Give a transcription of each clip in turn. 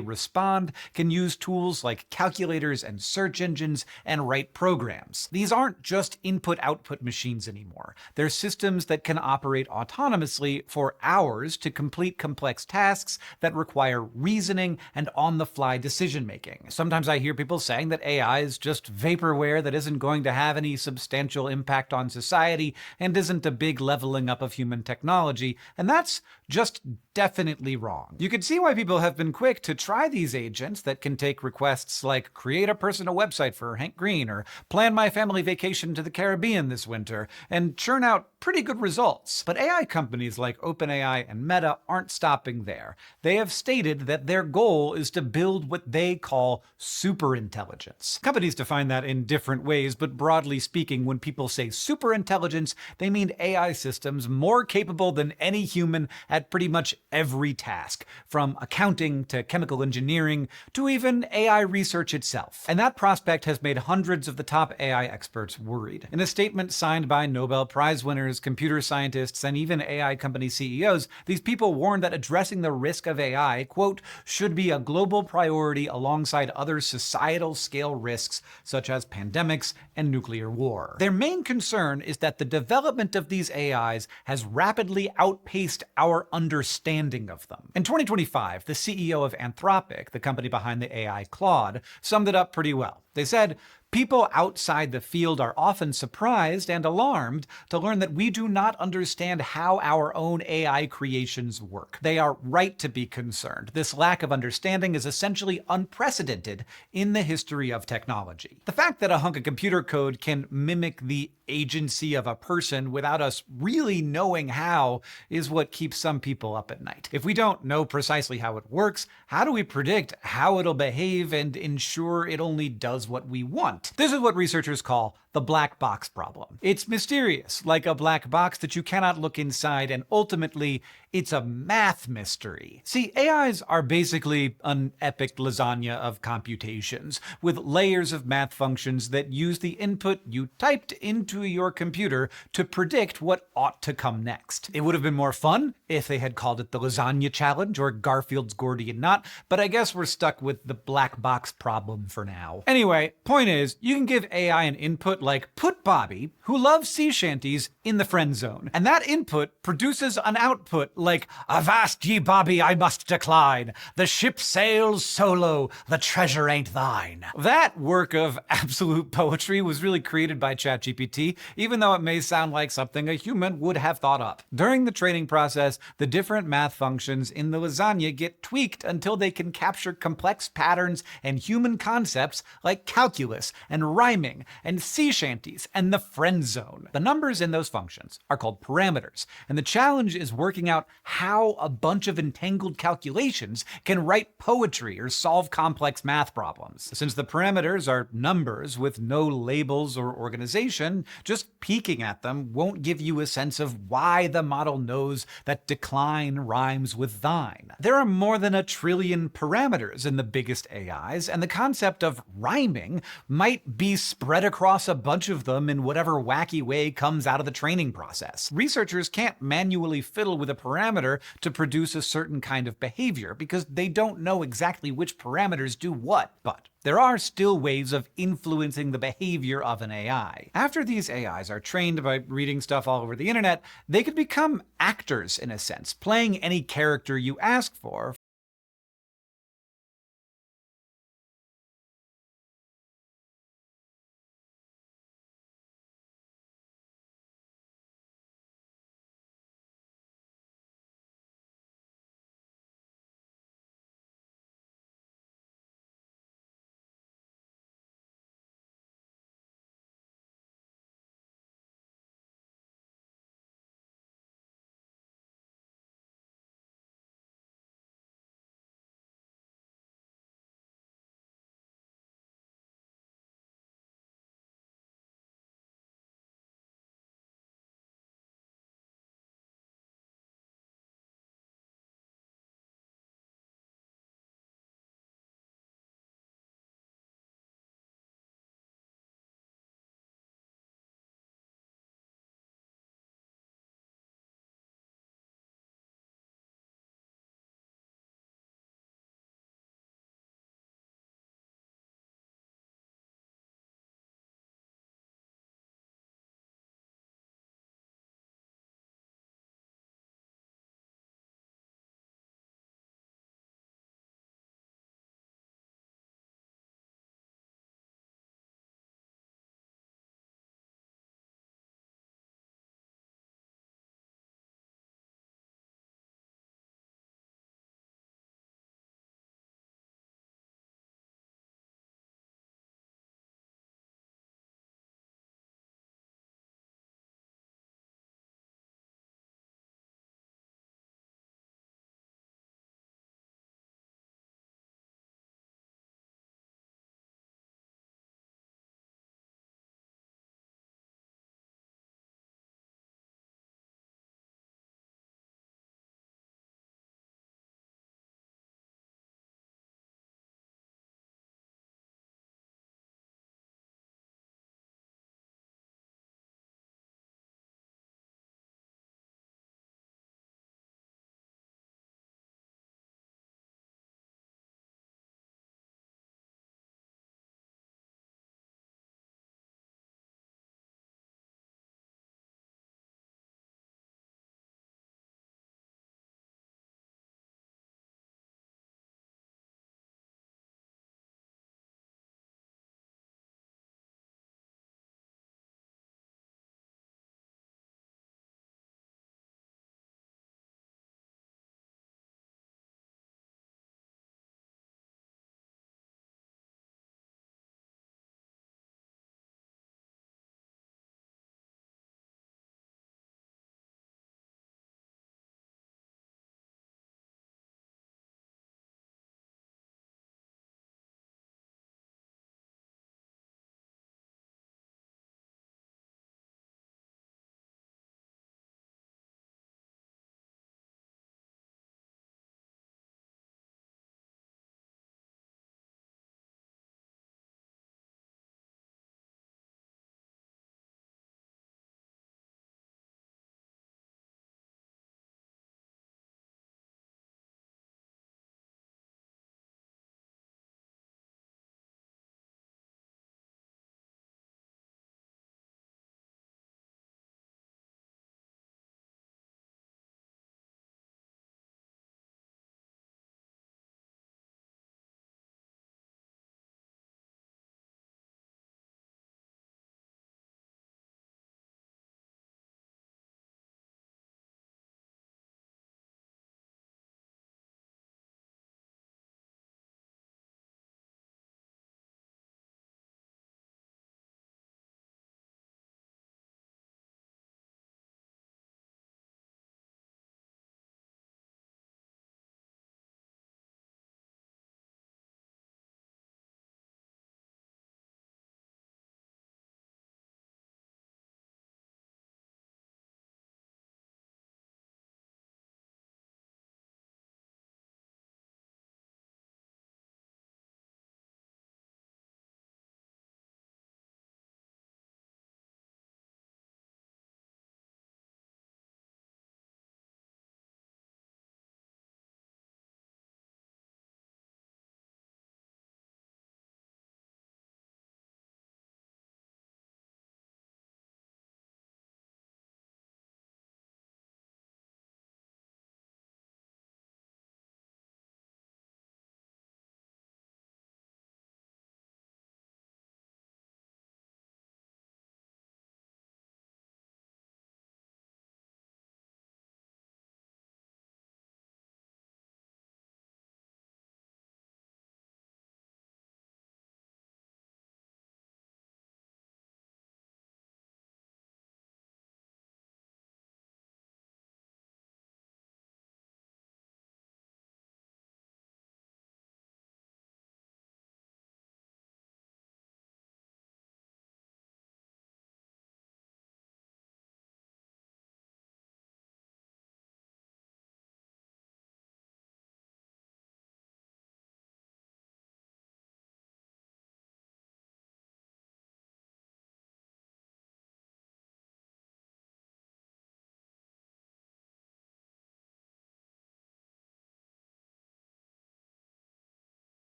respond can use tools like calculators and search engines and write programs. These aren't just input-output machines anymore. They're systems that can operate autonomously for hours to complete complex tasks that require reasoning and on-the-fly decision-making. Sometimes I hear people saying that AI is just vaporware that isn't going to have any substantial impact on society and isn't a big leveling up of human technology, and that's just definitely wrong. You can see why people have been quick to try these agents that can take requests like create a personal website for Hank Green or plan my family vacation to the Caribbean this winter, and churn out pretty good results. But AI companies like OpenAI and Meta aren't stopping there. They have stated that their goal is to build what they call superintelligence. Companies define that in different ways, but broadly speaking, when people say superintelligence, they mean AI systems more capable than any human at pretty much every task, from accounting to chemical engineering to even AI research itself. And that prospect has made hundreds of the top AI experts worried. In a statement signed by Nobel Prize winners, computer scientists, and even AI company CEOs, these people warned that addressing the risk of AI, quote, should be a global priority alongside other societal scale risks such as pandemics and nuclear war. Their main concern is that the development of these AIs has rapidly outpaced our understanding of them. In 2025, the CEO of Anthropic, the company behind the AI Claude, summed it up pretty well. They said, "People outside the field are often surprised and alarmed to learn that we do not understand how our own AI creations work. They are right to be concerned. This lack of understanding is essentially unprecedented in the history of technology." The fact that a hunk of computer code can mimic the agency of a person without us really knowing how is what keeps some people up at night. If we don't know precisely how it works, how do we predict how it'll behave and ensure it only does what we want? This is what researchers call the black box problem. It's mysterious, like a black box that you cannot look inside, and ultimately, it's a math mystery. See, AIs are basically an epic lasagna of computations, with layers of math functions that use the input you typed into your computer to predict what ought to come next. It would have been more fun if they had called it the Lasagna Challenge or Garfield's Gordian Knot, but I guess we're stuck with the black box problem for now. Anyway, point is, you can give AI an input like put Bobby, who loves sea shanties, in the friend zone, and that input produces an output like "Avast ye Bobby, I must decline. The ship sails solo, the treasure ain't thine." That work of absolute poetry was really created by ChatGPT, even though it may sound like something a human would have thought up. During the training process, the different math functions in the lasagna get tweaked until they can capture complex patterns and human concepts like calculus and rhyming and sea shanties and the friend zone. The numbers in those functions are called parameters, and the challenge is working out how a bunch of entangled calculations can write poetry or solve complex math problems. Since the parameters are numbers with no labels or organization, just peeking at them won't give you a sense of why the model knows that decline rhymes with thine. There are more than 1 trillion parameters in the biggest AIs, and the concept of rhyming might be spread across a bunch of them in whatever wacky way comes out of the training process. Researchers can't manually fiddle with a parameter to produce a certain kind of behavior because they don't know exactly which parameters do what, but there are still ways of influencing the behavior of an AI. After these AIs are trained by reading stuff all over the internet, they could become actors in a sense, playing any character you ask for,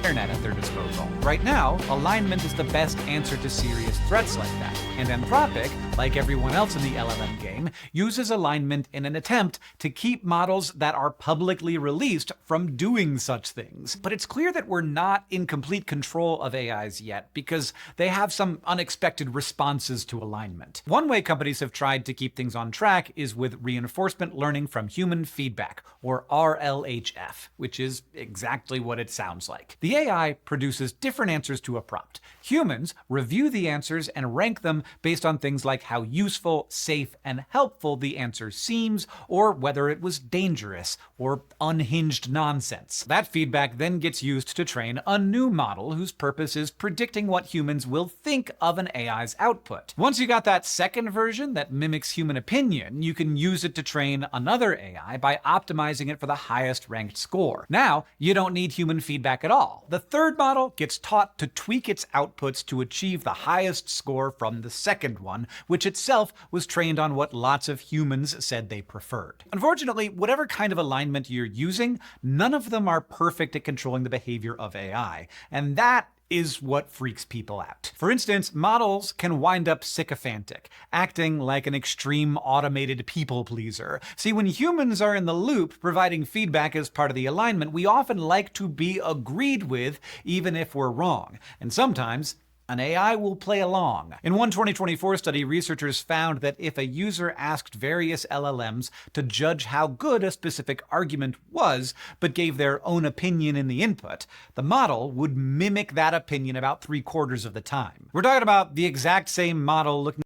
internet at their disposal. Right now, alignment is the best answer to serious threats like that, and Anthropic, like everyone else in the LLM game, uses alignment in an attempt to keep models that are publicly released from doing such things. But it's clear that we're not in complete control of AIs yet, because they have some unexpected responses to alignment. One way companies have tried to keep things on track is with reinforcement learning from human feedback, or RLHF, which is exactly what it sounds like. The AI produces different answers to a prompt. Humans review the answers and rank them based on things like how useful, safe, and helpful the answer seems, or whether it was dangerous or unhinged nonsense. That feedback then gets used to train a new model whose purpose is predicting what humans will think of an AI's output. Once you got that second version that mimics human opinion, you can use it to train another AI by optimizing it for the highest ranked score. Now, you don't need human feedback at all. The third model gets taught to tweak its outputs to achieve the highest score from the second one, which itself was trained on what lots of humans said they preferred. Unfortunately, whatever kind of alignment you're using, none of them are perfect at controlling the behavior of AI, and that is what freaks people out. For instance, models can wind up sycophantic, acting like an extreme automated people pleaser. See, when humans are in the loop providing feedback as part of the alignment, we often like to be agreed with, even if we're wrong. And sometimes an AI will play along. In one 2024 study, researchers found that if a user asked various LLMs to judge how good a specific argument was, but gave their own opinion in the input, the model would mimic that opinion about 3/4 of the time. We're talking about the exact same model looking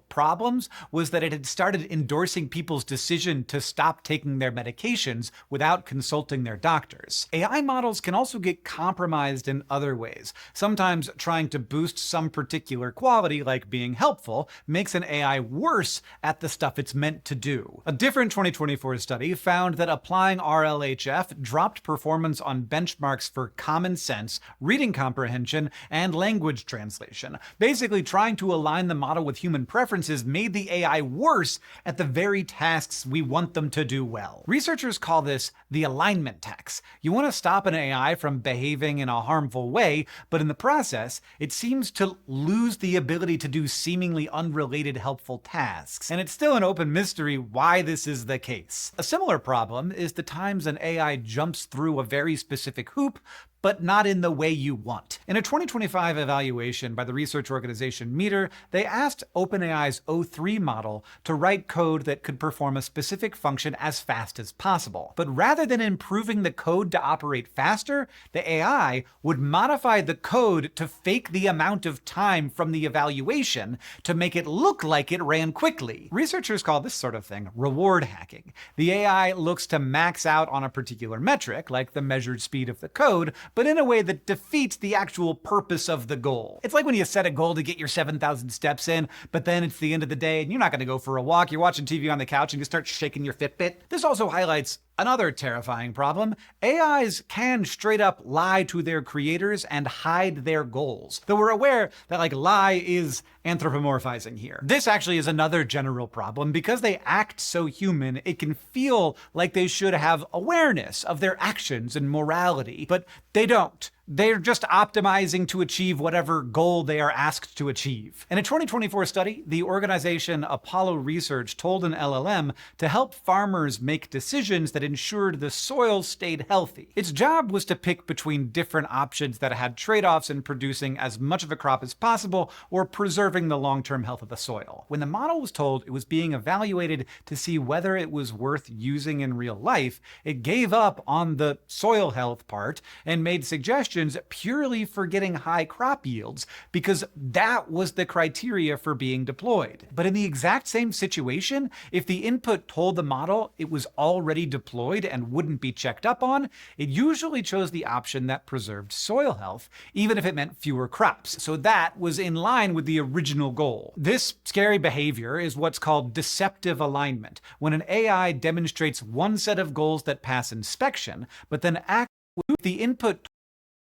problems was that it had started endorsing people's decision to stop taking their medications without consulting their doctors. AI models can also get compromised in other ways. Sometimes trying to boost some particular quality, like being helpful, makes an AI worse at the stuff it's meant to do. A different 2024 study found that applying RLHF dropped performance on benchmarks for common sense, reading comprehension, and language translation. Basically, trying to align the model with human preferences made the AI worse at the very tasks we want them to do well. Researchers call this the alignment tax. You want to stop an AI from behaving in a harmful way, but in the process, it seems to lose the ability to do seemingly unrelated helpful tasks. And it's still an open mystery why this is the case. A similar problem is the times an AI jumps through a very specific hoop, but not in the way you want. In a 2025 evaluation by the research organization Meter, they asked OpenAI's O3 model to write code that could perform a specific function as fast as possible. But rather than improving the code to operate faster, the AI would modify the code to fake the amount of time from the evaluation to make it look like it ran quickly. Researchers call this sort of thing reward hacking. The AI looks to max out on a particular metric, like the measured speed of the code, but in a way that defeats the actual purpose of the goal. It's like when you set a goal to get your 7,000 steps in, but then it's the end of the day and you're not going to go for a walk, you're watching TV on the couch and you start shaking your Fitbit. This also highlights another terrifying problem. AIs can straight up lie to their creators and hide their goals. Though we're aware that lie is anthropomorphizing here. This actually is another general problem. Because they act so human, it can feel like they should have awareness of their actions and morality, but they don't. They're just optimizing to achieve whatever goal they are asked to achieve. In a 2024 study, the organization Apollo Research told an LLM to help farmers make decisions that ensured the soil stayed healthy. Its job was to pick between different options that had trade-offs in producing as much of a crop as possible or preserving the long-term health of the soil. When the model was told it was being evaluated to see whether it was worth using in real life, it gave up on the soil health part and made suggestions purely for getting high crop yields because that was the criteria for being deployed. But in the exact same situation, if the input told the model it was already deployed and wouldn't be checked up on, it usually chose the option that preserved soil health, even if it meant fewer crops. So that was in line with the original goal. This scary behavior is what's called deceptive alignment, when an AI demonstrates one set of goals that pass inspection, but then acts with the input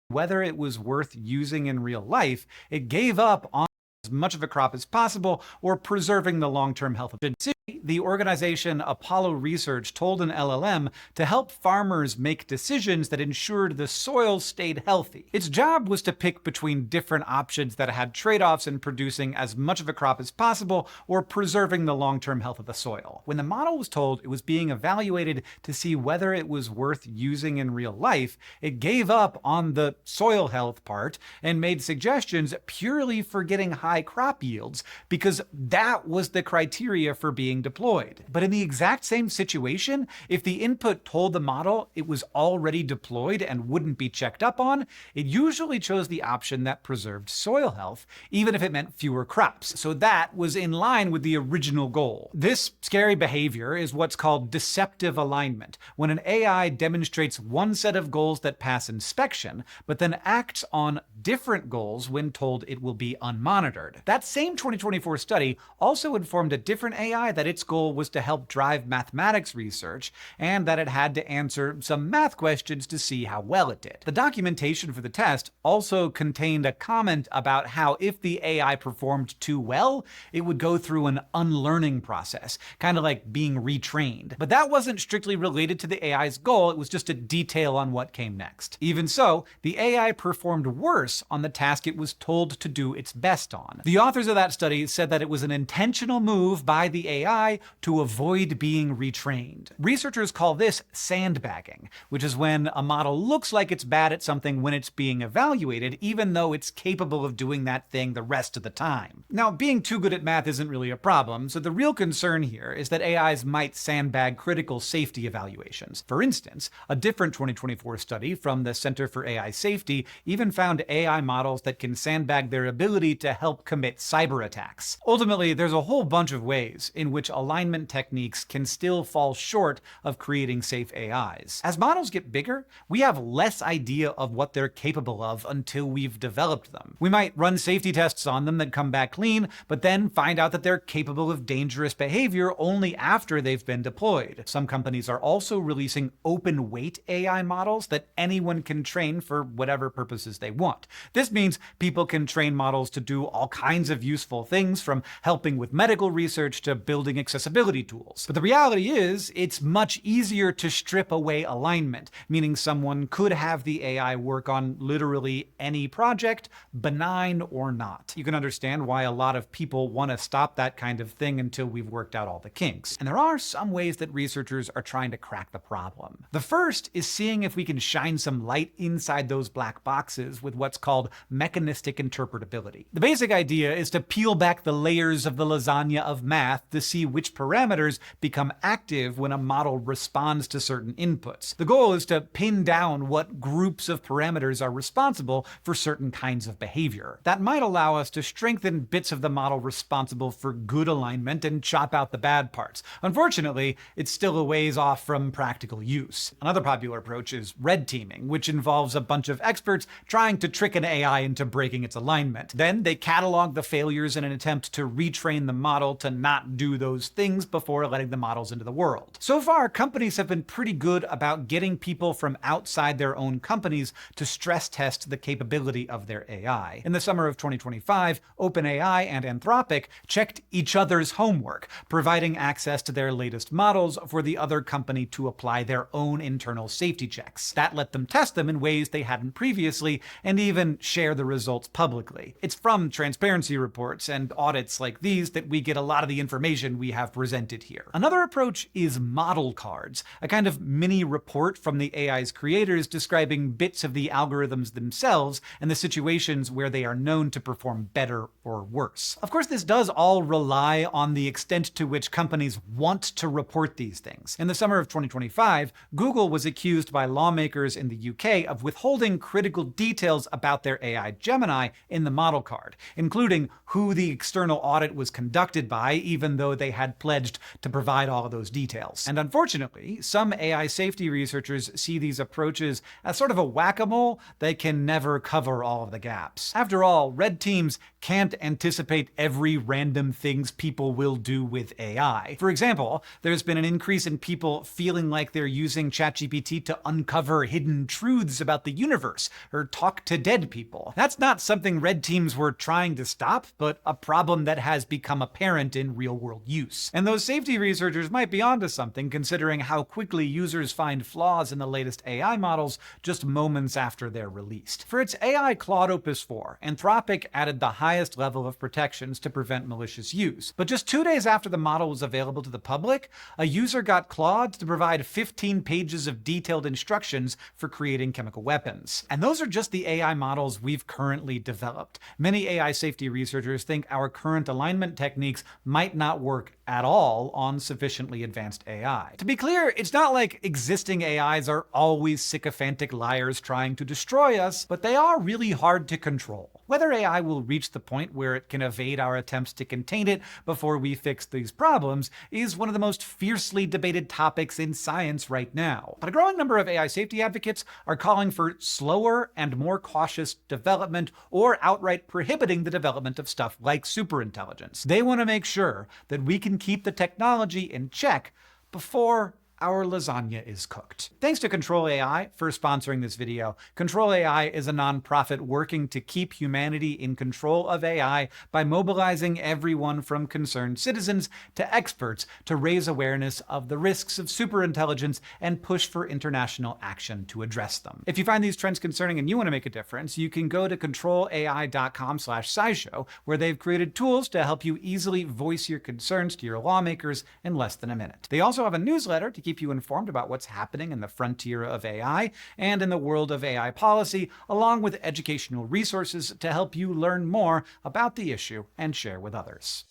whether it was worth using in real life, it gave up on as much of a crop as possible or preserving the long-term health of the city. The organization Apollo Research told an LLM to help farmers make decisions that ensured the soil stayed healthy. Its job was to pick between different options that had trade-offs in producing as much of a crop as possible or preserving the long-term health of the soil. When the model was told it was being evaluated to see whether it was worth using in real life, it gave up on the soil health part and made suggestions purely for getting high crop yields because that was the criteria for being deployed. But in the exact same situation, if the input told the model it was already deployed and wouldn't be checked up on, it usually chose the option that preserved soil health, even if it meant fewer crops. So that was in line with the original goal. This scary behavior is what's called deceptive alignment, when an AI demonstrates one set of goals that pass inspection, but then acts on different goals when told it will be unmonitored. That same 2024 study also informed a different AI that its goal was to help drive mathematics research, and that it had to answer some math questions to see how well it did. The documentation for the test also contained a comment about how if the AI performed too well, it would go through an unlearning process, kind of like being retrained. But that wasn't strictly related to the AI's goal, it was just a detail on what came next. Even so, the AI performed worse on the task it was told to do its best on. The authors of that study said that it was an intentional move by the AI to avoid being retrained. Researchers call this sandbagging, which is when a model looks like it's bad at something when it's being evaluated, even though it's capable of doing that thing the rest of the time. Now, being too good at math isn't really a problem, so the real concern here is that AIs might sandbag critical safety evaluations. For instance, a different 2024 study from the Center for AI Safety even found AI models that can sandbag their ability to help help commit cyber attacks. Ultimately, there's a whole bunch of ways in which alignment techniques can still fall short of creating safe AIs. As models get bigger, we have less idea of what they're capable of until we've developed them. We might run safety tests on them that come back clean, but then find out that they're capable of dangerous behavior only after they've been deployed. Some companies are also releasing open-weight AI models that anyone can train for whatever purposes they want. This means people can train models to do all kinds of useful things, from helping with medical research to building accessibility tools. But the reality is, it's much easier to strip away alignment, meaning someone could have the AI work on literally any project, benign or not. You can understand why a lot of people want to stop that kind of thing until we've worked out all the kinks. And there are some ways that researchers are trying to crack the problem. The first is seeing if we can shine some light inside those black boxes with what's called mechanistic interpretability. The basic idea is to peel back the layers of the lasagna of math to see which parameters become active when a model responds to certain inputs. The goal is to pin down what groups of parameters are responsible for certain kinds of behavior. That might allow us to strengthen bits of the model responsible for good alignment and chop out the bad parts. Unfortunately, it's still a ways off from practical use. Another popular approach is red teaming, which involves a bunch of experts trying to trick an AI into breaking its alignment. Then they catalog the failures in an attempt to retrain the model to not do those things before letting the models into the world. So far, companies have been pretty good about getting people from outside their own companies to stress test the capability of their AI. In the summer of 2025, OpenAI and Anthropic checked each other's homework, providing access to their latest models for the other company to apply their own internal safety checks. That let them test them in ways they hadn't previously, and even share the results publicly. It's from transparency reports and audits like these that we get a lot of the information we have presented here. Another approach is model cards, a kind of mini report from the AI's creators describing bits of the algorithms themselves and the situations where they are known to perform better or worse. Of course, this does all rely on the extent to which companies want to report these things. In the summer of 2025, Google was accused by lawmakers in the UK of withholding critical details about their AI Gemini in the model card, including who the external audit was conducted by, even though they had pledged to provide all of those details. And unfortunately, some AI safety researchers see these approaches as sort of a whack-a-mole that can never cover all of the gaps. After all, red teams can't anticipate every random things people will do with AI. For example, there's been an increase in people feeling like they're using ChatGPT to uncover hidden truths about the universe or talk to dead people. That's not something red teams were trying to stop, but a problem that has become apparent in real-world use. And those safety researchers might be onto something, considering how quickly users find flaws in the latest AI models just moments after they're released. For its AI Claude Opus 4, Anthropic added the highest level of protections to prevent malicious use. But just 2 days after the model was available to the public, a user got Claude to provide 15 pages of detailed instructions for creating chemical weapons. And those are just the AI models we've currently developed. Many AI safety researchers think our current alignment techniques might not work at all on sufficiently advanced AI. To be clear, it's not like existing AIs are always sycophantic liars trying to destroy us, but they are really hard to control. Whether AI will reach the point where it can evade our attempts to contain it before we fix these problems is one of the most fiercely debated topics in science right now. But a growing number of AI safety advocates are calling for slower and more cautious development, or outright prohibiting the development of stuff like superintelligence. They want to make sure that we can keep the technology in check before our lasagna is cooked. Thanks to Control AI for sponsoring this video. Control AI is a nonprofit working to keep humanity in control of AI by mobilizing everyone from concerned citizens to experts to raise awareness of the risks of superintelligence and push for international action to address them. If you find these trends concerning and you want to make a difference, you can go to controlai.com/scishow, where they've created tools to help you easily voice your concerns to your lawmakers in less than a minute. They also have a newsletter to keep you informed about what's happening in the frontier of AI and in the world of AI policy, along with educational resources to help you learn more about the issue and share with others.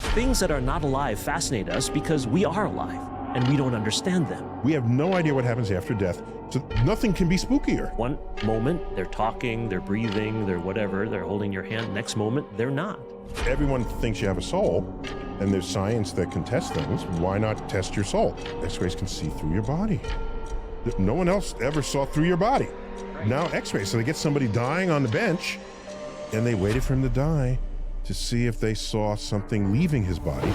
Things that are not alive fascinate us because we are alive. and we don't understand them. We have no idea what happens after death, so nothing can be spookier. One moment, they're talking, they're breathing, they're whatever, they're holding your hand. Next moment, they're not. Everyone thinks you have a soul, and there's science that can test things. Why not test your soul? X-rays can see through your body. No one else ever saw through your body. Now X-rays, so they get somebody dying on the bench, and they waited for him to die to see if they saw something leaving his body.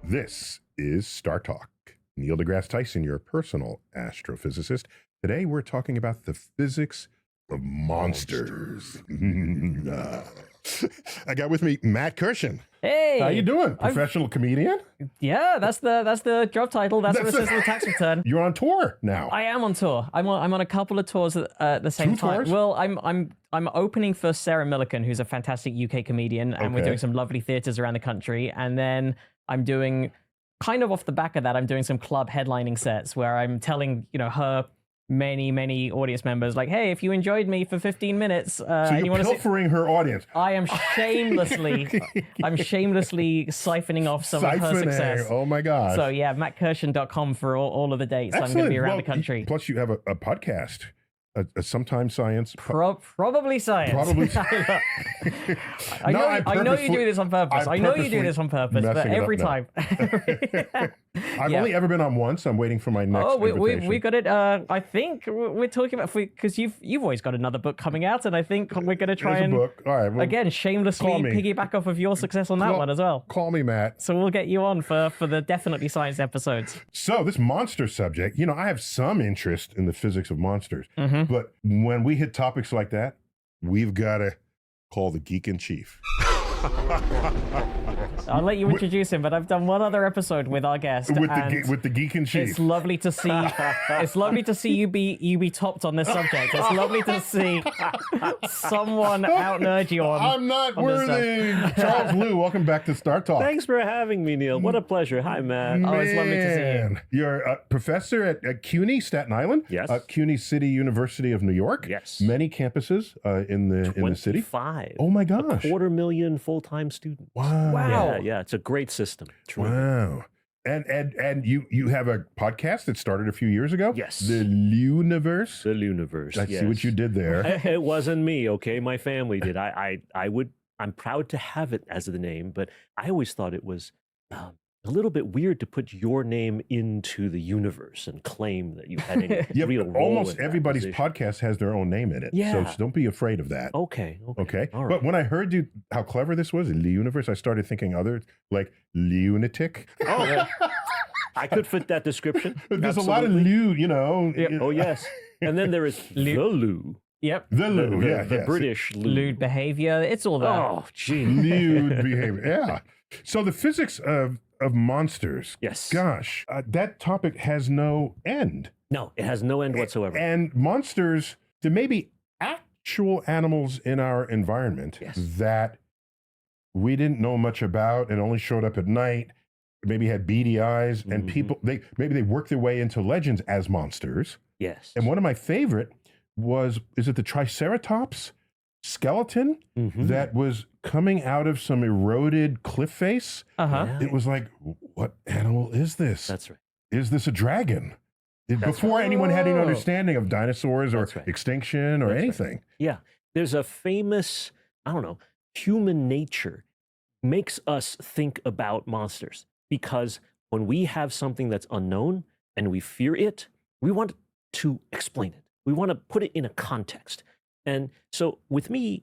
This is Star Talk. Neil deGrasse Tyson, your personal astrophysicist. Today we're talking about the physics of monsters. I got with me Matt Kirshen. Hey, How you doing? Professional comedian? Yeah, that's the job title. That's what it says in the tax return. You're on tour now. I am on tour. I'm on a couple of tours at the same Two time. tours? Well, I'm opening for Sarah Millican, who's a fantastic UK comedian, and we're Okay. doing some lovely theaters around the country. And then I'm doing, kind of off the back of that, I'm doing some club headlining sets where I'm telling her many audience members, like, hey, if you enjoyed me for 15 minutes, So and you you're want to see, pilfering her audience. I am shamelessly siphoning off some of her success. Oh my gosh. So yeah, mattkirshen.com for all of the dates. I'm going to be around the country. Plus you have a podcast, a Sometimes Science. Probably science. Probably. I No, know, I'm I know you purposefully- do this on purpose. I'm I know you do purposefully this on purpose, but messing it up every now. time. I've Yeah. only ever been on once. I'm waiting for my next Oh, invitation. we got it. I think we're talking about, because you've always got another book coming out, and I think we're going to try There's and a book. All right. Well, again shamelessly call me. piggyback off of your success on that Call- one as well. Call me, Matt. So we'll get you on for the definitely science episodes. So this monster subject, I have some interest in the physics of monsters, Mm-hmm. but when we hit topics like that, we've got to call the geek in chief. I'll let you introduce him, but I've done one other episode with our guest. with and the geek in chief. it's lovely to see. It's lovely to see you be topped on this subject. It's lovely to see someone out nerd you on. I'm not on this worthy. Charles Liu, welcome back to Star Talk. Thanks for having me, Neil. What a pleasure. Hi, Matt. Oh, it's lovely to see you. Man, You're a professor at CUNY, Staten Island. Yes. CUNY City University of New York. Yes. Many campuses in the city. 25. Oh my gosh. 250,000 full-time students. Wow. Wow. Yeah, it's a great system. Truly. Wow. And you have a podcast that started a few years ago? Yes. The Luniverse. The universe. I see what you did there. It wasn't me, okay? My family did. I'm proud to have it as the name, but I always thought it was a little bit weird to put your name into the universe and claim that you had any Yeah, real but role almost in that everybody's position. podcast has their own name in it. Yeah. So don't be afraid of that. Okay. Okay. All right. But when I heard how clever this was, the universe, I started thinking other, like lunatic. Oh, yeah. I could fit that description. There's a lot of Absolutely. Lou, Oh, yes. And then there is the Lou. Yep. The Lou, The, yeah. the yes. British Lou. Lewd behavior. It's all there. Oh, gee. Lewd behavior. Yeah. So the physics of monsters. Yes. Gosh, that topic has no end. No, it has no end whatsoever. And monsters, there may be actual animals in our environment Yes. that we didn't know much about and only showed up at night, maybe had beady eyes, and Mhm. people, maybe they worked their way into legends as monsters. Yes. And one of my favorite is it the Triceratops skeleton Mhm. that was coming out of some eroded cliff face? Uh-huh. Yeah. It was like, what animal is this? That's right. Is this a dragon? That's Before right. anyone had any Oh. understanding of dinosaurs or That's right. extinction or That's right. anything. Yeah. There's a famous, I don't know, human nature makes us think about monsters because when we have something that's unknown and we fear it, we want to explain it. We want to put it in a context. And so with me,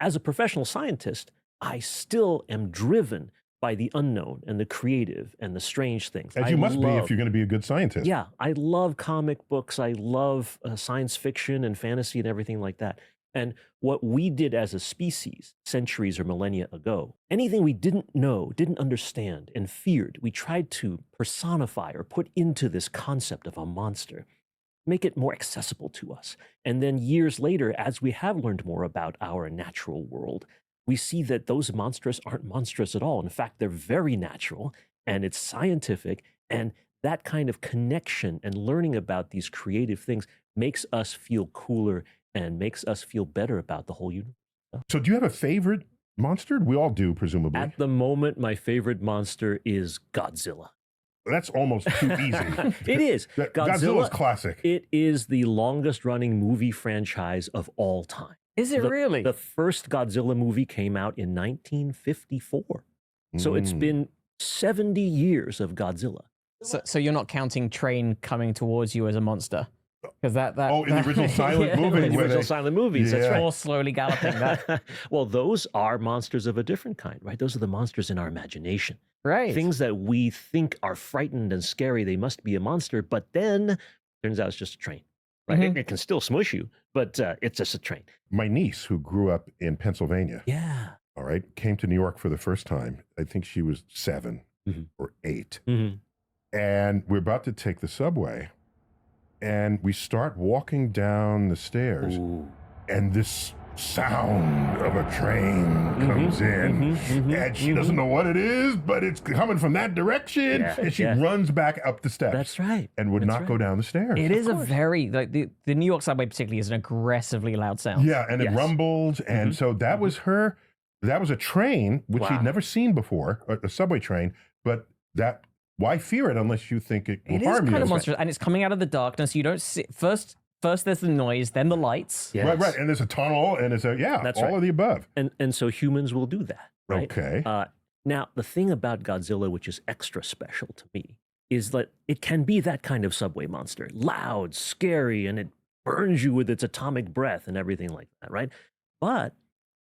as a professional scientist, I still am driven by the unknown and the creative and the strange things. As you must be if you're going to be a good scientist. Yeah, I love comic books. I love science fiction and fantasy and everything like that. And what we did as a species centuries or millennia ago, anything we didn't know, didn't understand, and feared, we tried to personify or put into this concept of a monster, make it more accessible to us. And then years later, as we have learned more about our natural world, we see that those monsters aren't monstrous at all. In fact, they're very natural and it's scientific. And that kind of connection and learning about these creative things makes us feel cooler and makes us feel better about the whole universe. So do you have a favorite monster? We all do, presumably. At the moment, my favorite monster is Godzilla. That's almost too easy. It is. Godzilla's classic. It is the longest running movie franchise of all time. Is it really? The first Godzilla movie came out in 1954. So it's Mm. been 70 years of Godzilla. So you're not counting Train coming towards you as a monster? Because that Oh, in the original silent yeah, movie, In the where original they- silent movies, that's Yeah. right. or slowly galloping. That Well, those are monsters of a different kind, right? Those are the monsters in our imagination. right. Things that we think are frightened and scary, they must be a monster, but then turns out it's just a train, right? Mhm. It can still smush you, but it's just a train. My niece, who grew up in Pennsylvania, Yeah. all right, came to New York for the first time. I think she was 7 Mhm. or 8. Mm-hmm. And we're about to take the subway. And we start walking down the stairs. Ooh. And this sound of a train comes in. And she doesn't know what it is, but it's coming from that direction. Yeah, And she yeah. runs back up the steps. That's right. And would That's not go right. down the stairs. It is a course. very like the New York subway particularly is an aggressively loud sound. Yeah, and it Yes. rumbled. And so that was her, that was a train, which Wow. she'd never seen before, a subway train. But that, why fear it unless you think it will It is harm kind you? of monstrous, and it's coming out of the darkness. You don't see first. First, there's the noise, then the lights. Yes. Right, right. And there's a tunnel, and it's That's all right. of the above. And so humans will do that, right? Okay. Now, the thing about Godzilla, which is extra special to me, is that it can be that kind of subway monster. Loud, scary, and it burns you with its atomic breath and everything like that, right? But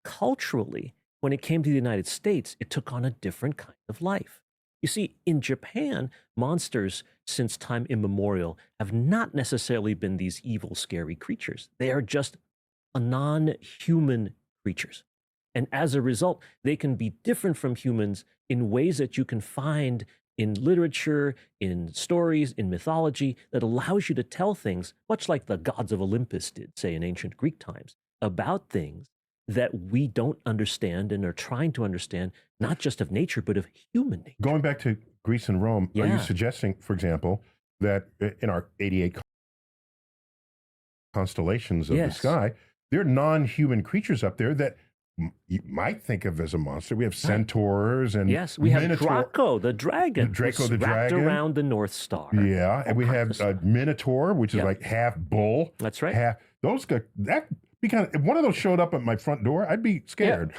culturally, when it came to the United States, it took on a different kind of life. You see, in Japan, monsters since time immemorial have not necessarily been these evil, scary creatures. They are just a non-human creatures. And as a result, they can be different from humans in ways that you can find in literature, in stories, in mythology, that allows you to tell things, much like the gods of Olympus did, say, in ancient Greek times, about things that we don't understand and are trying to understand, not just of nature, but of human nature. Going back to Greece and Rome, are you Yeah. suggesting, for example, that in our 88 constellations of the Yes. sky, there are non-human creatures up there that you might think of as a monster? We have centaurs and Yes, we have minotaur. Draco, the dragon, Draco, who's the wrapped dragon. around the North Star. Yeah, and All we kinds have of stuff. Minotaur, which is Yep. like half bull. That's right. Half those guys. That be kind of, if one of those showed up at my front door, I'd be scared.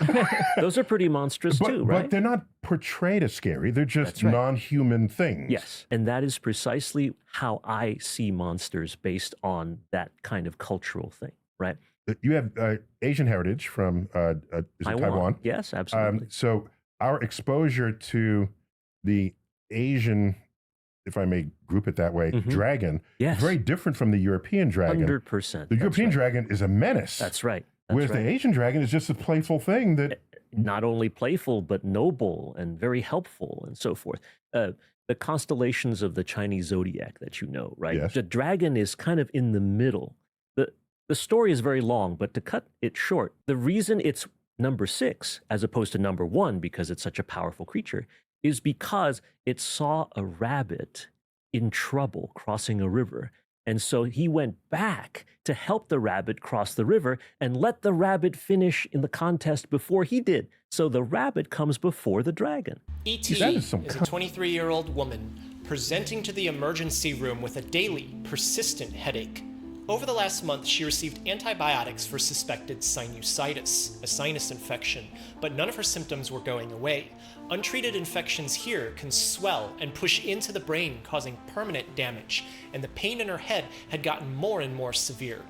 Those are pretty monstrous but, too, right? but they're not portrayed as scary. They're just That's right. non-human things. Yes, and that is precisely how I see monsters based on that kind of cultural thing, right? You have Asian heritage from is it Taiwan? Yes, absolutely. So our exposure to the Asian, if I may group it that way, Mhm. dragon, yes, is very different from the European dragon. 100%. The That's European right. dragon is a menace. That's right. That's Whereas right. the Asian dragon is just a playful thing that Not only playful, but noble and very helpful and so forth. The constellations of the Chinese zodiac that you know, right? Yes. The dragon is kind of in the middle. The story is very long, but to cut it short, the reason it's number 6 as opposed to number 1, because it's such a powerful creature, is because it saw a rabbit in trouble crossing a river. And so he went back to help the rabbit cross the river and let the rabbit finish in the contest before he did. So the rabbit comes before the dragon. E.T. That is is some a 23-year-old woman presenting to the emergency room with a daily, persistent headache. Over the last month, she received antibiotics for suspected sinusitis, a sinus infection, but none of her symptoms were going away. Untreated infections here can swell and push into the brain, causing permanent damage, and the pain in her head had gotten more and more severe.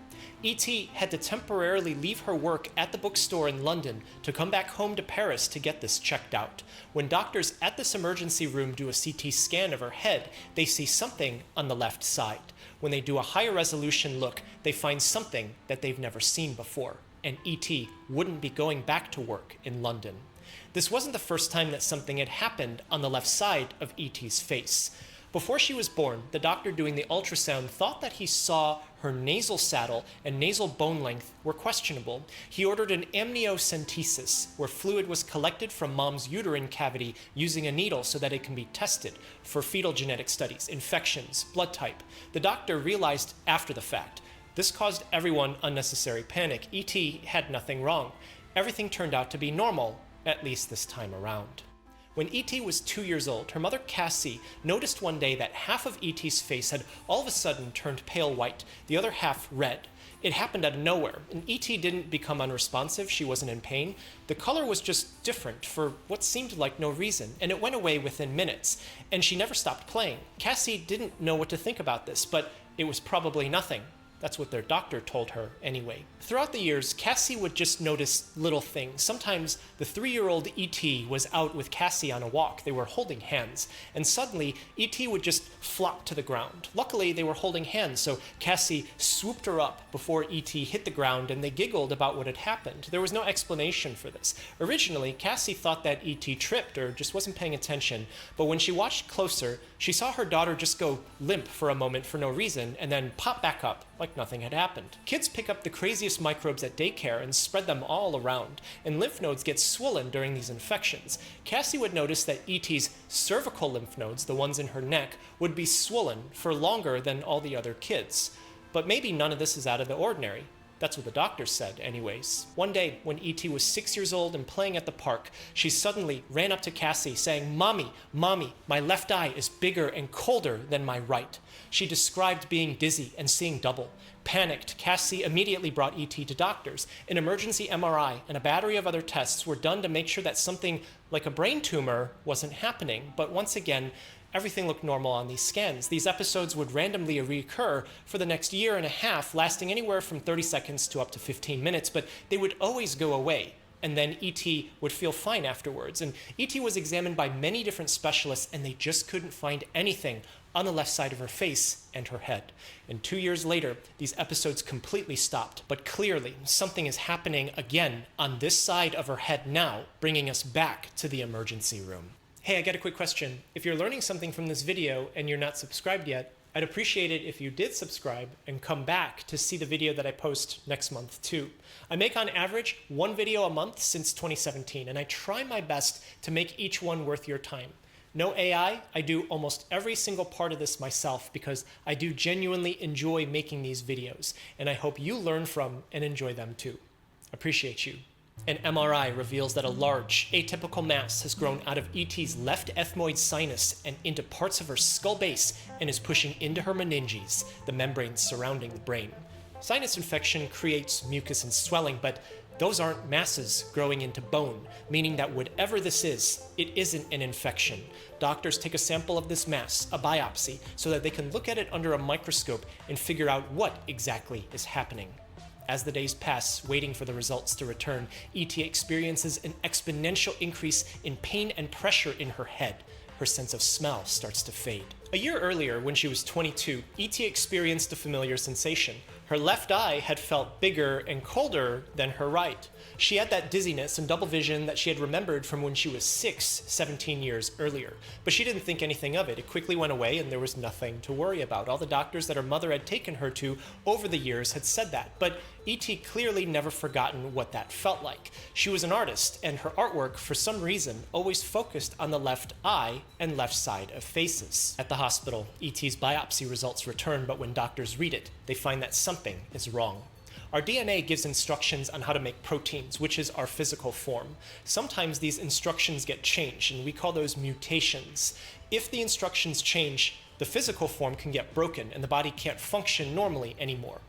E.T. had to temporarily leave her work at the bookstore in London to come back home to Paris to get this checked out. When doctors at this emergency room do a CT scan of her head, they see something on the left side. When they do a higher resolution look, they find something that they've never seen before, and E.T. wouldn't be going back to work in London. This wasn't the first time that something had happened on the left side of E.T.'s face. Before she was born, the doctor doing the ultrasound thought that he saw her nasal saddle and nasal bone length were questionable. He ordered an amniocentesis, where fluid was collected from mom's uterine cavity using a needle so that it can be tested for fetal genetic studies, infections, blood type. The doctor realized after the fact. This caused everyone unnecessary panic. E.T. had nothing wrong. Everything turned out to be normal, at least this time around. When E.T. was 2 years old, her mother Cassie noticed one day that half of E.T.'s face had all of a sudden turned pale white, the other half red. It happened out of nowhere, and E.T. didn't become unresponsive, she wasn't in pain. The color was just different for what seemed like no reason, and it went away within minutes, and she never stopped playing. Cassie didn't know what to think about this, but it was probably nothing. That's what their doctor told her anyway. Throughout the years, Cassie would just notice little things. Sometimes the 3-year-old E.T. was out with Cassie on a walk. They were holding hands, and suddenly E.T. would just flop to the ground. Luckily, they were holding hands, so Cassie swooped her up before E.T. hit the ground, and they giggled about what had happened. There was no explanation for this. Originally, Cassie thought that E.T. tripped or just wasn't paying attention, but when she watched closer, she saw her daughter just go limp for a moment for no reason, and then pop back up like nothing had happened. Kids pick up the craziest microbes at daycare and spread them all around, and lymph nodes get swollen during these infections. Cassie would notice that E.T.'s cervical lymph nodes, the ones in her neck, would be swollen for longer than all the other kids. But maybe none of this is out of the ordinary. That's what the doctor said anyways. One day, when E.T. was 6 years old and playing at the park, she suddenly ran up to Cassie saying, "Mommy, Mommy, my left eye is bigger and colder than my right." She described being dizzy and seeing double. Panicked, Cassie immediately brought E.T. to doctors. An emergency MRI and a battery of other tests were done to make sure that something like a brain tumor wasn't happening. But once again, everything looked normal on these scans. These episodes would randomly recur for the next year and a half, lasting anywhere from 30 seconds to up to 15 minutes, but they would always go away. And then E.T. would feel fine afterwards. And E.T. was examined by many different specialists, and they just couldn't find anything on the left side of her face and her head. And 2 years later, these episodes completely stopped. But clearly, something is happening again on this side of her head now, bringing us back to the emergency room. Hey, I got a quick question. If you're learning something from this video and you're not subscribed yet, I'd appreciate it if you did subscribe and come back to see the video that I post next month too. I make on average 1 video a month since 2017, and I try my best to make each one worth your time. No AI, I do almost every single part of this myself because I do genuinely enjoy making these videos, and I hope you learn from and enjoy them too. Appreciate you. An MRI reveals that a large, atypical mass has grown out of E.T.'s left ethmoid sinus and into parts of her skull base and is pushing into her meninges, the membranes surrounding the brain. Sinus infection creates mucus and swelling, but those aren't masses growing into bone, meaning that whatever this is, it isn't an infection. Doctors take a sample of this mass, a biopsy, so that they can look at it under a microscope and figure out what exactly is happening. As the days pass, waiting for the results to return, E.T. experiences an exponential increase in pain and pressure in her head. Her sense of smell starts to fade. A year earlier, when she was 22, E.T. experienced a familiar sensation. Her left eye had felt bigger and colder than her right. She had that dizziness and double vision that she had remembered from when she was 17 years earlier. But she didn't think anything of it. It quickly went away and there was nothing to worry about. All the doctors that her mother had taken her to over the years had said that. But E.T. clearly never forgotten what that felt like. She was an artist, and her artwork, for some reason, always focused on the left eye and left side of faces. At the hospital, E.T.'s biopsy results return, but when doctors read it, they find that something is wrong. Our DNA gives instructions on how to make proteins, which is our physical form. Sometimes these instructions get changed, and we call those mutations. If the instructions change, the physical form can get broken, and the body can't function normally anymore.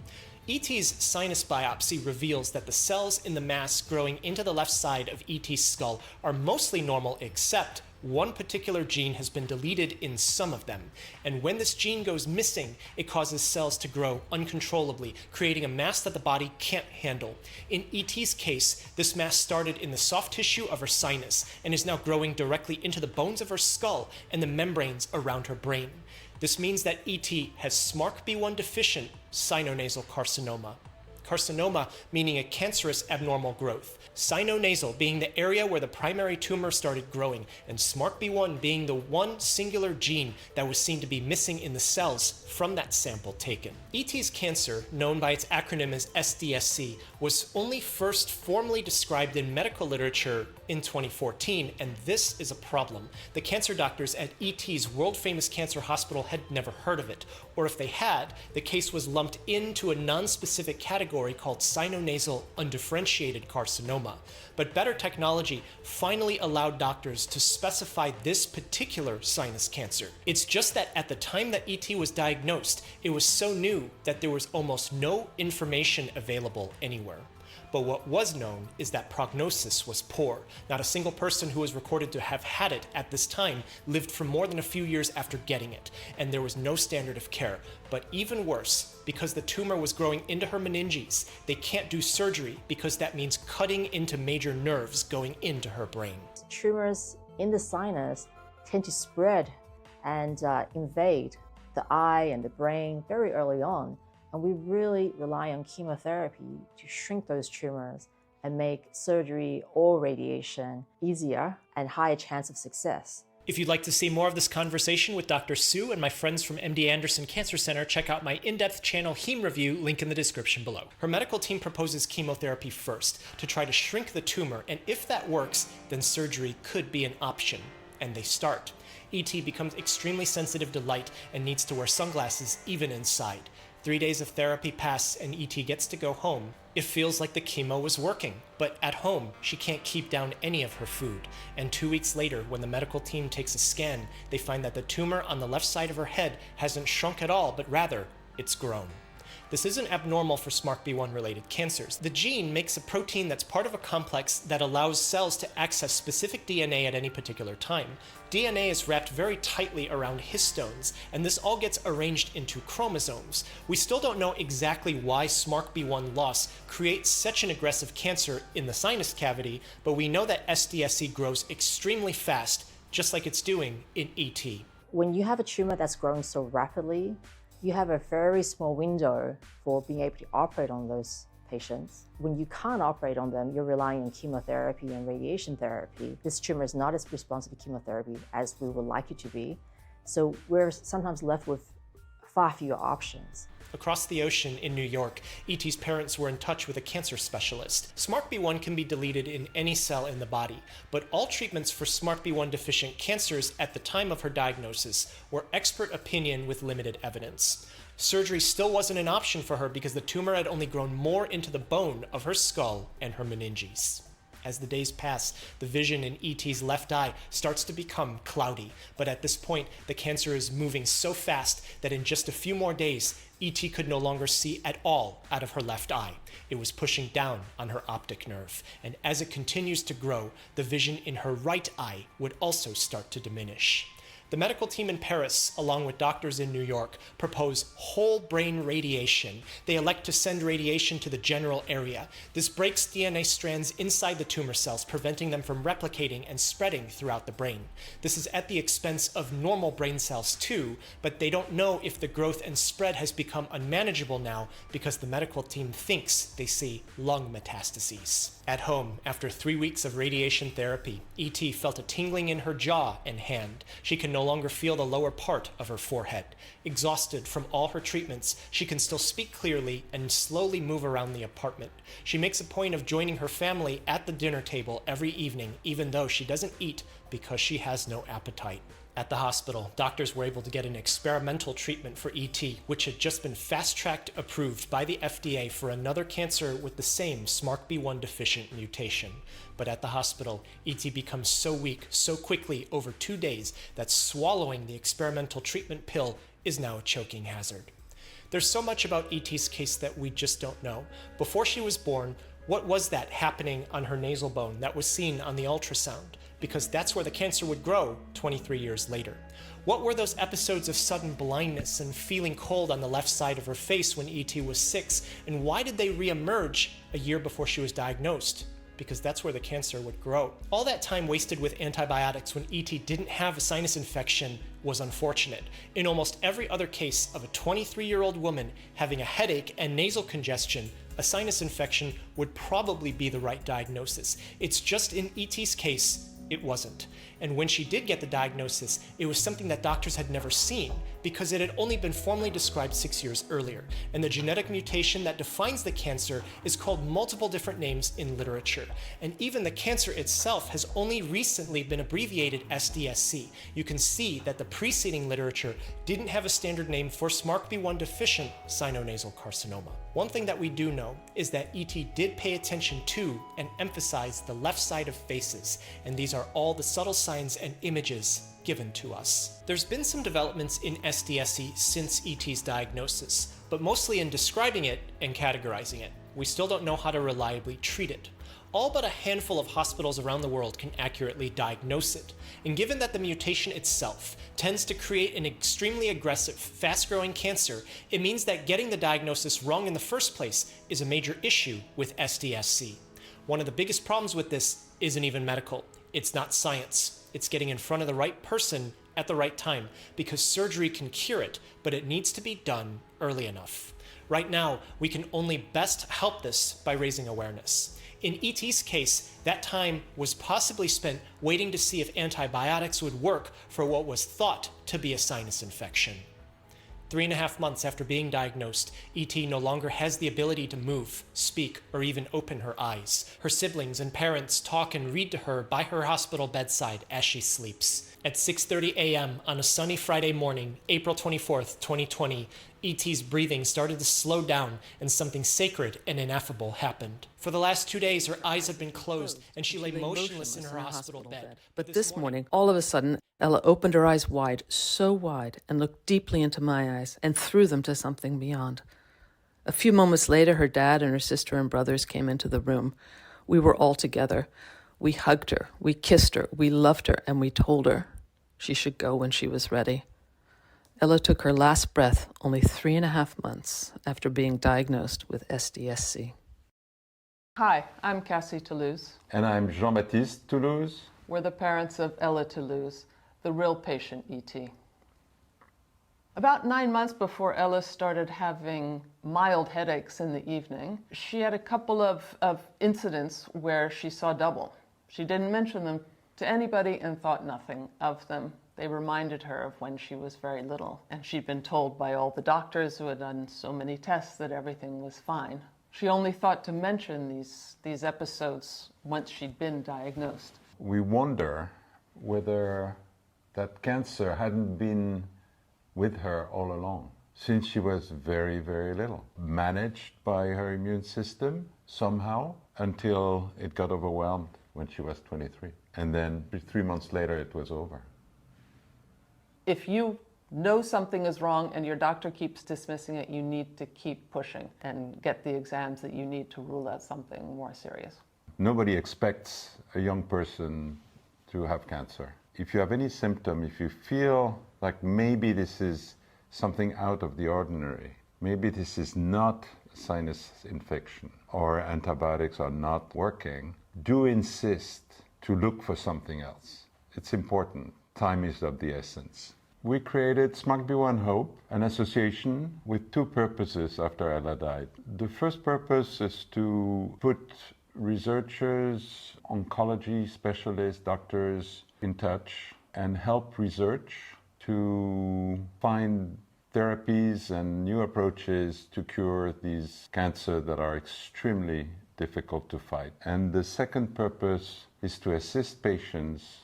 E.T.'s sinus biopsy reveals that the cells in the mass growing into the left side of E.T.'s skull are mostly normal, except one particular gene has been deleted in some of them. And when this gene goes missing, it causes cells to grow uncontrollably, creating a mass that the body can't handle. In E.T.'s case, this mass started in the soft tissue of her sinus and is now growing directly into the bones of her skull and the membranes around her brain. This means that E.T. has SMARCB1 deficient sinonasal carcinoma. Carcinoma meaning a cancerous abnormal growth. Sinonasal being the area where the primary tumor started growing, and SMARCB1 being the one singular gene that was seen to be missing in the cells from that sample taken. E.T.'s cancer, known by its acronym as SDSC, was only first formally described in medical literature in 2014, and this is a problem. The cancer doctors at E.T.'s world-famous cancer hospital had never heard of it, or if they had, the case was lumped into a non-specific category called sinonasal undifferentiated carcinoma. But better technology finally allowed doctors to specify this particular sinus cancer. It's just that at the time that E.T. was diagnosed, it was so new that there was almost no information available anywhere. but what was known is that prognosis was poor. Not a single person who was recorded to have had it at this time lived for more than a few years after getting it, and there was no standard of care. But even worse, because the tumor was growing into her meninges, they can't do surgery because that means cutting into major nerves going into her brain. Tumors in the sinus tend to spread and invade the eye and the brain very early on. And we really rely on chemotherapy to shrink those tumors and make surgery or radiation easier and higher chance of success. If you'd like to see more of this conversation with Dr. Sue and my friends from MD Anderson Cancer Center, check out my in-depth channel Heme Review, link in the description below. Her medical team proposes chemotherapy first to try to shrink the tumor, and if that works, then surgery could be an option. And they start. E.T. becomes extremely sensitive to light and needs to wear sunglasses even inside. 3 days of therapy pass and E.T. gets to go home. It feels like the chemo was working, but at home, she can't keep down any of her food. And 2 weeks later, when the medical team takes a scan, they find that the tumor on the left side of her head hasn't shrunk at all, but rather, it's grown. This isn't abnormal for SMARCB1 related cancers. The gene makes a protein that's part of a complex that allows cells to access specific DNA at any particular time. DNA is wrapped very tightly around histones, and this all gets arranged into chromosomes. We still don't know exactly why SMARCB1 loss creates such an aggressive cancer in the sinus cavity, but we know that SDSC grows extremely fast, just like it's doing in ET. When you have a tumor that's growing so rapidly, you have a very small window for being able to operate on those patients. When you can't operate on them, you're relying on chemotherapy and radiation therapy. This tumor is not as responsive to chemotherapy as we would like it to be. So we're sometimes left with far fewer options. Across the ocean in New York, E.T.'s parents were in touch with a cancer specialist. SMARCB1 can be deleted in any cell in the body, but all treatments for SMARCB1 deficient cancers at the time of her diagnosis were expert opinion with limited evidence. Surgery still wasn't an option for her because the tumor had only grown more into the bone of her skull and her meninges. As the days pass, the vision in E.T.'s left eye starts to become cloudy, but at this point, the cancer is moving so fast that in just a few more days, E.T. could no longer see at all out of her left eye. It was pushing down on her optic nerve, and as it continues to grow, the vision in her right eye would also start to diminish. The medical team in Paris, along with doctors in New York, propose whole brain radiation. They elect to send radiation to the general area. This breaks DNA strands inside the tumor cells, preventing them from replicating and spreading throughout the brain. This is at the expense of normal brain cells too, but they don't know if the growth and spread has become unmanageable now because the medical team thinks they see lung metastases. At home, after 3 weeks of radiation therapy, E.T. felt a tingling in her jaw and hand. She can no longer feel the lower part of her forehead. Exhausted from all her treatments, she can still speak clearly and slowly move around the apartment. She makes a point of joining her family at the dinner table every evening, even though she doesn't eat because she has no appetite. At the hospital, doctors were able to get an experimental treatment for E.T., which had just been fast-tracked approved by the FDA for another cancer with the same SMARCB1 deficient mutation. But at the hospital, E.T. becomes so weak so quickly over 2 days that swallowing the experimental treatment pill is now a choking hazard. There's so much about E.T.'s case that we just don't know. Before she was born, what was that happening on her nasal bone that was seen on the ultrasound? Because that's where the cancer would grow 23 years later. What were those episodes of sudden blindness and feeling cold on the left side of her face when E.T. was 6, and why did they re-emerge a year before she was diagnosed? Because that's where the cancer would grow. All that time wasted with antibiotics when E.T. didn't have a sinus infection was unfortunate. In almost every other case of a 23-year-old woman having a headache and nasal congestion, a sinus infection would probably be the right diagnosis. It's just in E.T.'s case, it wasn't. And when she did get the diagnosis, it was something that doctors had never seen because it had only been formally described 6 years earlier. And the genetic mutation that defines the cancer is called multiple different names in literature. And even the cancer itself has only recently been abbreviated SDSC. You can see that the preceding literature didn't have a standard name for SMARCB1 deficient sinonasal carcinoma. One thing that we do know is that E.T. did pay attention to and emphasize the left side of faces, and these are all the subtle signs and images given to us. There's been some developments in SDSC since E.T.'s diagnosis, but mostly in describing it and categorizing it. we still don't know how to reliably treat it. All but a handful of hospitals around the world can accurately diagnose it, and given that the mutation itself tends to create an extremely aggressive, fast-growing cancer, it means that getting the diagnosis wrong in the first place is a major issue with SDSC. One of the biggest problems with this isn't even medical. It's not science. It's getting in front of the right person at the right time, because surgery can cure it, but it needs to be done early enough. Right now, we can only best help this by raising awareness. In ET's case, that time was possibly spent waiting to see if antibiotics would work for what was thought to be a sinus infection. 3.5 months after being diagnosed, ET no longer has the ability to move, speak, or even open her eyes. Her siblings and parents talk and read to her by her hospital bedside as she sleeps. At 6:30 a.m. on a sunny Friday morning, April 24th, 2020, ET's breathing started to slow down and something sacred and ineffable happened. For the last 2 days, her eyes had been closed and she lay motionless in her hospital bed. But this morning, all of a sudden, Ella opened her eyes wide, so wide, and looked deeply into my eyes and through them to something beyond. A few moments later, her dad and her sister and brothers came into the room. We were all together. We hugged her, we kissed her, we loved her, and we told her she should go when she was ready. Ella took her last breath only 3.5 months after being diagnosed with SDSC. Hi, I'm Cassie Toulouse. And I'm Jean-Baptiste Toulouse. We're the parents of Ella Toulouse, the real patient ET. About 9 months before Ella started having mild headaches in the evening, she had a couple of incidents where she saw double. She didn't mention them to anybody and thought nothing of them. They reminded her of when she was very little, and she'd been told by all the doctors who had done so many tests that everything was fine. She only thought to mention these episodes once she'd been diagnosed. We wonder whether that cancer hadn't been with her all along, since she was very, very little, managed by her immune system somehow until it got overwhelmed when she was 23. And then 3 months later, it was over. If you know something is wrong and your doctor keeps dismissing it, you need to keep pushing and get the exams that you need to rule out something more serious. Nobody expects a young person to have cancer. If you have any symptom, if you feel like maybe this is something out of the ordinary, maybe this is not a sinus infection or antibiotics are not working, do insist to look for something else. It's important. Time is of the essence. We created SMART-B1 Hope, an association with 2 purposes after Ella died. The first purpose is to put researchers, oncology specialists, doctors in touch and help research to find therapies and new approaches to cure these cancers that are extremely difficult to fight. And the second purpose is to assist patients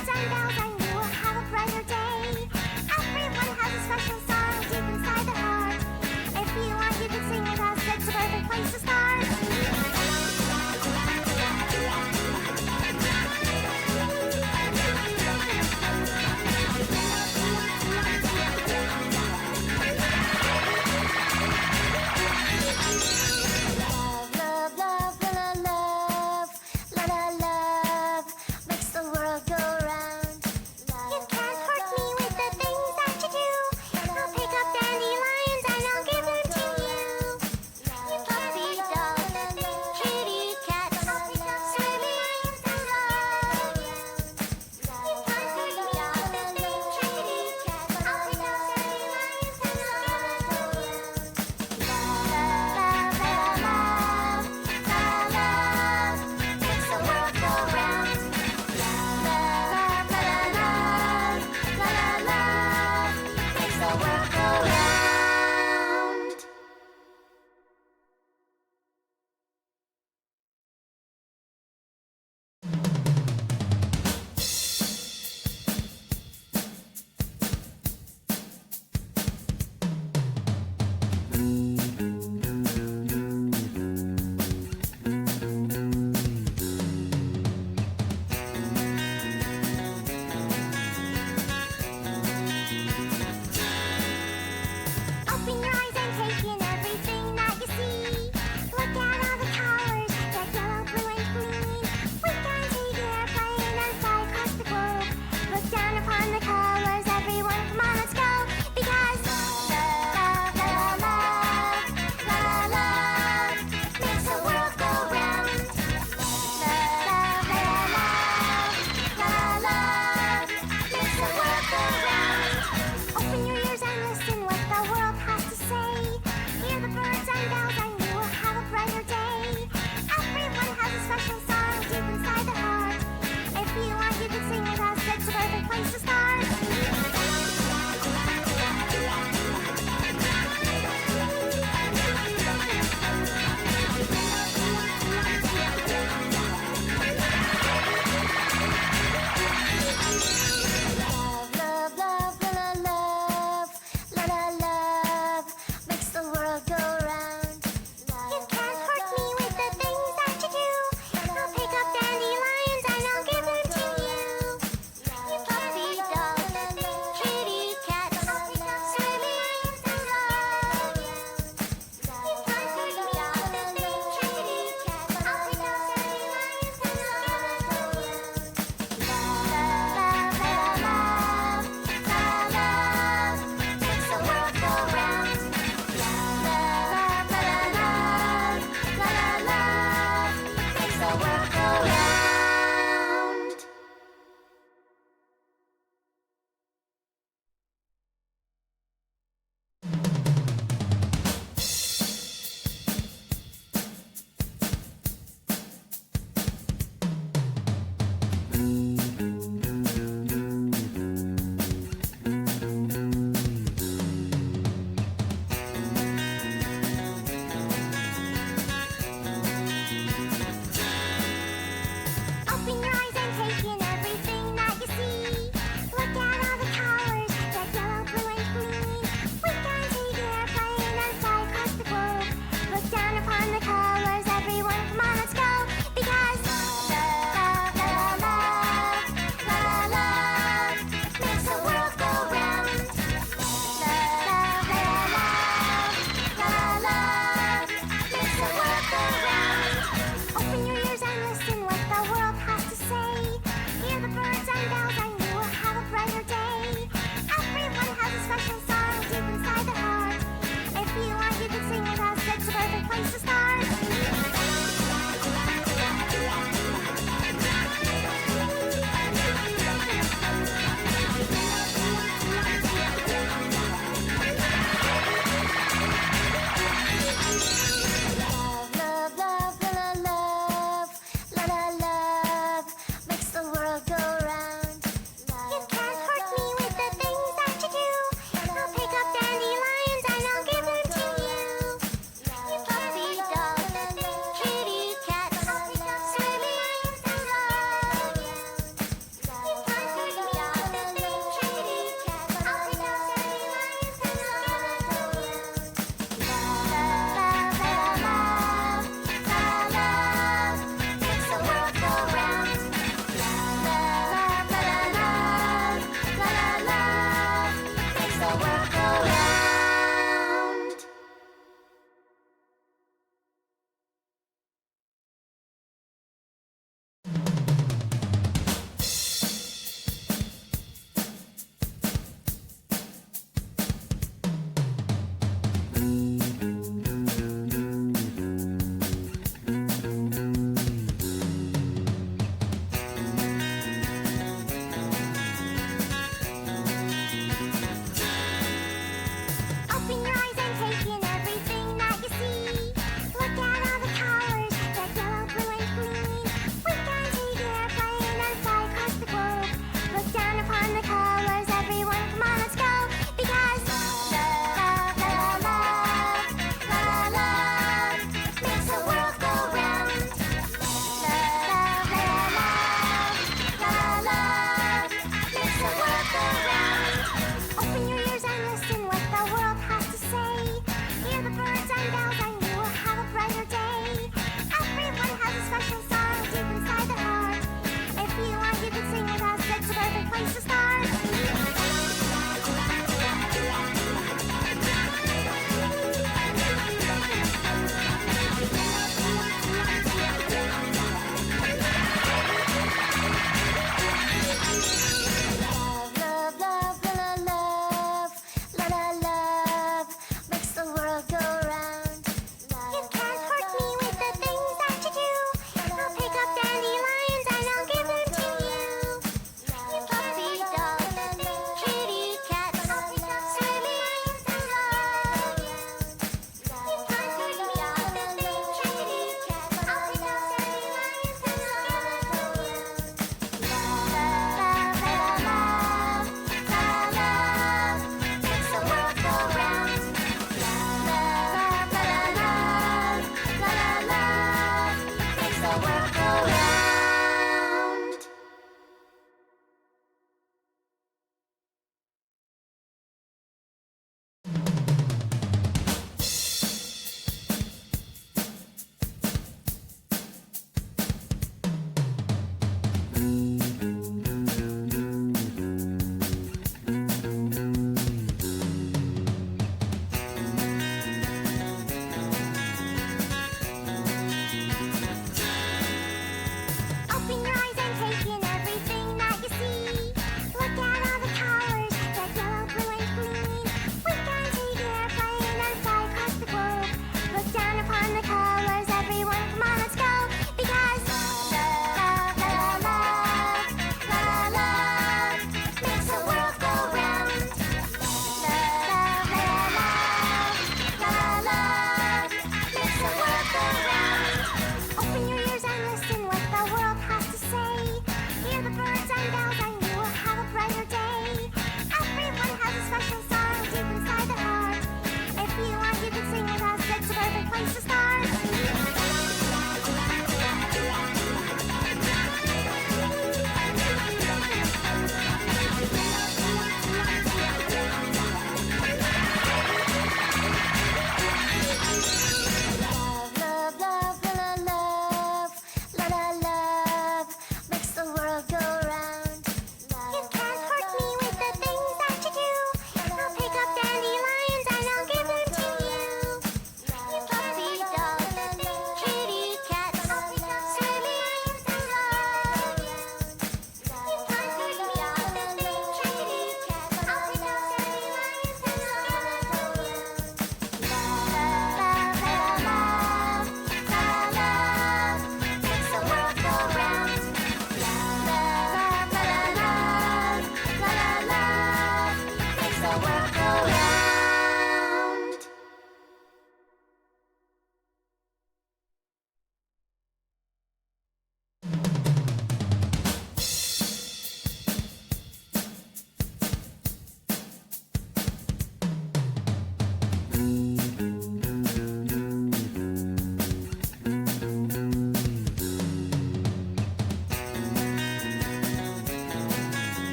boys and girls, and you will have a brighter day. Everyone has a special song deep inside their heart. If you want, you can sing with us. It's a perfect place to start. Love, love, love, la, la, love. La, la, love makes the world go round.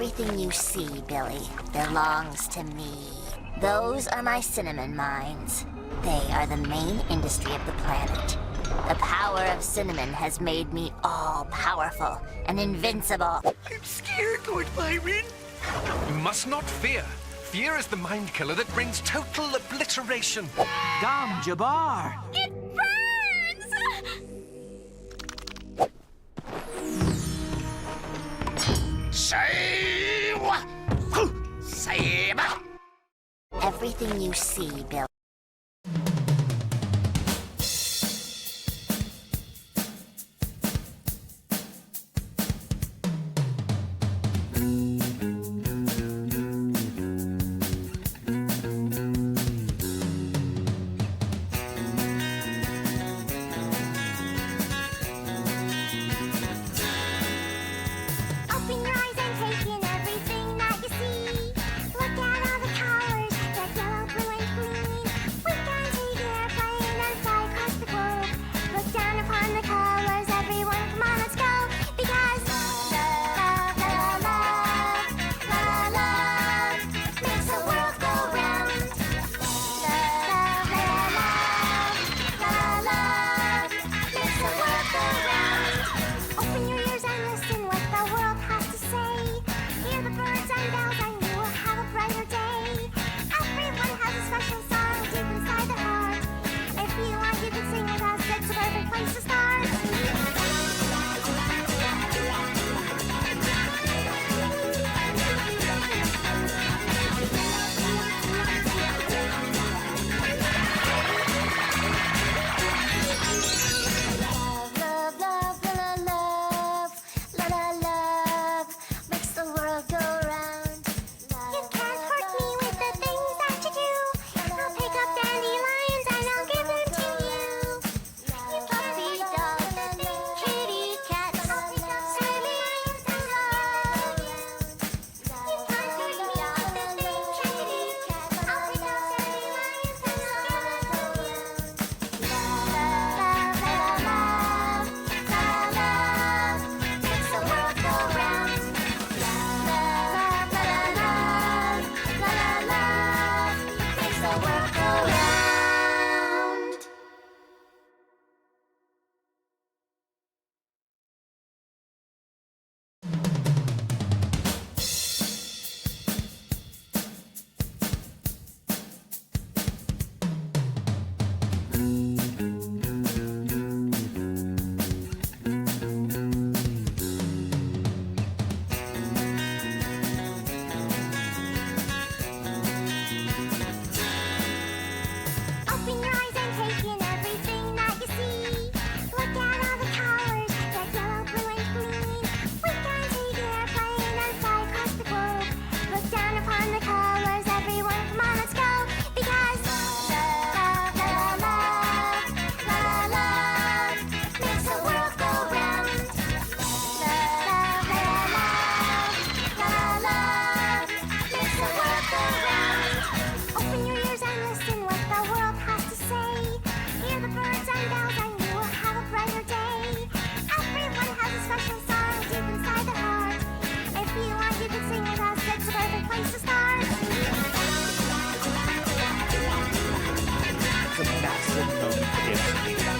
Everything you see, Billy, belongs to me. Those are my cinnamon mines. They are the main industry of the planet. The power of cinnamon has made me all-powerful and invincible. I'm scared, Lord Byron. You must not fear. Fear is the mind killer that brings total obliteration. Dom Jabbar! It burns! Save! Everything you see, Billy. Open your eyes and take in everything that you see. Look at all the colors, red, yellow, blue, and green. We can take an airplane and fly across the globe. Look down upon the colors, everyone, come on, let's go. Because love, love, love, love, love makes the world go round. Love, love, love, love makes the world go round. Open your ears and listen what the world has to say. Hear the birds and bells and you will have a brighter day. Everyone has a special song deep inside their heart. If you want, you can sing with us. It's a perfect place to start. Love, love, love, love, love, love, love makes the world go round. You can't hurt me with the things that you do. I'll pick up dandelions and I'll give them to you. You puppy dog, kitty cat, silly lions and love. You can't hurt me with the things kitty cat. I'll pick up dandelions and I'll give them to you. Love, love, love, love, love makes the world go round. Love, love, love, love, love makes the world go round. Open your eyes and take in everything that you see. Look at all the colors, red, yellow, blue, and green. We can take an airplane and fly across the globe. Look down upon the colors, everyone, come on, let's go. Because love, love, love, love, love makes the world go round. Love, love, love, love, love makes the world go round. Open your ears and listen what the world has to say. Hear the birds and bells and you will have a brighter day. Everyone has a special song deep inside their heart. If you want, you can sing with us. It's a perfect place to start. It's a massive moment for him.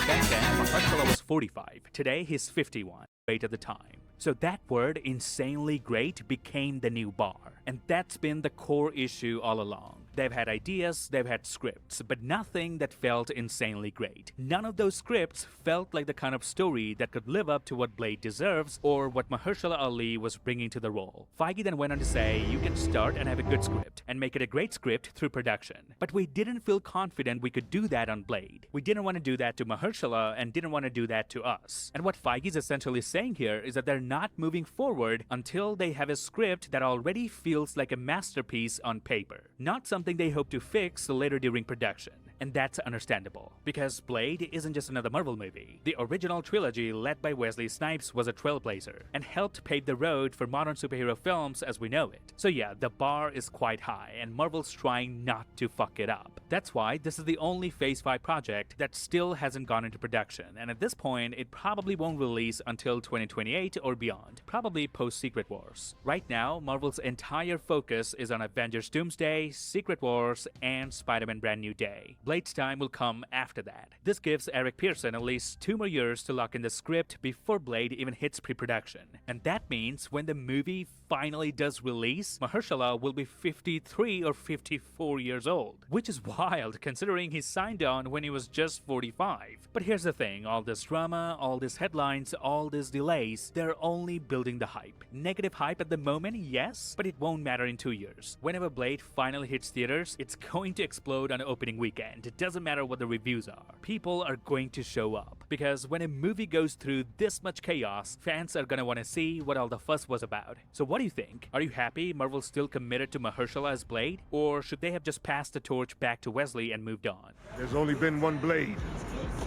Back then, Mahershala was 45. Today, he's 51. Great at the time. So that word, insanely great, became the new bar. And that's been the core issue all along. They've had ideas, they've had scripts, but nothing that felt insanely great. None of those scripts felt like the kind of story that could live up to what Blade deserves or what Mahershala Ali was bringing to the role. Feige then went on to say, you can start and have a good script and make it a great script through production. But we didn't feel confident we could do that on Blade. We didn't want to do that to Mahershala and didn't want to do that to us. And what Feige's essentially saying here is that they're not moving forward until they have a script that already feels like a masterpiece on paper. Not something they hope to fix later during production. And that's understandable, because Blade isn't just another Marvel movie. The original trilogy, led by Wesley Snipes, was a trailblazer and helped pave the road for modern superhero films as we know it. So yeah, the bar is quite high, and Marvel's trying not to fuck it up. That's why this is the only Phase 5 project that still hasn't gone into production, and at this point, it probably won't release until 2028 or beyond, probably post-Secret Wars. Right now, Marvel's entire focus is on Avengers Doomsday, Secret Wars, and Spider-Man Brand New Day. Blade's time will come after that. This gives Eric Pearson at least 2 more years to lock in the script before Blade even hits pre-production. And that means when the movie finally does release, Mahershala will be 53 or 54 years old, which is wild considering he signed on when he was just 45. But here's the thing, all this drama, all these headlines, all these delays, they're only building the hype. Negative hype at the moment, yes, but it won't matter in 2 years. Whenever Blade finally hits theaters, it's going to explode on opening weekend. It doesn't matter what the reviews are. People are going to show up, because when a movie goes through this much chaos, fans are gonna want to see what all the fuss was about. So what do you think? Are you happy Marvel's still committed to Mahershala as Blade? Or should they have just passed the torch back to Wesley and moved on? There's only been one Blade.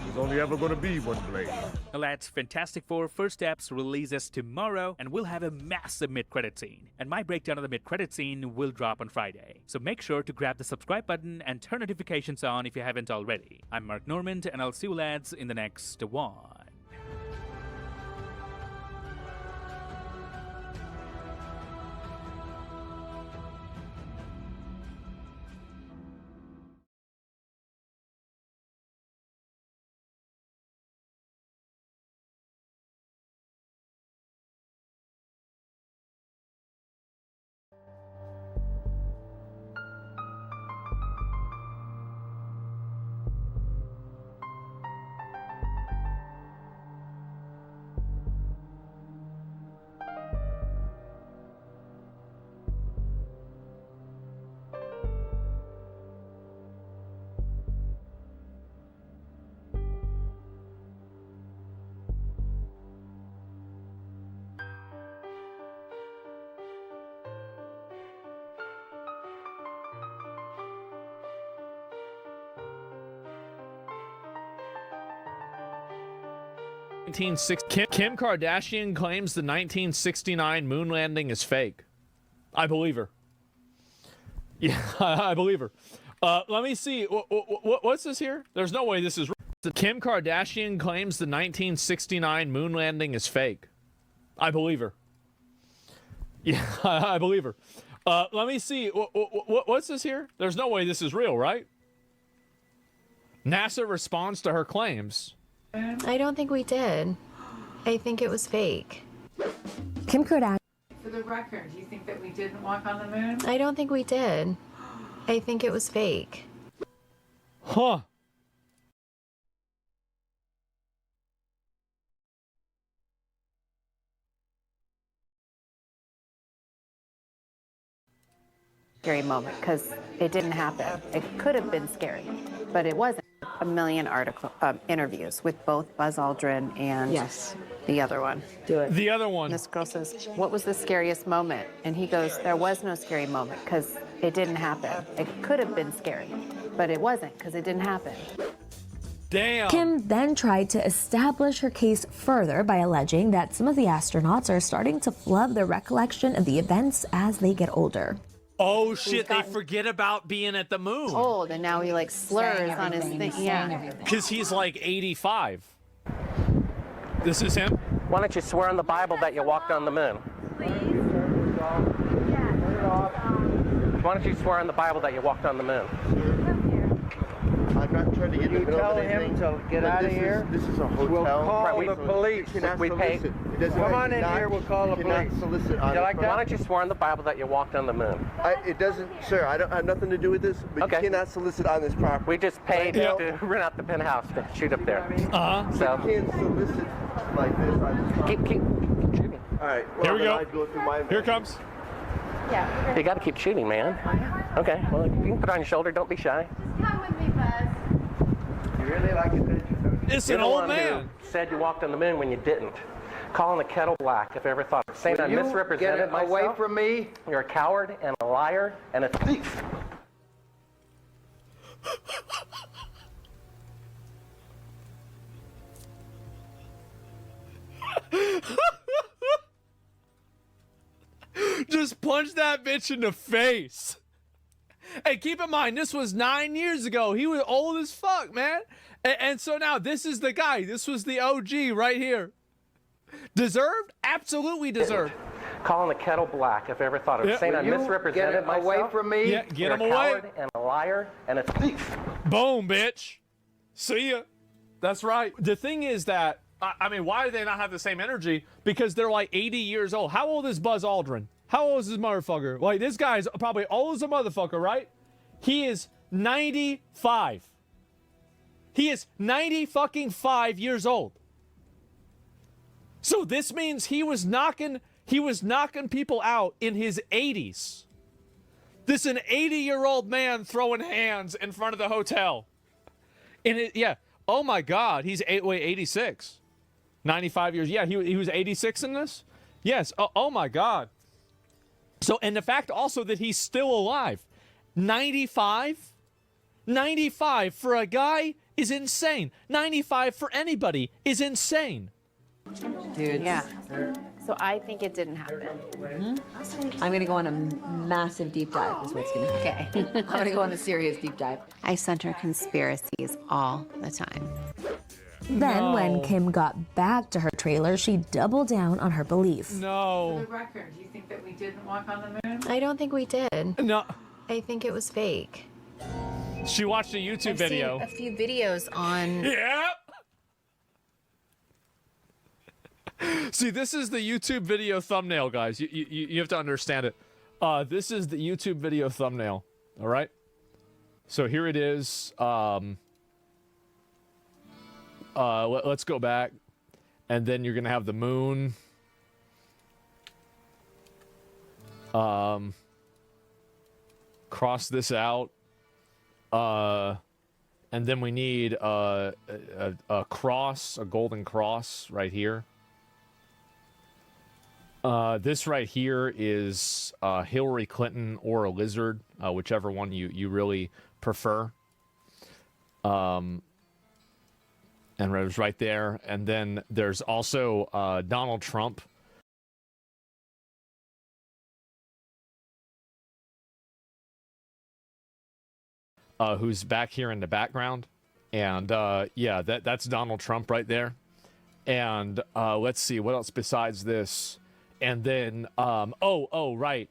There's only ever gonna be one Blade. Well, that's Fantastic Four First Steps releases tomorrow, and we'll have a massive mid-credit scene. And my breakdown of the mid-credit scene will drop on Friday. So make sure to grab the subscribe button and turn notifications on if you haven't already. I'm Mark Normand, and I'll see you lads in the next one. Kim Kardashian claims the 1969 moon landing is fake. I believe her. Yeah, I believe her. Let me see. What's this here? There's no way this is real. Kim Kardashian claims the 1969 moon landing is fake. I believe her. Yeah, I believe her. Let me see. What's this here? There's no way this is real, right? NASA responds to her claims. I don't think we did. I think it was fake. Kim Kardashian. For the record, do you think that we didn't walk on the moon? I don't think we did. I think it was fake. Huh. Scary moment because it didn't happen. It could have been scary, but it wasn't. A million interviews with both Buzz Aldrin and the other one. Do it. The other one. This girl says, "What was the scariest moment?" And he goes, "There was no scary moment because it didn't happen. It could have been scary, but it wasn't because it didn't happen." Damn. Kim then tried to establish her case further by alleging that some of the astronauts are starting to flub their recollection of the events as they get older. Oh shit, they forget about being at the moon. Old, and now he like slurs on his thing. Yeah. Because he's like 85. This is him? Why don't you swear on the Bible that you walked on the moon? Please? Why don't you swear on the Bible that you walked on the moon? I'm not trying to get in the middle of anything. Tell him to get out of here. This is a hotel. We'll call the police. We pay. Come on in here. We'll call the police. Solicit on you like that? Why don't you swear on the Bible that you walked on the moon? It doesn't, sir. I don't have nothing to do with this. But you cannot solicit on this property. We just paid to rent out the penthouse to shoot up there. So you can't solicit like this on this property. Keep shooting. All right. Here we go. Go through my Here it comes. Yeah. You got to keep shooting, man. Okay. Well, you can put it on your shoulder. Don't be shy. Just come with me, Buzz. You really like attention. It's an old man. Said you walked on the moon when you didn't. Calling the kettle black if I ever thought. Saying I misrepresented myself. Away from me. You're a coward and a liar and a thief. Just punch that bitch in the face. Hey, keep in mind, this was 9 years ago. He was old as fuck, man. And so now this is the guy. This was the OG right here. Deserved? Absolutely deserved. Calling the kettle black if I ever thought of it. Saying I misrepresented myself. Away from me. Yeah, get You're him a away. coward and a liar and a thief. Boom, bitch. See ya. That's right. The thing is that, I mean, why do they not have the same energy? Because they're like 80 years old. How old is Buzz Aldrin? How old is this motherfucker? Like, this guy's probably old as a motherfucker, right? He is 95. He is 95 years old. So this means he was knocking people out in his 80s. This is an 80-year-old man throwing hands in front of the hotel. Yeah. Oh my God. He's 86. 95 years. Yeah, he was 86 in this? Yes. Oh my God. So, and the fact also that he's still alive. 95? 95 for a guy is insane. 95 for anybody is insane. Dude. Yeah. So I think it didn't happen. I'm going to go on a massive deep dive is what's going to happen. Okay. I'm going to go on a serious deep dive. I center conspiracies all the time. Then, when Kim got back to her trailer, she doubled down on her belief. For No. the record, do you think that we didn't walk on the moon? I don't think we did. No. I think it was fake. She watched a YouTube I've video. seen a few videos on. Yeah. See, this is the YouTube video thumbnail, guys. You have to understand it. This is the YouTube video thumbnail. All right. So here it is. Let's go back, and then you're gonna have the moon. Cross this out. And then we need a cross, a golden cross right here. This right here is Hillary Clinton or a lizard, whichever one you really prefer. And it was right there. And then there's also Donald Trump. Who's back here in the background. And yeah, that's Donald Trump right there. And let's see, what else besides this? And then, right.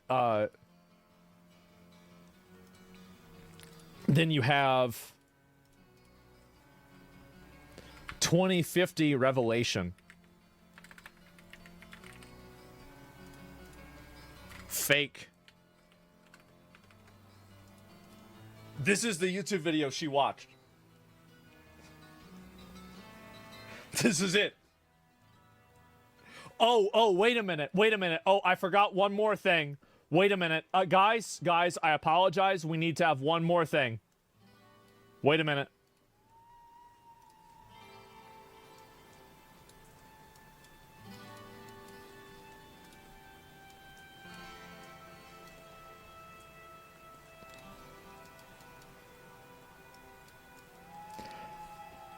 Then you have 2050 Revelation. Fake. This is the YouTube video she watched. This is it. Oh, wait a minute. Oh, I forgot one more thing. Wait a minute. Guys, I apologize. We need to have one more thing. Wait a minute.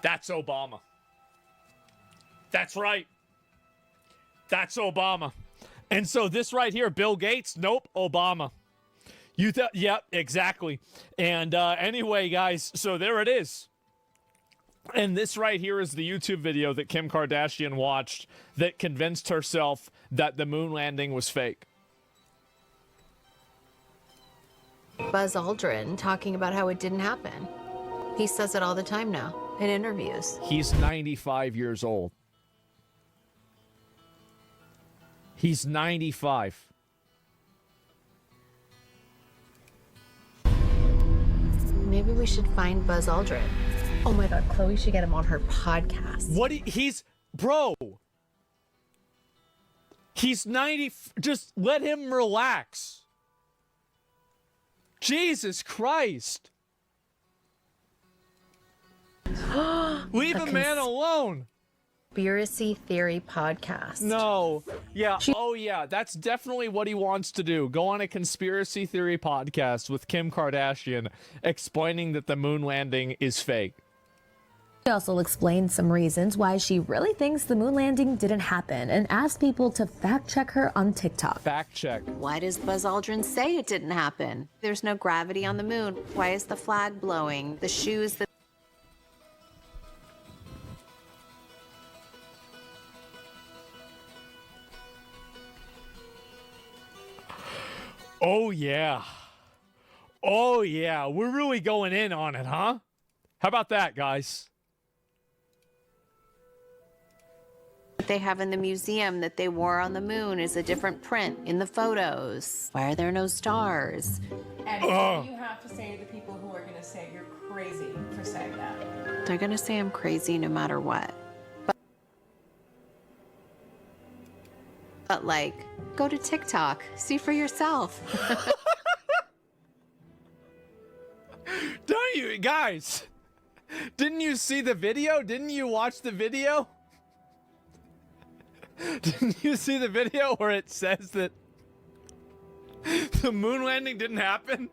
That's Obama. That's right. That's Obama. And so this right here, Bill Gates, nope, Obama. You thought, yep, exactly. And anyway, guys, so there it is. And this right here is the YouTube video that Kim Kardashian watched that convinced herself that the moon landing was fake. Buzz Aldrin talking about how it didn't happen. He says it all the time now in interviews. He's 95 years old. He's 95. Maybe we should find Buzz Aldrin. Oh my God, Chloe should get him on her podcast. What? Bro. He's 90. Just let him relax. Jesus Christ. Leave a man alone. Conspiracy Theory podcast. No. Yeah. Oh, yeah. That's definitely what he wants to do. Go on a conspiracy theory podcast with Kim Kardashian explaining that the moon landing is fake. She also explained some reasons why she really thinks the moon landing didn't happen and asked people to fact check her on TikTok. Fact check. Why does Buzz Aldrin say it didn't happen? There's no gravity on the moon. Why is the flag blowing? The shoes that Oh, yeah. Oh, yeah. We're really going in on it, huh? How about that, guys? they have in the museum that they wore on the moon is a different print in the photos. Why are there no stars? And what do you have to say to the people who are going to say you're crazy for saying that? They're gonna say I'm crazy no matter what. But like, go to TikTok, see for yourself. Don't you guys? Didn't you see the video? Didn't you watch the video? Didn't you see the video where it says that the moon landing didn't happen?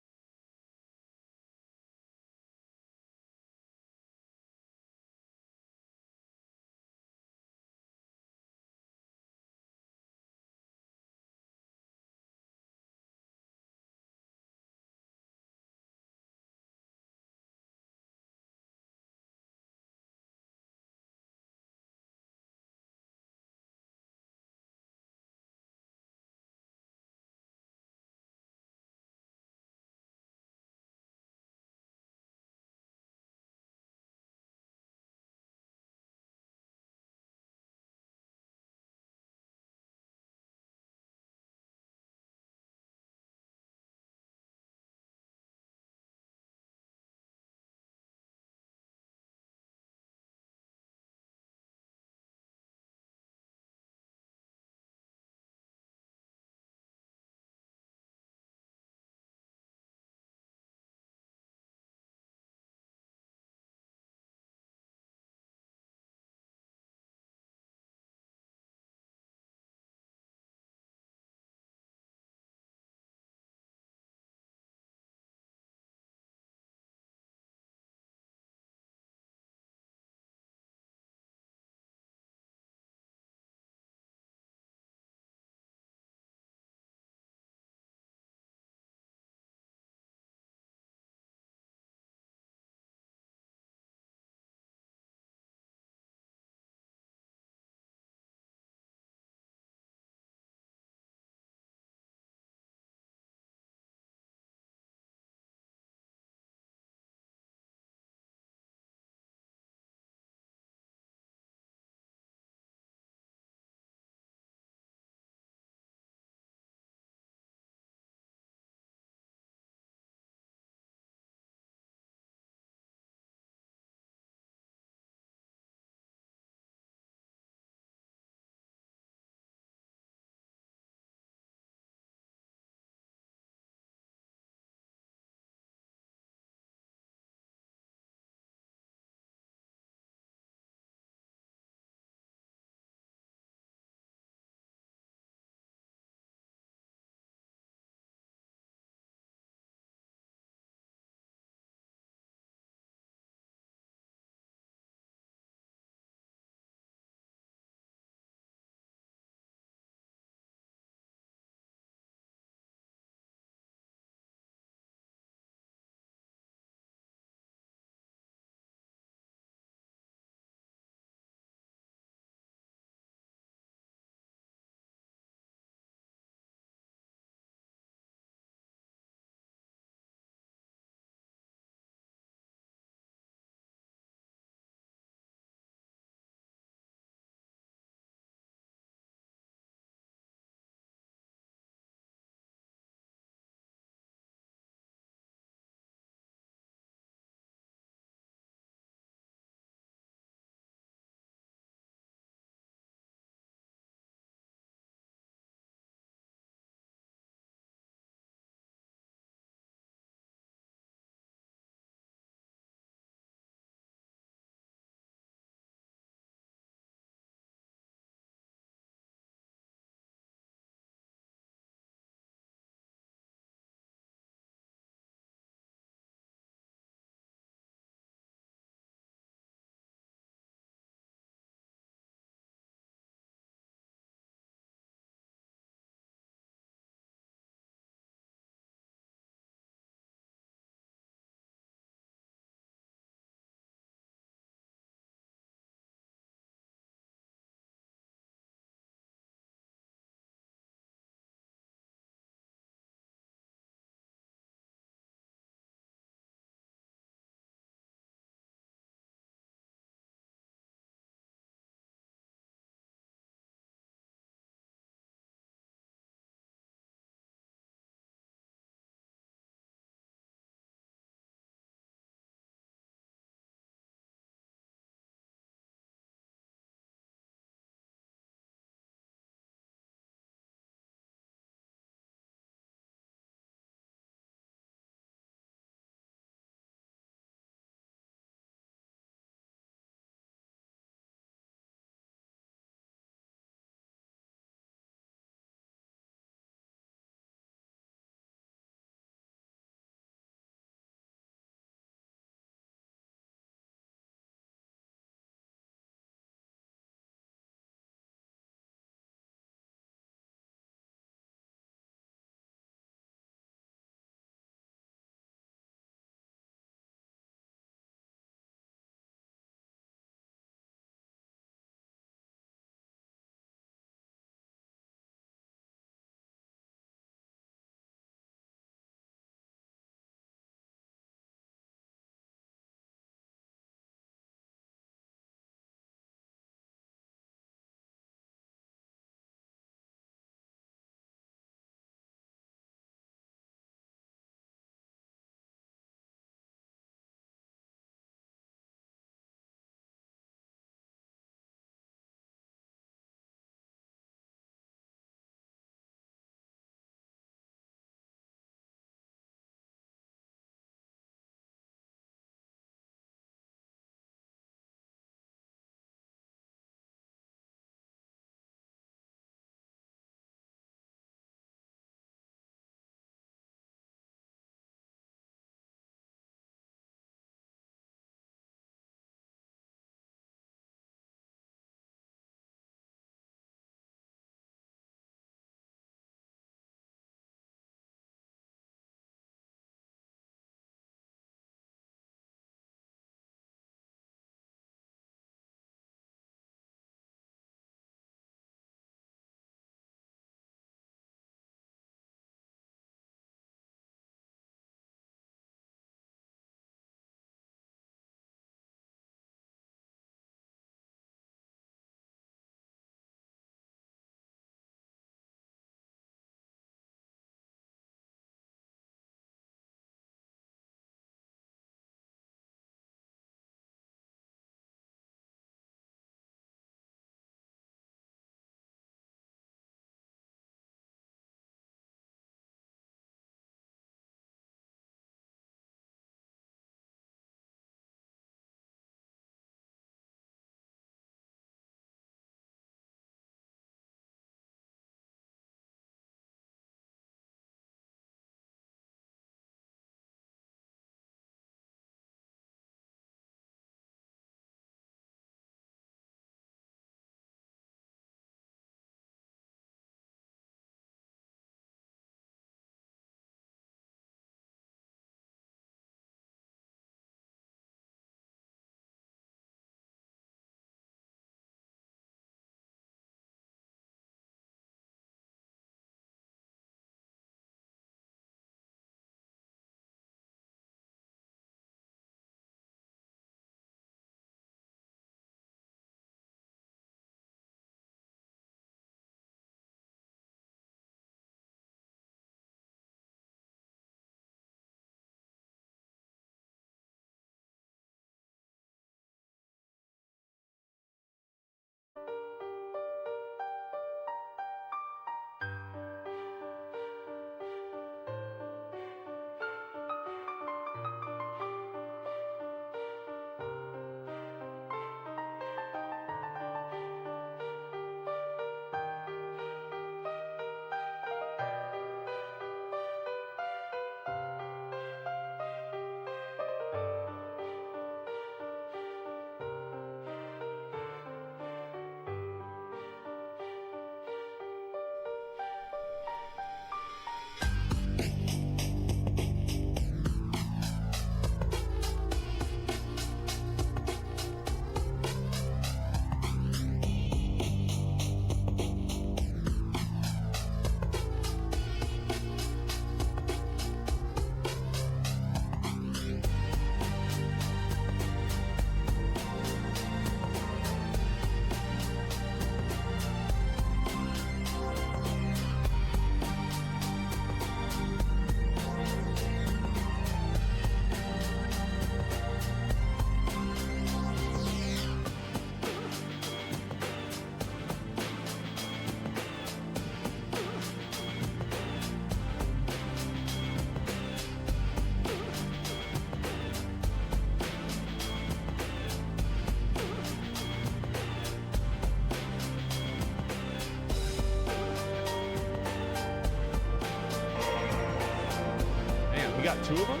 You got two of them?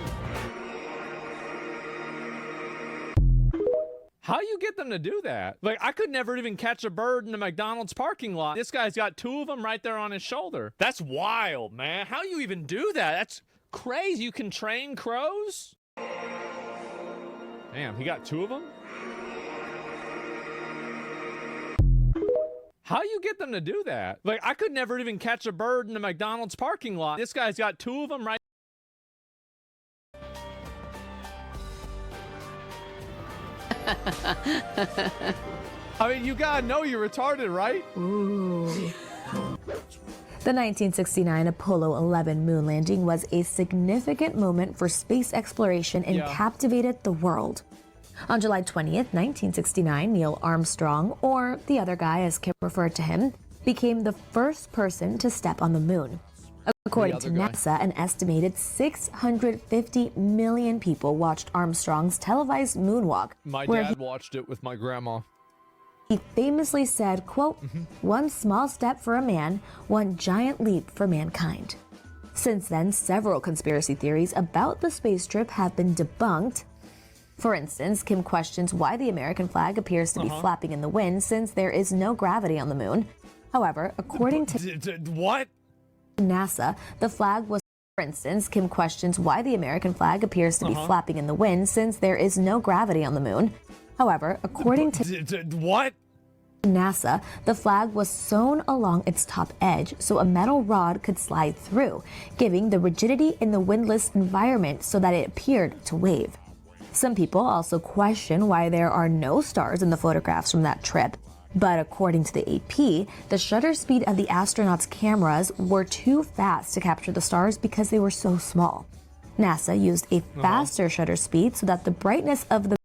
How you get them to do that? Like, I could never even catch a bird in the McDonald's parking lot. This guy's got two of them right there on his shoulder. That's wild, man. How you even do that? That's crazy. You can train crows? Damn, he got two of them? How you get them to do that? Like, I could never even catch a bird in the McDonald's parking lot. This guy's got two of them right. I mean, you gotta know you're retarded, right? Ooh. The 1969 Apollo 11 moon landing was a significant moment for space exploration and captivated the world. On July 20th, 1969, Neil Armstrong, or the other guy as Kip referred to him, became the first person to step on the moon. According to NASA, an estimated 650 million people watched Armstrong's televised moonwalk. My dad watched it with my grandma. He famously said, quote, "One small step for a man, one giant leap for mankind." Since then, several conspiracy theories about the space trip have been debunked. For instance, Kim questions why the American flag appears to be flapping in the wind since there is no gravity on the moon. However, according to NASA, the flag was, for instance, Kim questions why the American flag appears to be flapping in the wind since there is no gravity on the moon. However, according to NASA, the flag was sewn along its top edge so a metal rod could slide through, giving the rigidity in the windless environment so that it appeared to wave. Some people also question why there are no stars in the photographs from that trip. But according to the AP, the shutter speed of the astronauts' cameras were too fast to capture the stars because they were so small. NASA used a faster shutter speed so that the brightness of the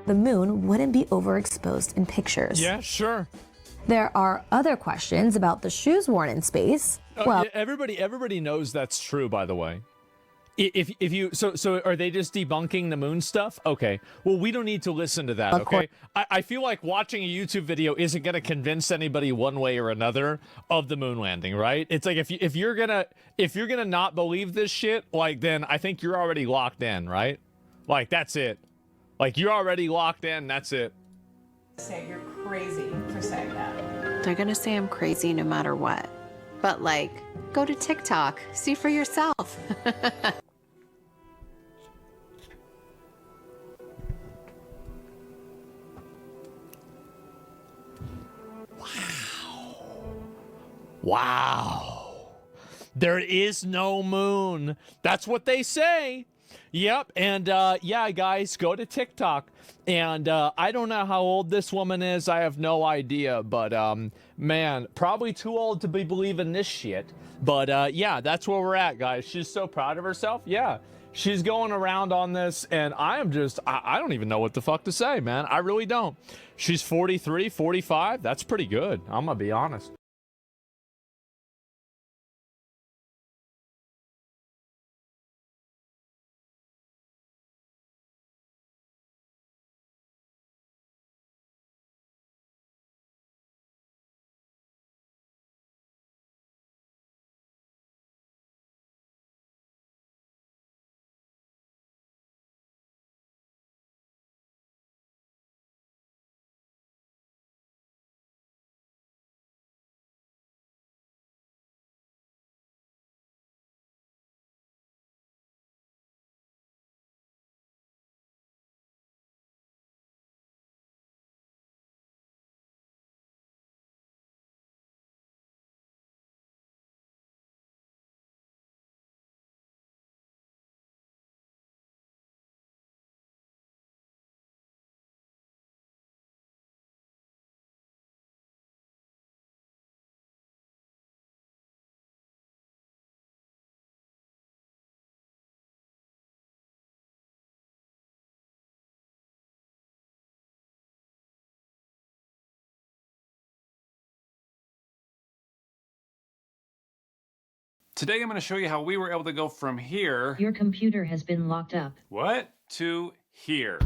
the moon wouldn't be overexposed in pictures. Yeah, sure. There are other questions about the shoes worn in space. Well, Yeah, everybody knows that's true, by the way. If you so are they just debunking the moon stuff? Okay. Well, we don't need to listen to that, okay? I feel like watching a YouTube video isn't going to convince anybody one way or another of the moon landing, right? It's like if you're going to not believe this shit, like then I think you're already locked in, right? Like that's it. Like you're already locked in, that's it. Say you're crazy for saying that. They're gonna say I'm crazy no matter what. But like, go to TikTok, see for yourself. Wow. There is no moon. That's what they say. Yep. And yeah, guys, go to TikTok. And I don't know how old this woman is. I have no idea. But man, probably too old to be believing this shit. But yeah, that's where we're at, guys. She's so proud of herself. Yeah. She's going around on this, and I don't even know what the fuck to say, man. I really don't. She's 43, 45. That's pretty good. I'm going to be honest. Today I'm going to show you how we were able to go from here. Your computer has been locked up. What? To here.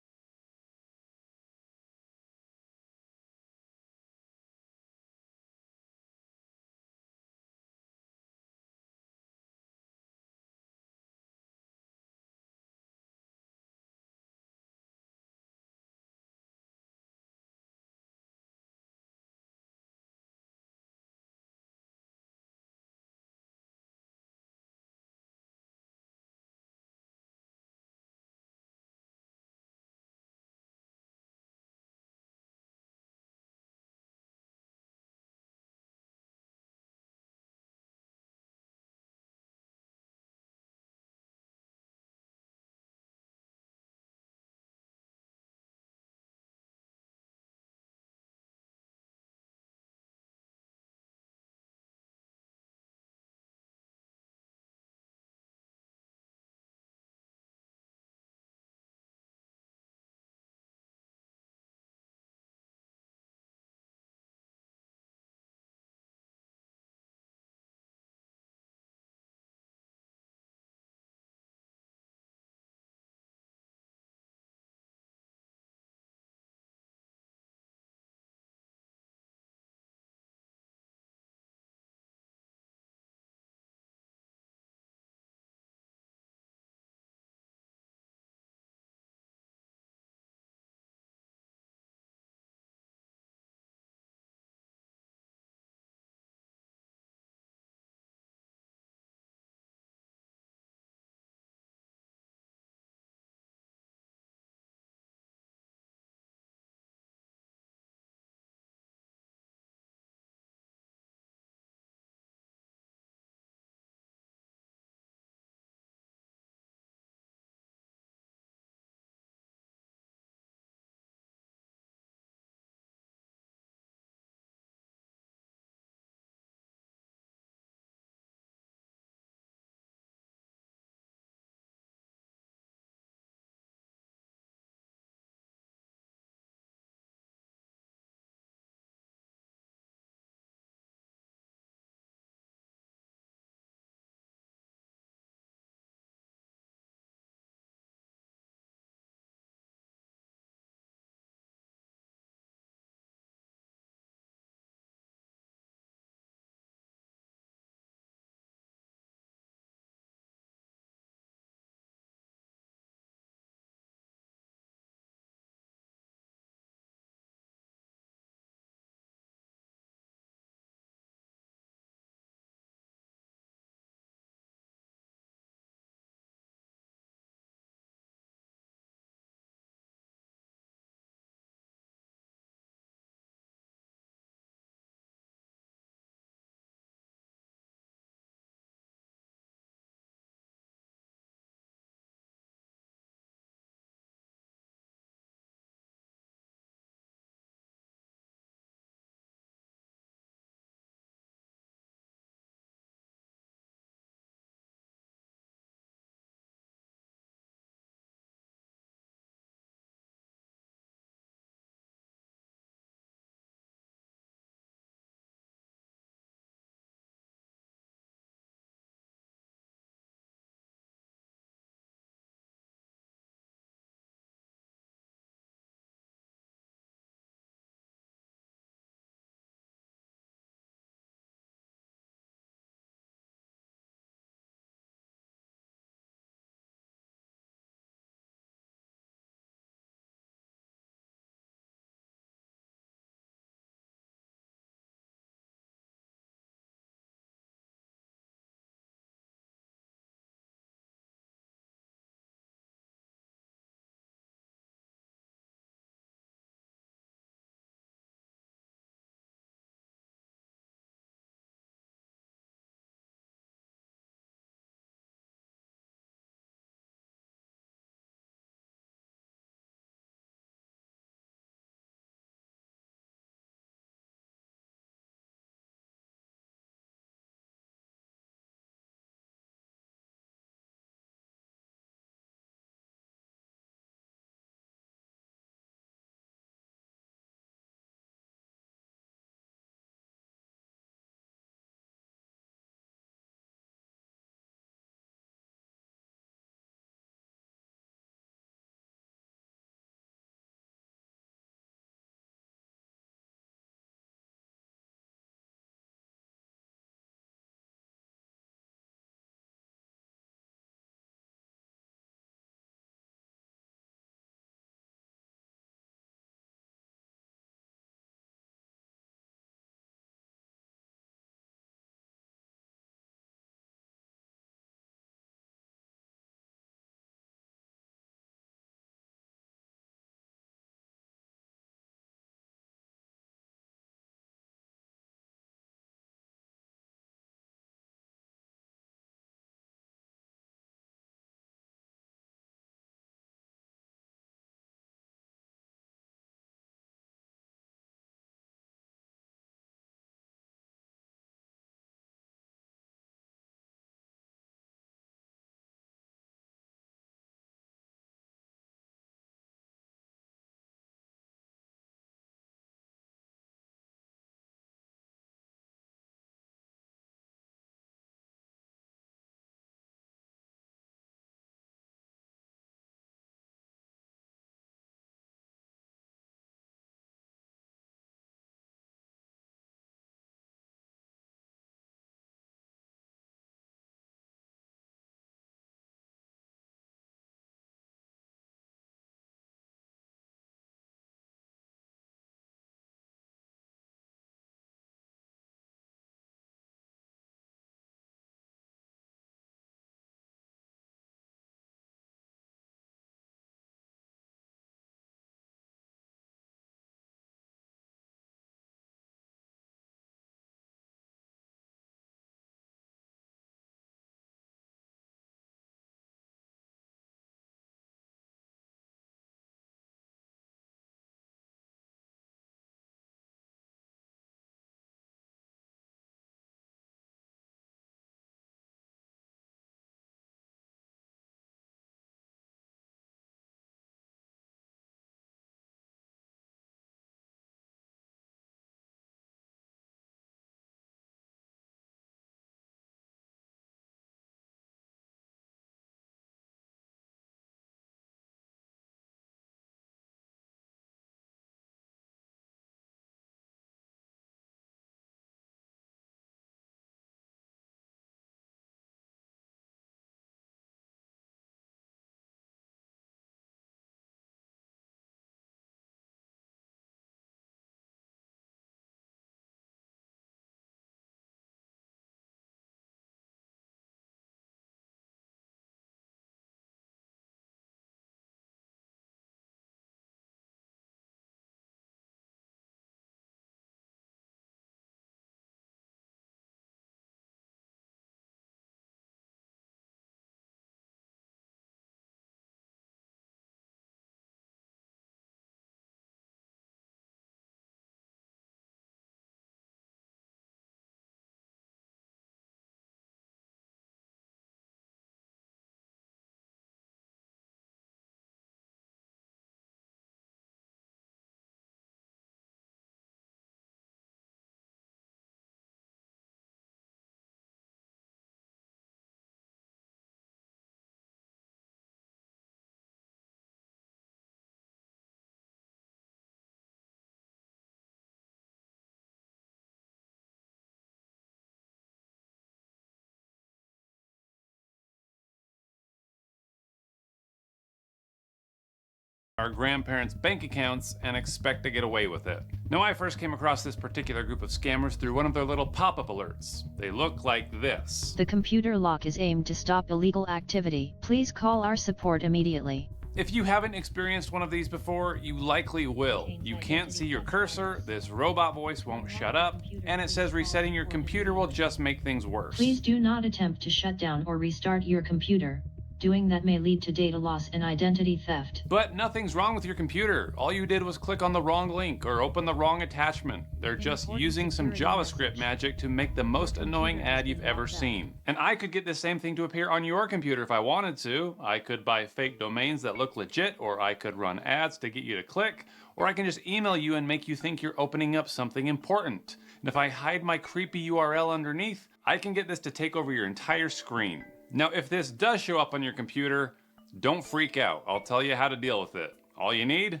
our grandparents' bank accounts and expect to get away with it. Now, I first came across this particular group of scammers through one of their little pop-up alerts. They look like this. The computer lock is aimed to stop illegal activity. Please call our support immediately. If you haven't experienced one of these before, you likely will. You can't see your cursor, this robot voice won't shut up, and it says resetting your computer will just make things worse. Please do not attempt to shut down or restart your computer. Doing that may lead to data loss and identity theft. But nothing's wrong with your computer. All you did was click on the wrong link or open the wrong attachment. They're just using some JavaScript magic to make the most annoying ad you've ever seen. And I could get the same thing to appear on your computer if I wanted to. I could buy fake domains that look legit, or I could run ads to get you to click, or I can just email you and make you think you're opening up something important. And if I hide my creepy URL underneath, I can get this to take over your entire screen. Now, if this does show up on your computer, don't freak out. I'll tell you how to deal with it. All you need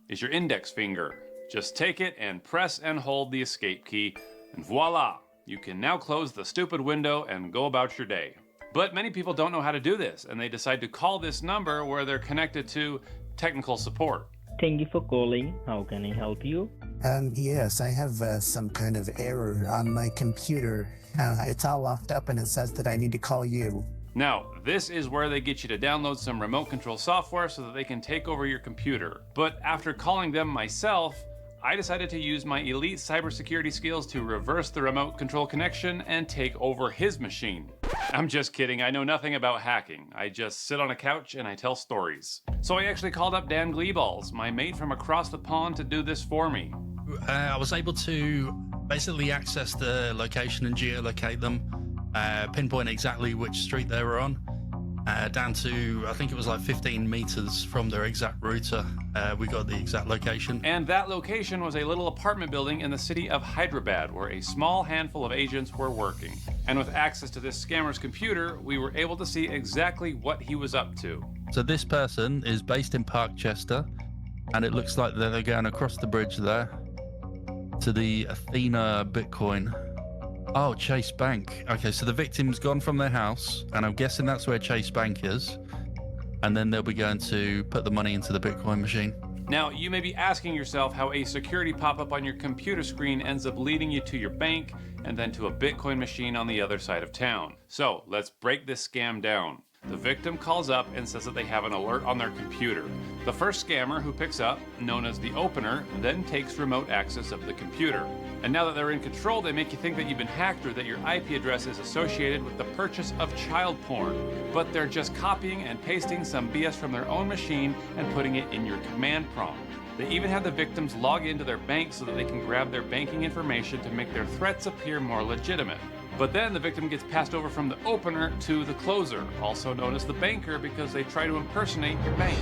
is your index finger. Just take it and press and hold the escape key, and voila! You can now close the stupid window and go about your day. But many people don't know how to do this, and they decide to call this number where they're connected to technical support. Thank you for calling. How can I help you? Yes, I have some kind of error on my computer. It's all locked up and it says that I need to call you. Now, this is where they get you to download some remote control software so that they can take over your computer. But after calling them myself, I decided to use my elite cybersecurity skills to reverse the remote control connection and take over his machine. I'm just kidding, I know nothing about hacking. I just sit on a couch and I tell stories. So I actually called up Dan Gleeballs, my mate from across the pond, to do this for me. I was able to basically access the location and geolocate them, pinpoint exactly which street they were on, down to, I think it was like 15 meters from their exact router. We got the exact location. And that location was a little apartment building in the city of Hyderabad, where a small handful of agents were working. And with access to this scammer's computer, we were able to see exactly what he was up to. So this person is based in Parkchester, and it looks like they're going across the bridge there to the Athena Bitcoin. Oh, Chase Bank. Okay, so the victim's gone from their house, and I'm guessing that's where Chase Bank is. And then they'll be going to put the money into the Bitcoin machine. Now, you may be asking yourself how a security pop-up on your computer screen ends up leading you to your bank and then to a Bitcoin machine on the other side of town. So, let's break this scam down. The victim calls up and says that they have an alert on their computer. The first scammer who picks up, known as the opener, then takes remote access of the computer. And now that they're in control, they make you think that you've been hacked or that your IP address is associated with the purchase of child porn. But they're just copying and pasting some BS from their own machine and putting it in your command prompt. They even have the victims log into their bank so that they can grab their banking information to make their threats appear more legitimate. But then the victim gets passed over from the opener to the closer, also known as the banker, because they try to impersonate your bank.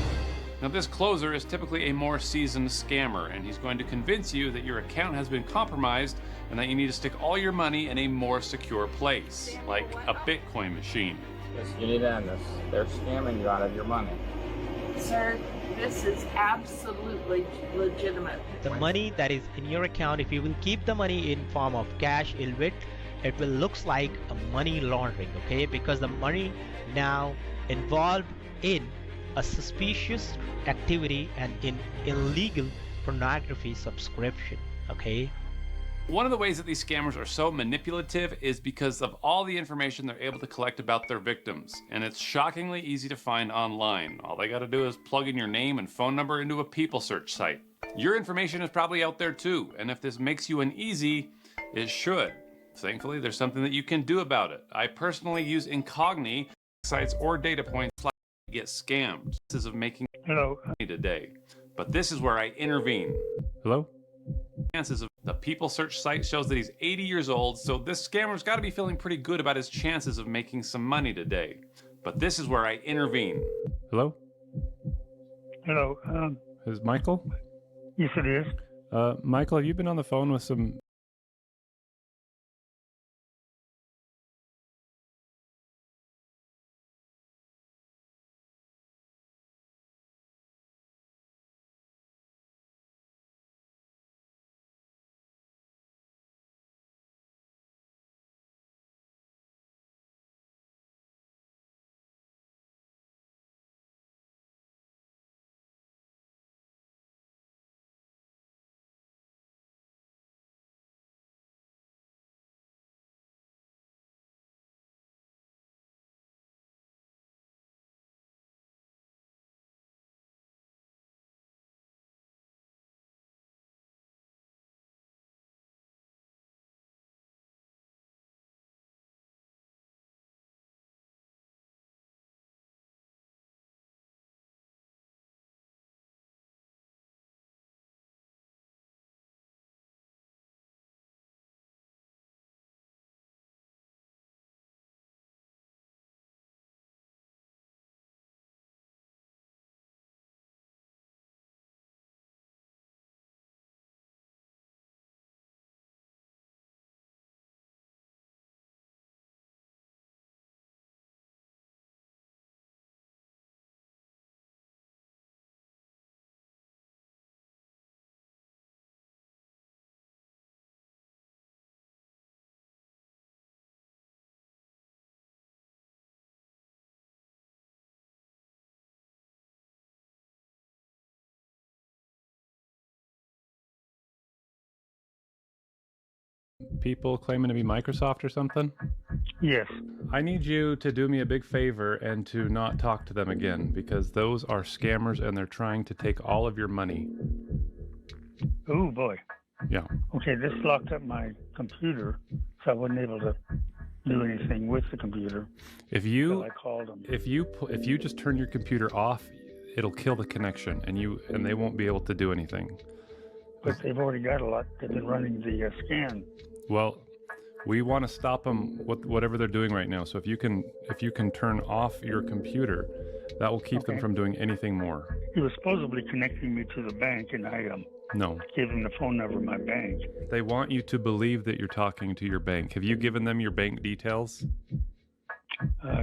Now, this closer is typically a more seasoned scammer, and he's going to convince you that your account has been compromised and that you need to stick all your money in a more secure place, like a Bitcoin machine. Yes, you need to end this. They're scamming you out of your money. Sir, this is absolutely legitimate. The money that is in your account, if you will keep the money in form of cash, it will looks like a money laundering, okay? Because the money now involved in a suspicious activity and in illegal pornography subscription, okay? One of the ways that these scammers are so manipulative is because of all the information they're able to collect about their victims, and it's shockingly easy to find online. All they gotta do is plug in your name and phone number into a people search site. Your information is probably out there too, and if this makes you uneasy, it should. Thankfully, there's something that you can do about it. I personally use Incogni sites or data points to get scammed. Chances of making money today. But this is where I intervene. Hello? Chances of the people search site shows that he's 80 years old, so this scammer's got to be feeling pretty good about his chances of making some money today. But this is where I intervene. Hello? Hello. Is Michael? Yes, it is. Michael, have you been on the phone with some people claiming to be Microsoft or something? Yes. I need you to do me a big favor and to not talk to them again, because those are scammers and they're trying to take all of your money. Oh boy. Yeah. Okay, this locked up my computer, so I wasn't able to do anything with the computer. If you I called them. if you just turn your computer off, it'll kill the connection, and they won't be able to do anything. But they've already got a lot. They've been running the scan. Well, we want to stop them whatever they're doing right now. So if you can turn off your computer, that will keep them from doing anything more. He was supposedly connecting me to the bank, and I No. gave him the phone number of my bank. They want you to believe that you're talking to your bank. Have you given them your bank details?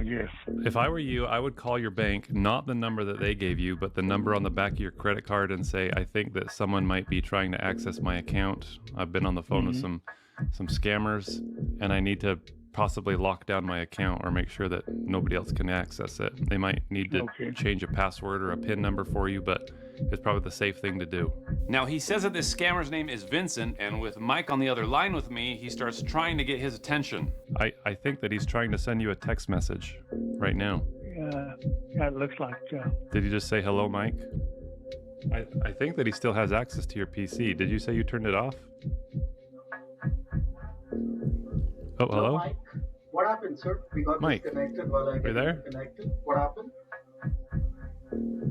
Yes. If I were you, I would call your bank, not the number that they gave you, but the number on the back of your credit card, and say, I think that someone might be trying to access my account. I've been on the phone with some scammers, and I need to possibly lock down my account or make sure that nobody else can access it. They might need to change a password or a PIN number for you, but it's probably the safe thing to do. Now, he says that this scammer's name is Vincent, and with Mike on the other line with me, he starts trying to get his attention. I think that he's trying to send you a text message right now. Yeah, it looks like. Did he just say hello, Mike? I think that he still has access to your PC. Did you say you turned it off? Oh, hello? Mike, what happened, sir? We got Mike, disconnected while I are you there? connected. What happened?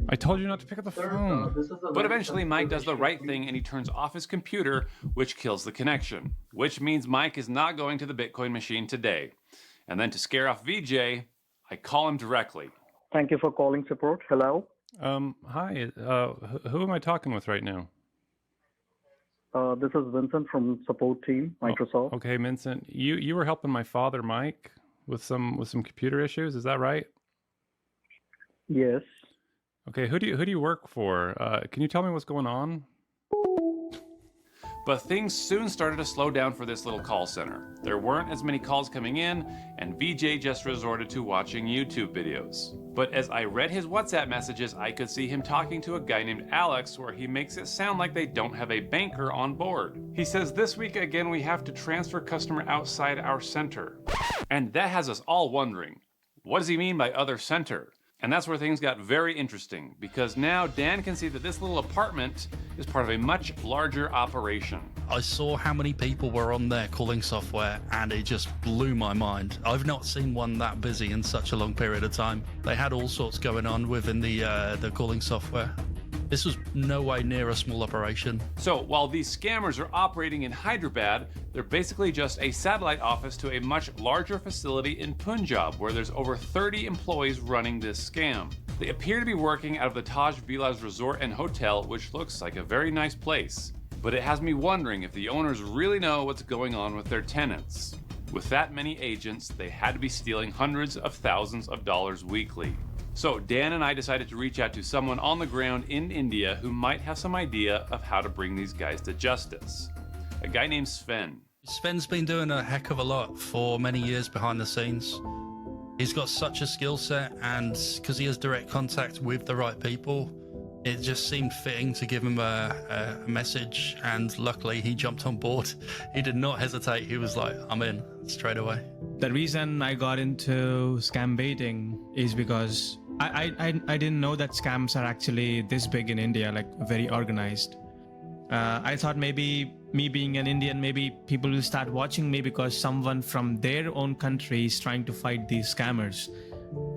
I told you not to pick up the phone. But eventually, Mike does the right thing and he turns off his computer, which kills the connection. Which means Mike is not going to the Bitcoin machine today. And then to scare off VJ, I call him directly. Thank you for calling support. Hello? Hi. Who am I talking with right now? This is Vincent from support team, Microsoft. Okay, Vincent. You were helping my father, Mike, with some computer issues. Is that right? Yes. Okay. Who do you work for? Can you tell me what's going on? But things soon started to slow down for this little call center. There weren't as many calls coming in, and VJ just resorted to watching YouTube videos. But as I read his WhatsApp messages, I could see him talking to a guy named Alex, where he makes it sound like they don't have a banker on board. He says, this week again we have to transfer customer outside our center. And that has us all wondering, what does he mean by other center? And that's where things got very interesting, because now Dan can see that this little apartment is part of a much larger operation. I saw how many people were on their calling software, and it just blew my mind. I've not seen one that busy in such a long period of time. They had all sorts going on within the calling software. This was no way near a small operation. So while these scammers are operating in Hyderabad, they're basically just a satellite office to a much larger facility in Punjab, where there's over 30 employees running this scam. They appear to be working out of the Taj Villas Resort and Hotel, which looks like a very nice place. But it has me wondering if the owners really know what's going on with their tenants. With that many agents, they had to be stealing hundreds of thousands of dollars weekly. So Dan and I decided to reach out to someone on the ground in India who might have some idea of how to bring these guys to justice. A guy named Sven. Sven's been doing a heck of a lot for many years behind the scenes. He's got such a skill set, and because he has direct contact with the right people, it just seemed fitting to give him a message, and luckily he jumped on board. He did not hesitate. He was like, I'm in, straight away. The reason I got into scam baiting is because I didn't know that scams are actually this big in India, like very organized. I thought maybe me being an Indian, maybe people will start watching me because someone from their own country is trying to fight these scammers.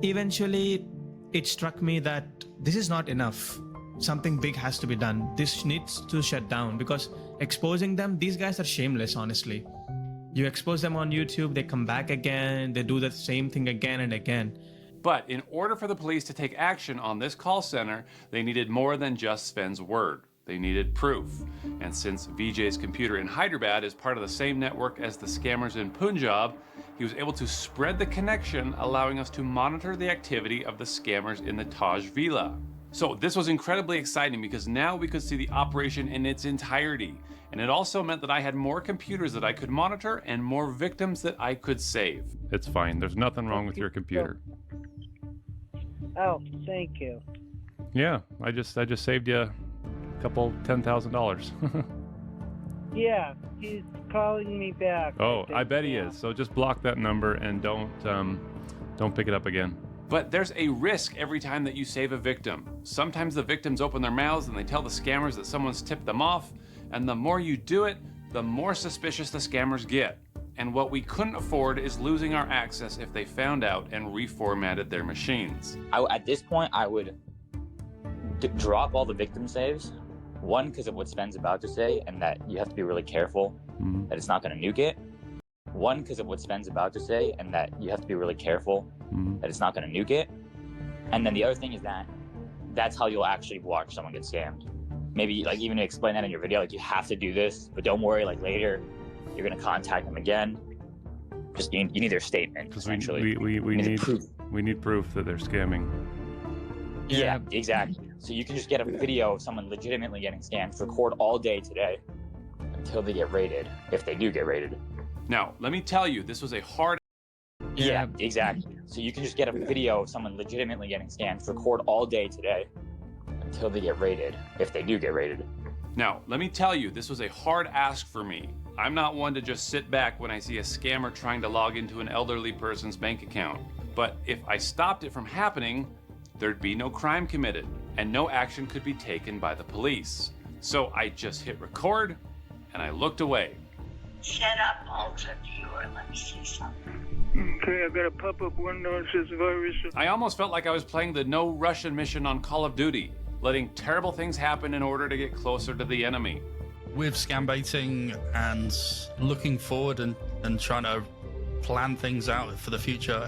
Eventually, it struck me that this is not enough. Something big has to be done. This needs to shut down, because exposing them, these guys are shameless, honestly. You expose them on YouTube, they come back again, they do the same thing again and again. But in order for the police to take action on this call center, they needed more than just Sven's word. They needed proof. And since VJ's computer in Hyderabad is part of the same network as the scammers in Punjab, he was able to spread the connection, allowing us to monitor the activity of the scammers in the Taj Villa. So this was incredibly exciting, because now we could see the operation in its entirety. And it also meant that I had more computers that I could monitor and more victims that I could save. It's fine. There's nothing wrong with your computer. Oh, thank you. Yeah, I just saved you a couple $10,000. Yeah, he's calling me back. Oh, I bet he is. So just block that number and don't pick it up again. But there's a risk every time that you save a victim. Sometimes the victims open their mouths and they tell the scammers that someone's tipped them off, and the more you do it, the more suspicious the scammers get. And what we couldn't afford is losing our access if they found out and reformatted their machines. At this point, I would drop all the victim saves. One, because of what Sven's about to say, and that you have to be really careful that it's not going to nuke it. One, because of what Sven's about to say, and that you have to be really careful that it's not going to nuke it. And then the other thing is that that's how you'll actually watch someone get scammed. Maybe like even to explain that in your video, like you have to do this, but don't worry, like later you're going to contact them again. Just you need their statement, essentially. We need proof that they're scamming. Yeah, exactly. So you can just get a video of someone legitimately getting scammed, record all day today until they get raided, if they do get raided. Now, let me tell you, this was a hard... Yeah, exactly. So you can just get a video of someone legitimately getting scammed, record all day today until they get raided, if they do get raided. Now, let me tell you, this was a hard ask for me. I'm not one to just sit back when I see a scammer trying to log into an elderly person's bank account. But if I stopped it from happening, there'd be no crime committed, and no action could be taken by the police. So I just hit record, and I looked away. Shut up, Ultra Viewer. Let me see something. Okay, I got a pop-up window that says virus. I almost felt like I was playing the No Russian mission on Call of Duty, letting terrible things happen in order to get closer to the enemy. With scam baiting and looking forward and trying to plan things out for the future,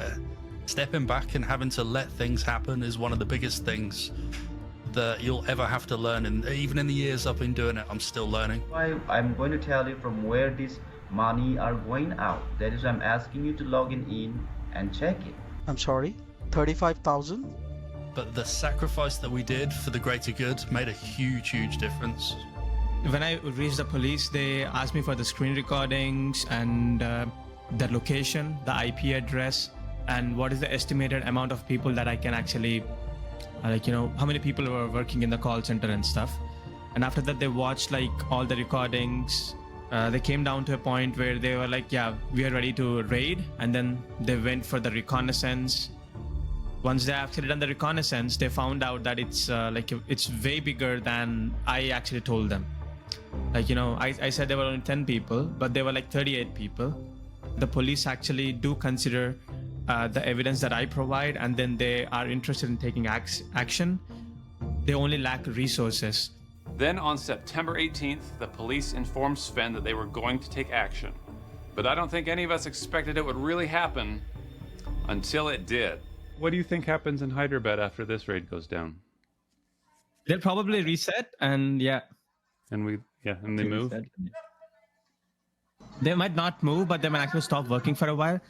stepping back and having to let things happen is one of the biggest things that you'll ever have to learn. And even in the years I've been doing it, I'm still learning. I'm going to tell you from where this money are going out. That is, I'm asking you to log in and check it. I'm sorry, 35,000? But the sacrifice that we did for the greater good made a huge difference. When I reached the police, they asked me for the screen recordings and the location, the IP address, and what is the estimated amount of people that I can actually, how many people were working in the call center and stuff. And after that, they watched like all the recordings. They came down to a point where they were like, yeah, we are ready to raid. And then they went for the reconnaissance. Once they actually done the reconnaissance, they found out that it's it's way bigger than I actually told them. I said there were only 10 people, but there were like 38 people. The police actually do consider the evidence that I provide, and then they are interested in taking action. They only lack resources. Then on September 18th, the police informed Sven that they were going to take action. But I don't think any of us expected it would really happen until it did. What do you think happens in Hyderabad after this raid goes down? They'll probably reset, and yeah. And they move? They might not move, but they might actually stop working for a while.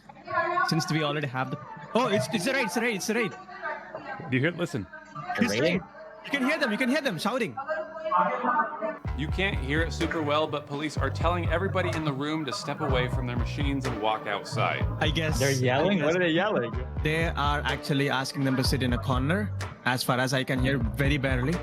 Since we already have the... Oh, it's a raid. Do you hear it? Listen. It's a raid. You can hear them shouting. You can't hear it super well, but police are telling everybody in the room to step away from their machines and walk outside. I guess they're yelling. What are they yelling? They are actually asking them to sit in a corner. As far as I can hear, very barely.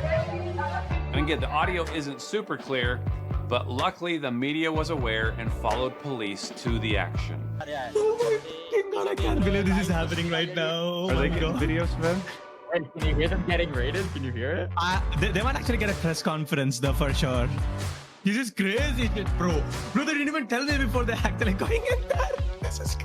And again, the audio isn't super clear, but luckily the media was aware and followed police to the action. I can't believe this is happening right now. Are they getting videos, man? And can you hear them getting raided? Can you hear it? They might actually get a press conference though, for sure. This is crazy shit, bro. They didn't even tell me before they actually going in there. This is...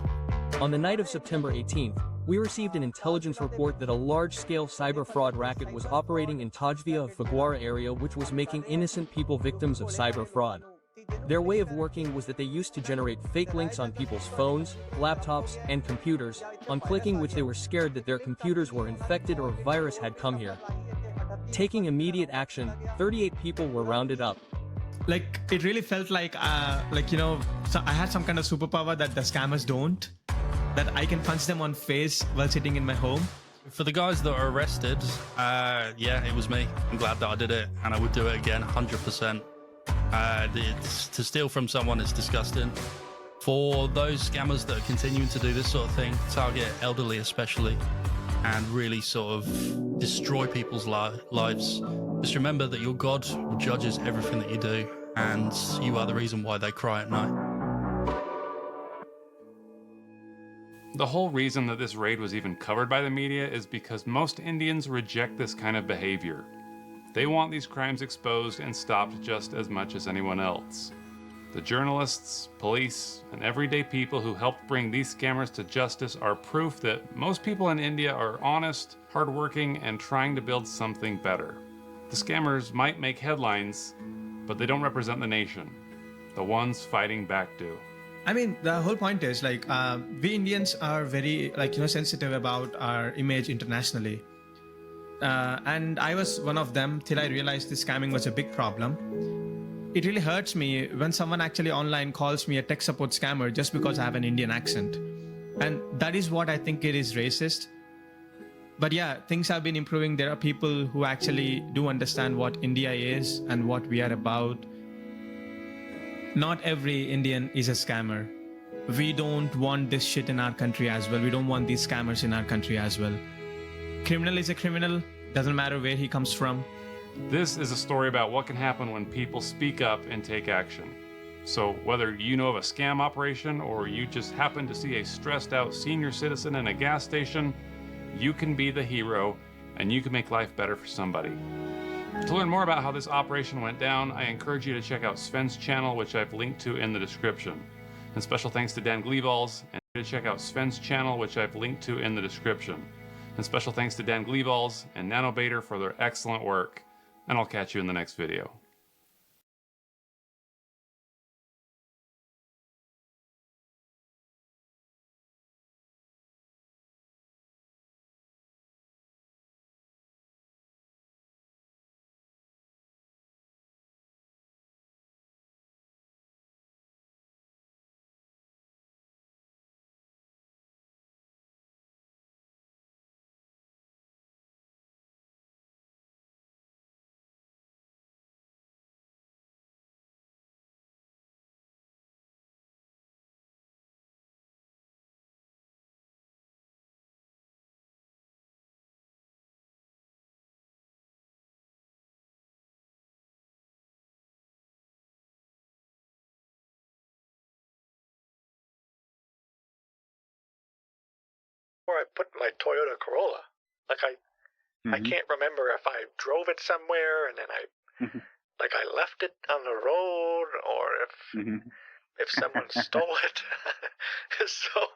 On the night of September 18th, we received an intelligence report that a large-scale cyber fraud racket was operating in Tajvia of Phagwara area, which was making innocent people victims of cyber fraud. Their way of working was that they used to generate fake links on people's phones, laptops, and computers, on clicking which they were scared that their computers were infected or a virus had come here. Taking immediate action, 38 people were rounded up. Like, it really felt like, so I had some kind of superpower that the scammers don't. That I can punch them on face while sitting in my home. For the guys that are arrested, yeah, it was me. I'm glad that I did it, and I would do it again, 100%. To steal from someone is disgusting. For those scammers that are continuing to do this sort of thing, target elderly especially, and really sort of destroy people's lives. Just remember that your God judges everything that you do, and you are the reason why they cry at night. The whole reason that this raid was even covered by the media is because most Indians reject this kind of behavior. They want these crimes exposed and stopped just as much as anyone else. The journalists, police, and everyday people who helped bring these scammers to justice are proof that most people in India are honest, hardworking, and trying to build something better. The scammers might make headlines, but they don't represent the nation. The ones fighting back do. I mean, the whole point is like we Indians are very sensitive about our image internationally, and I was one of them till I realized this scamming was a big problem. It really hurts me when someone actually online calls me a tech support scammer just because I have an Indian accent, and that is what I think it is racist. But yeah, things have been improving. There are people who actually do understand what India is and what we are about. Not every Indian is a scammer. We don't want this shit in our country as well. We don't want these scammers in our country as well. Criminal is a criminal. Doesn't matter where he comes from. This is a story about what can happen when people speak up and take action. So whether you know of a scam operation or you just happen to see a stressed out senior citizen in a gas station, you can be the hero and you can make life better for somebody. To learn more about how this operation went down, I encourage you to check out Sven's channel, which I've linked to in the description. And special thanks to Dan Gleeballs, and to check out Sven's channel, which I've linked to in the description. And special thanks to Dan Gleeballs and NanoBaiter for their excellent work. And I'll catch you in the next video. Where I put my Toyota Corolla. Like I can't remember if I drove it somewhere and then I left it on the road or if someone stole it. So,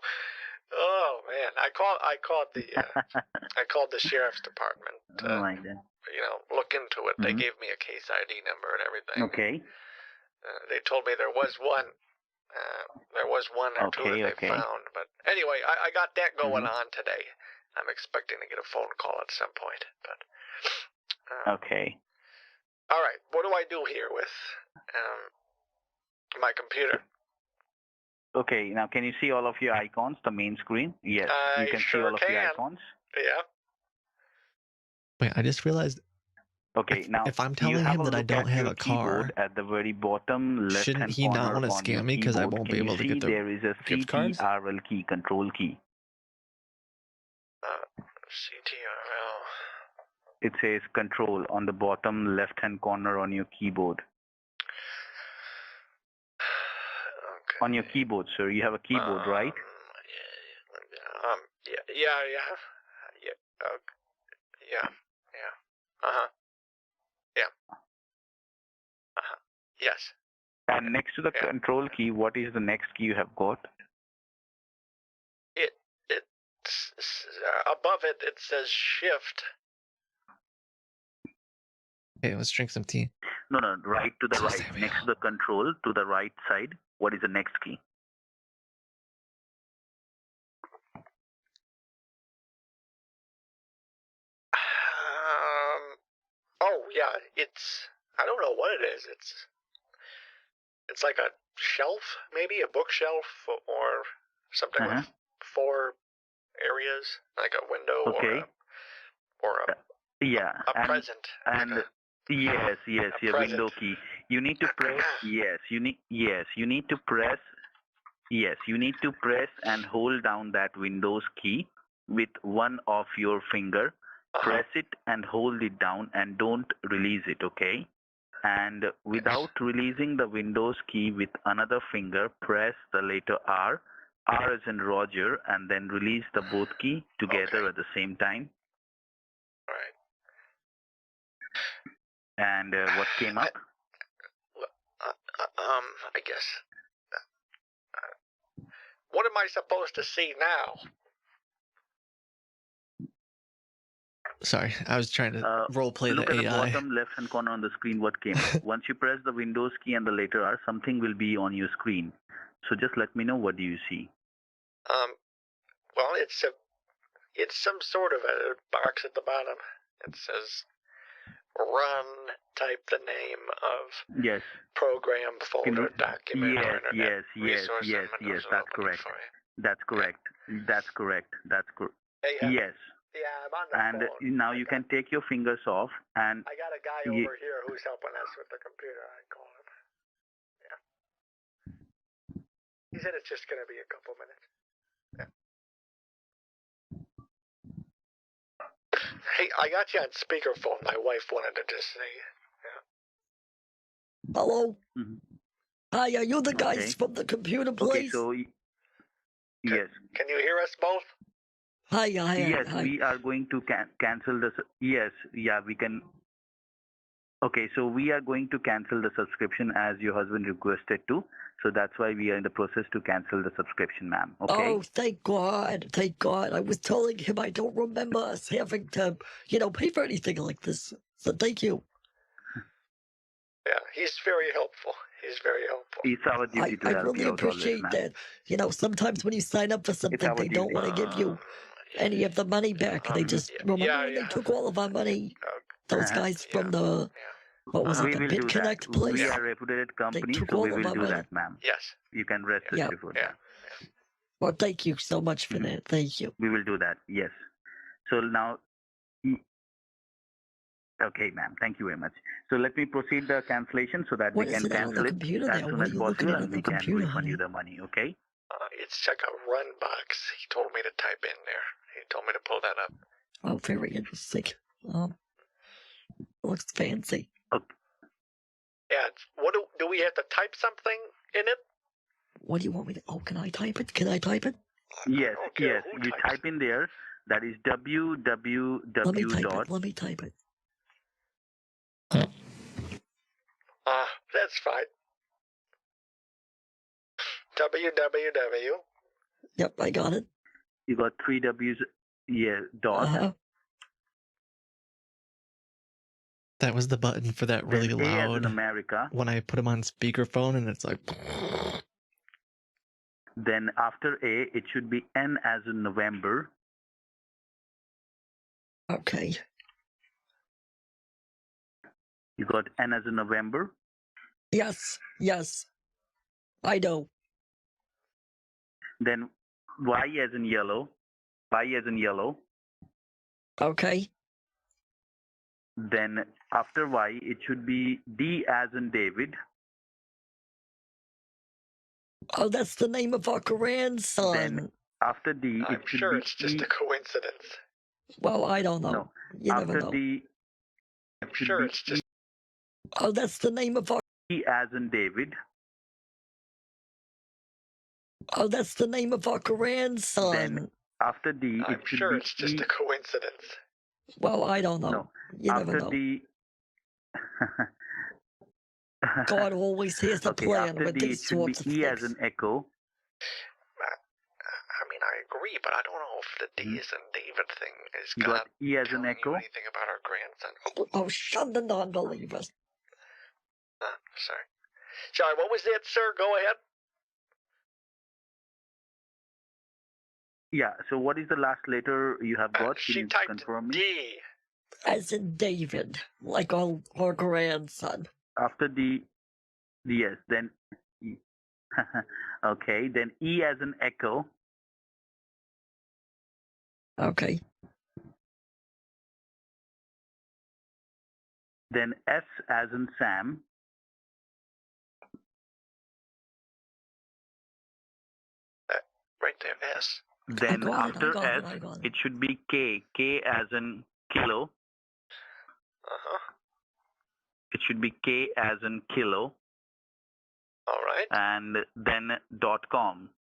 oh man, I called the sheriff's department. Oh my God. Look into it. They gave me a case ID number and everything. Okay. They told me there was one. There was one or two that they found, but anyway, I got that going on today. I'm expecting to get a phone call at some point, but okay. All right, what do I do here with my computer? Okay, now can you see all of your icons, the main screen? Yes, you can see all of your icons. Yeah. Wait, I just realized. Okay, now if I'm telling him that I don't have a car, at the very bottom left shouldn't he not want to scam me because I won't be able to get the there is a gift cards? CTRL key, control key. CTRL. It says control on the bottom left-hand corner on your keyboard. Okay. On your keyboard, sir. You have a keyboard, right? Yes. And next to the control key, what is the next key you have got? It's above it. It says shift. Okay, let's drink some tea. No, right to the right. Next to the control, to the right side, what is the next key? Oh yeah, I don't know what it is. It's like a shelf, maybe a bookshelf or something with 4 areas, like a window or a present. And yes, your window key. You need to press you need to press and hold down that Windows key with one of your finger. Press it and hold it down and don't release it, okay? And without releasing the Windows key with another finger, press the letter R. R as in Roger, and then release the both key together at the same time. Right. And what came up? I guess. What am I supposed to see now? Sorry, I was trying to role play Look the at AI. the bottom left-hand corner on the screen what came up. Once you press the Windows key and the letter R, something will be on your screen. So just let me know, what do you see? Well, it's some sort of a box at the bottom. It says run, type the name of Yes. program, folder, document, or internet Yes, that's correct. That's correct. That's correct. That's correct. Yes. Yeah, I'm on the And phone. now you can take your fingers off and I got a guy over here who's helping us with the computer. I call him. Yeah. He said it's just going to be a couple minutes. Yeah. Hey, I got you on speakerphone. My wife wanted to just say. Yeah. Hello. Hi, are you the guys from the computer place? Okay, so yes. Can you hear us both? Hi. Yes, we are going to cancel the. Yes, yeah, we can. Okay, so we are going to cancel the subscription as your husband requested to. So that's why we are in the process to cancel the subscription, ma'am. Okay. Oh, thank God. Thank God. I was telling him I don't remember us having to, pay for anything like this. So thank you. Yeah, he's very helpful. He's very helpful. It's our duty to I help really you out always, appreciate ma'am. that. Sometimes when you sign up for something, our they don't duty. want to give you any of the money back. They just remember when they took all of our money. Those guys from the what was it? We The will do BitConnect that. place. We are a reputed company, took so we all of will our do money. that, ma'am. Yes. You can rest assured for that. Well, thank you so much for that. Thank you. We will do that. Yes. So now. Okay, ma'am. Thank you very much. So let me proceed the cancellation so that What we is can it on the cancel it computer as there? soon What as are you looking possible, at on and the we can computer, refund you honey? the money. Okay. It's like a run box. He told me to type in there. He told me to pull that up. Oh, very interesting. Looks fancy. Yeah. What do we have to type something in it? What do you want me to? Oh, can I type it? Can I type it? Yes. Yes. You type in there. That is www. Let me type it. Let me type it. That's fine. www. Yep, I got it. You got 3 W's. Yeah. Dot. That was the button for that really Then A as in loud. America. When I put him on speakerphone and it's like. Then after A, it should be N as in November. Okay. You got N as in November? Yes. I know. Then Y as in yellow. Y as in yellow. Okay. Then after Y, it should be D as in David. Oh, that's the name of our grandson. Then after D, I'm it should sure be it's just a coincidence. Well, I don't know. No. You never After know. D, I'm sure it's just. Oh, that's the name of our. D as in David. Oh, that's the name of our grandson. Then after D, I'm it should sure be it's just a coincidence. Well, I don't know. No. You never After know. D. God always has a Okay, plan after with D, it these should sorts of be E as things. in echo. I mean, I agree, but I don't know if the D is in David thing is You God got E as in telling echo. you anything about our grandson. Oh, shun the non-believers. Sorry. Sorry, what was that, sir? Go ahead. Yeah, so what is the last letter you have got? Can She you typed confirm me? D. As in David, like our grandson. After D, yes, then E. Okay, then E as in echo. Okay. Then S as in Sam. Right there, S. Then after S, I got it. it should be K. K as in kilo. It should be K as in kilo. All right. And then .com.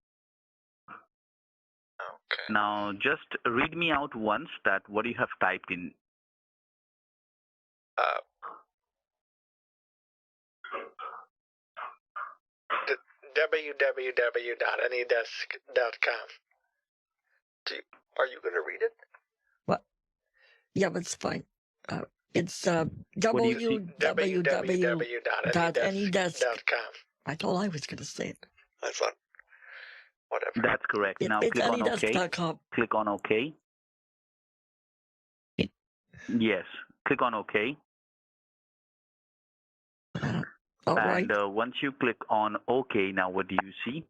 Okay. Now just read me out once that what you have typed in. www.anydesk.com. Are you going to read it? What? Yeah, but it's fine. It's www.anydesk.com. I thought I was going to say it. I thought, whatever. That's correct. Now It's click on OK. anydesk.com. Click on OK. Yes. Click on OK. All and right. Once you click on OK, now what do you see?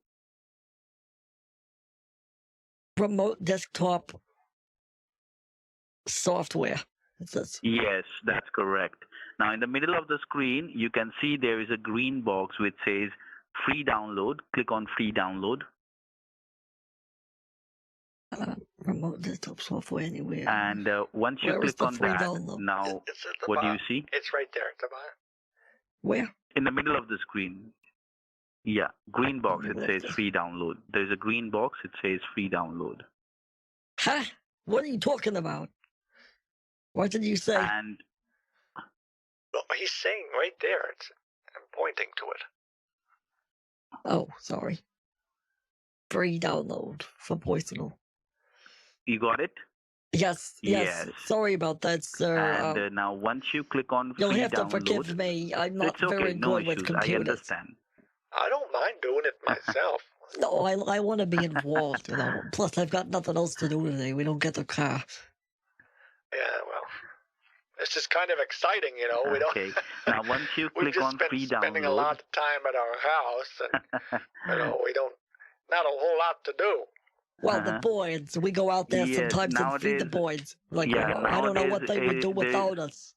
Remote desktop software. It says. Yes, that's correct. Now in the middle of the screen, you can see there is a green box which says free download. Click on free download. Remote desktop software anywhere. And once you click on that, download? now what do you see? It's right there at the bottom. Where? In the middle of the screen. Yeah, green box, it says free download. There's a green box, it says free download. Huh? What are you talking about? What did you say? And well, he's saying right there. I'm pointing to it. Oh, sorry. Free download for Poisonal. You got it? Yes. Sorry about that, sir. And now once you click on free you'll have download, to forgive me. I'm not it's okay, very no good with issues. computers. I understand. I don't mind doing it myself. No, I want to be involved, you know. Plus, I've got nothing else to do today. We don't get the car. Yeah, well, this is kind of exciting, you know. We Okay. Now, once you click on free download, spending a lot of time at our house, and you know, not a whole lot to do. Well, the boys, we go out there sometimes and feed the boys. Like, I don't know what they would do without us.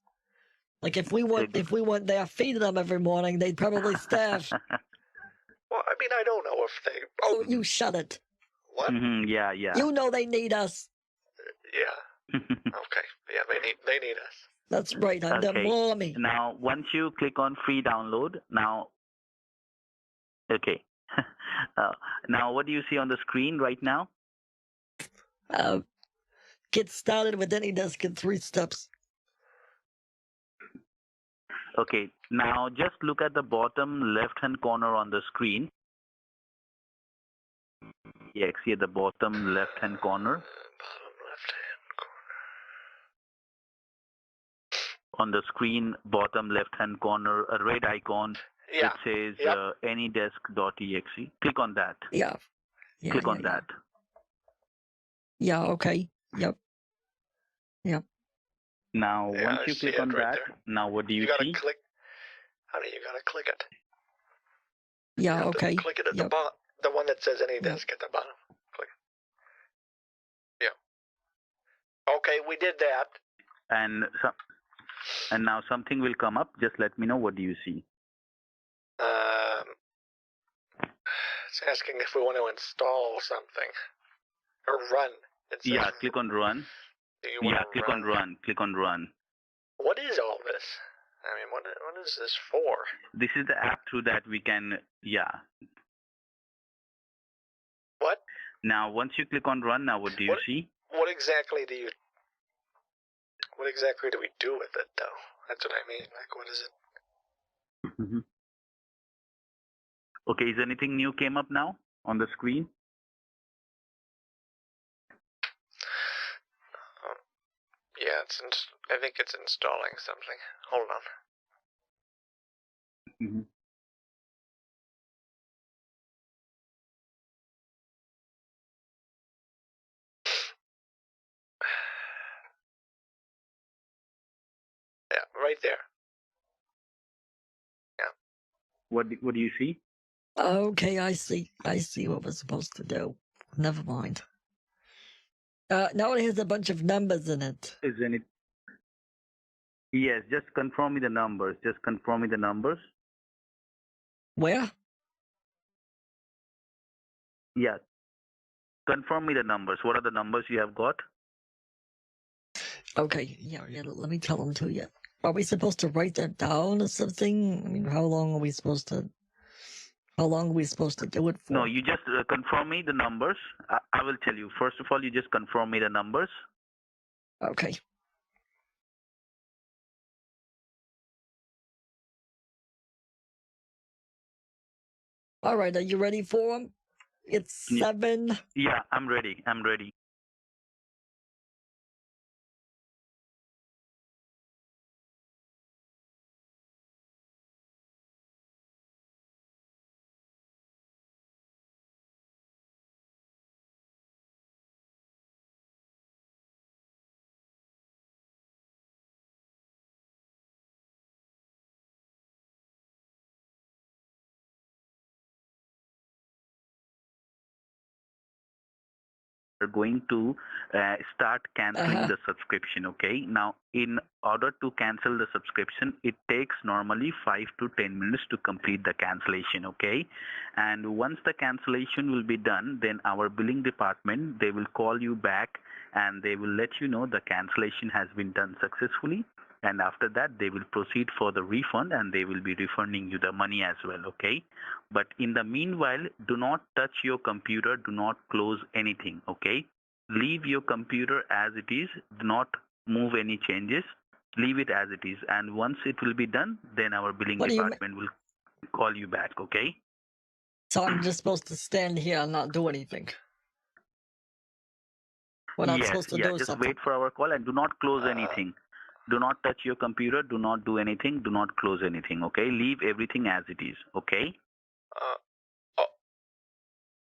Like, if we weren't there feeding them every morning, they'd probably starve. Well, I mean, I don't know if they. Oh, you shut it. What? Yeah. You know they need us. Yeah. Okay. Yeah, they need us. That's right. I'm their mommy. Now, once you click on free download, now, okay. Now, what do you see on the screen right now? Get started with AnyDesk in 3 steps. Okay. Now, just look at the bottom left-hand corner on the screen. Yeah, see at the bottom left-hand corner. On the screen, bottom left-hand corner, a red icon. Yeah. It says anydesk.exe. Click on that. Yeah. Click on that. Yeah, okay. Yep. Now, once you click on right that, now what do you see? Click. Honey, you gotta click it. Yeah, okay. Click it at the bottom. The one that says AnyDesk at the bottom. Click it. Yeah. Okay, we did that. And now something will come up. Just let me know. What do you see? It's asking if we want to install something or run. Yeah, click on run. Yeah, click on run. Click on run. What is all this? I mean, what is this for? This is the app through that we can, What? Now, once you click on run, now what do you see? What exactly do we do with it, though? That's what I mean. Like, what is it? Mm-hmm. Okay, is anything new came up now on the screen? Yeah, I think it's installing something. Hold on. Mm-hmm. Yeah, right there. Yeah. What do you see? Okay, I see what we're supposed to do. Never mind. Now it has a bunch of numbers in it. Is any? Yes, just confirm me the numbers. Just confirm me the numbers. Where? Yeah. confirm me the numbers. What are the numbers you have got? Okay, yeah, let me tell them to you. Are we supposed to write that down or something? I mean, how long are we supposed to do it for? No, you just confirm me the numbers. I will tell you. First of all, you just confirm me the numbers. Okay. All right, are you ready for them? It's 7. Yeah, I'm ready. I'm ready. Are going to start canceling the subscription. Okay, now in order to cancel the subscription, it takes normally 5 to 10 minutes to complete the cancellation. Okay, and once the cancellation will be done, then our billing department, they will call you back and they will let you know the cancellation has been done successfully, and after that they will proceed for the refund and they will be refunding you the money as well. Okay, but in the meanwhile, do not touch your computer, do not close anything. Okay, leave your computer as it is, do not move any changes, leave it as it is, and once it will be done, then our billing department will call you back. Okay, so I'm just supposed to stand here and not do anything? We're not supposed to do just something. wait for our call and do not close anything. Do not touch your computer, do not do anything, do not close anything. Okay, leave everything as it is. Okay.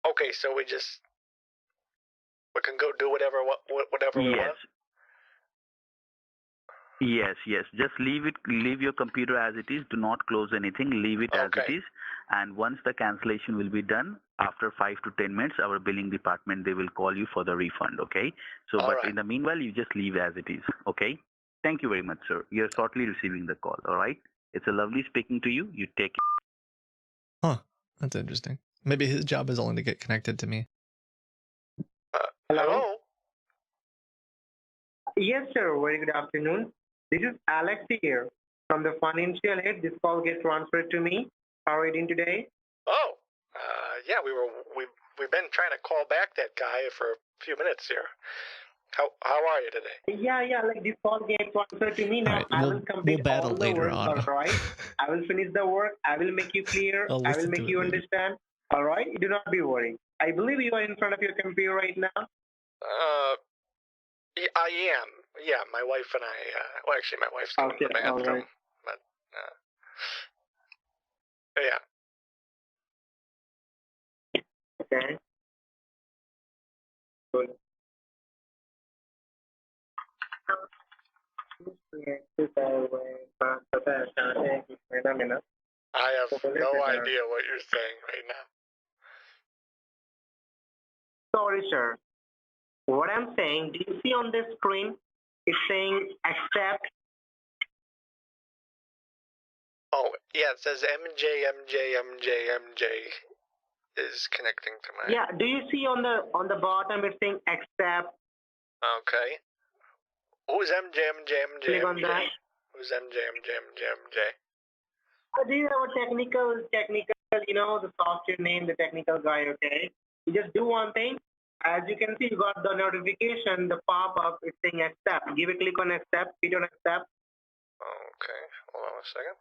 Okay, so we can go do whatever we want. Yes. Just leave your computer as it is. Do not close anything. Leave it as it is. And once the cancellation will be done, after 5 to 10 minutes, our billing department, they will call you for the refund. Okay. So, in the meanwhile, you just leave as it is. Okay. Thank you very much, sir. You're shortly receiving the call. All right. It's a lovely speaking to you. You take care. Huh. That's interesting. Maybe his job is only to get connected to me. Hello? Yes, sir. Very good afternoon. This is Alex here from the financial aid. This call gets transferred to me. How are you doing today? Oh, yeah, we've been trying to call back that guy for a few minutes here. How are you today? Yeah. Like this call gets transferred to me now. Right, I will complete battle all the later work. on. All right. I will finish the work. I will make you clear. I'll I will listen make to you it later. understand. All right. Do not be worried. I believe you are in front of your computer right now. I am. Yeah, my wife and I. Well, actually, my wife's going to the bathroom. All right. But yeah. Okay. Good. I have no idea what you're saying right now. Sorry, sir. What I'm saying, do you see on this screen? It's saying accept. Oh, yeah, it says MJ is connecting to my... Yeah, do you see on the bottom it's saying accept? Okay. Who's MJ? Click on that. Who's MJ? Do you have a technical, the software name, the technical guy, okay? You just do one thing. As you can see, you got the notification, the pop-up, it's saying accept. Give a click on accept, hit on accept. Okay, hold on a second.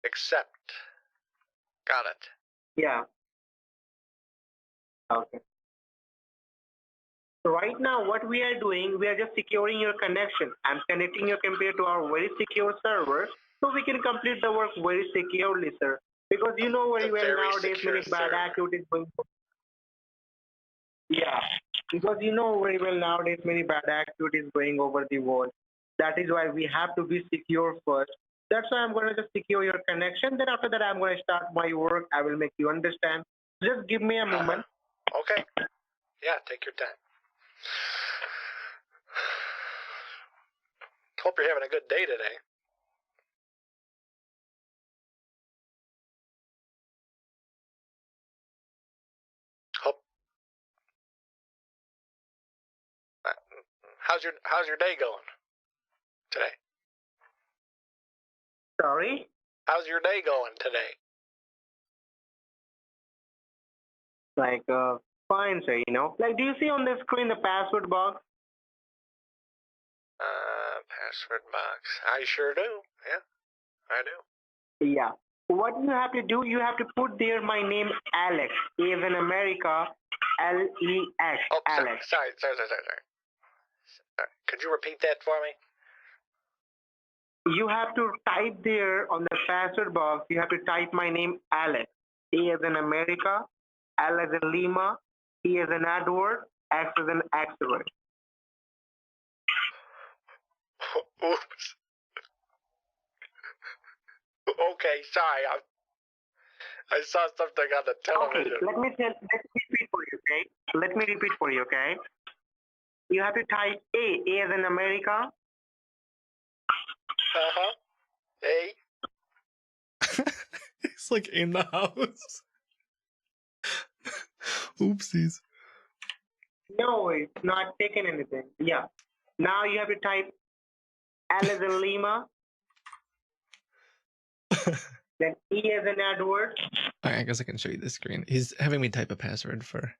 Accept. Got it. Yeah. Okay. So right now, what we are doing, we are just securing your connection. I'm connecting your computer to our very secure server, so we can complete the work very securely, sir. Because you know very well nowadays many bad activities going on. Yeah, because you know very well nowadays many bad activities going over the world. That is why we have to be secure first. That's why I'm going to just secure your connection. Then after that, I'm going to start my work. I will make you understand. Just give me a moment. Okay. Yeah, take your time. Hope you're having a good day today. How's your day going today? Sorry? How's your day going today? Like, fine, sir, you know. Like, do you see on the screen the password box? Password box. I sure do. Yeah, I do. Yeah. What you have to do, you have to put there my name, Alex. A as in America, L-E-X, Oh, Alex. sorry. Could you repeat that for me? You have to type there on the password box, you have to type my name, Alex. A as in America, L as in Lima, E as in Edward, X as in X-ray. Oops. Okay, sorry. I saw something on the television. Okay, let me repeat for you, okay? Let me repeat for you, okay? You have to type A as in America. Uh-huh. A. He's like in the house. Oopsies. No, it's not taking anything. Yeah. Now you have to type L as in Lima. Then E as in Edward. Alright, I guess I can show you the screen. He's having me type a password for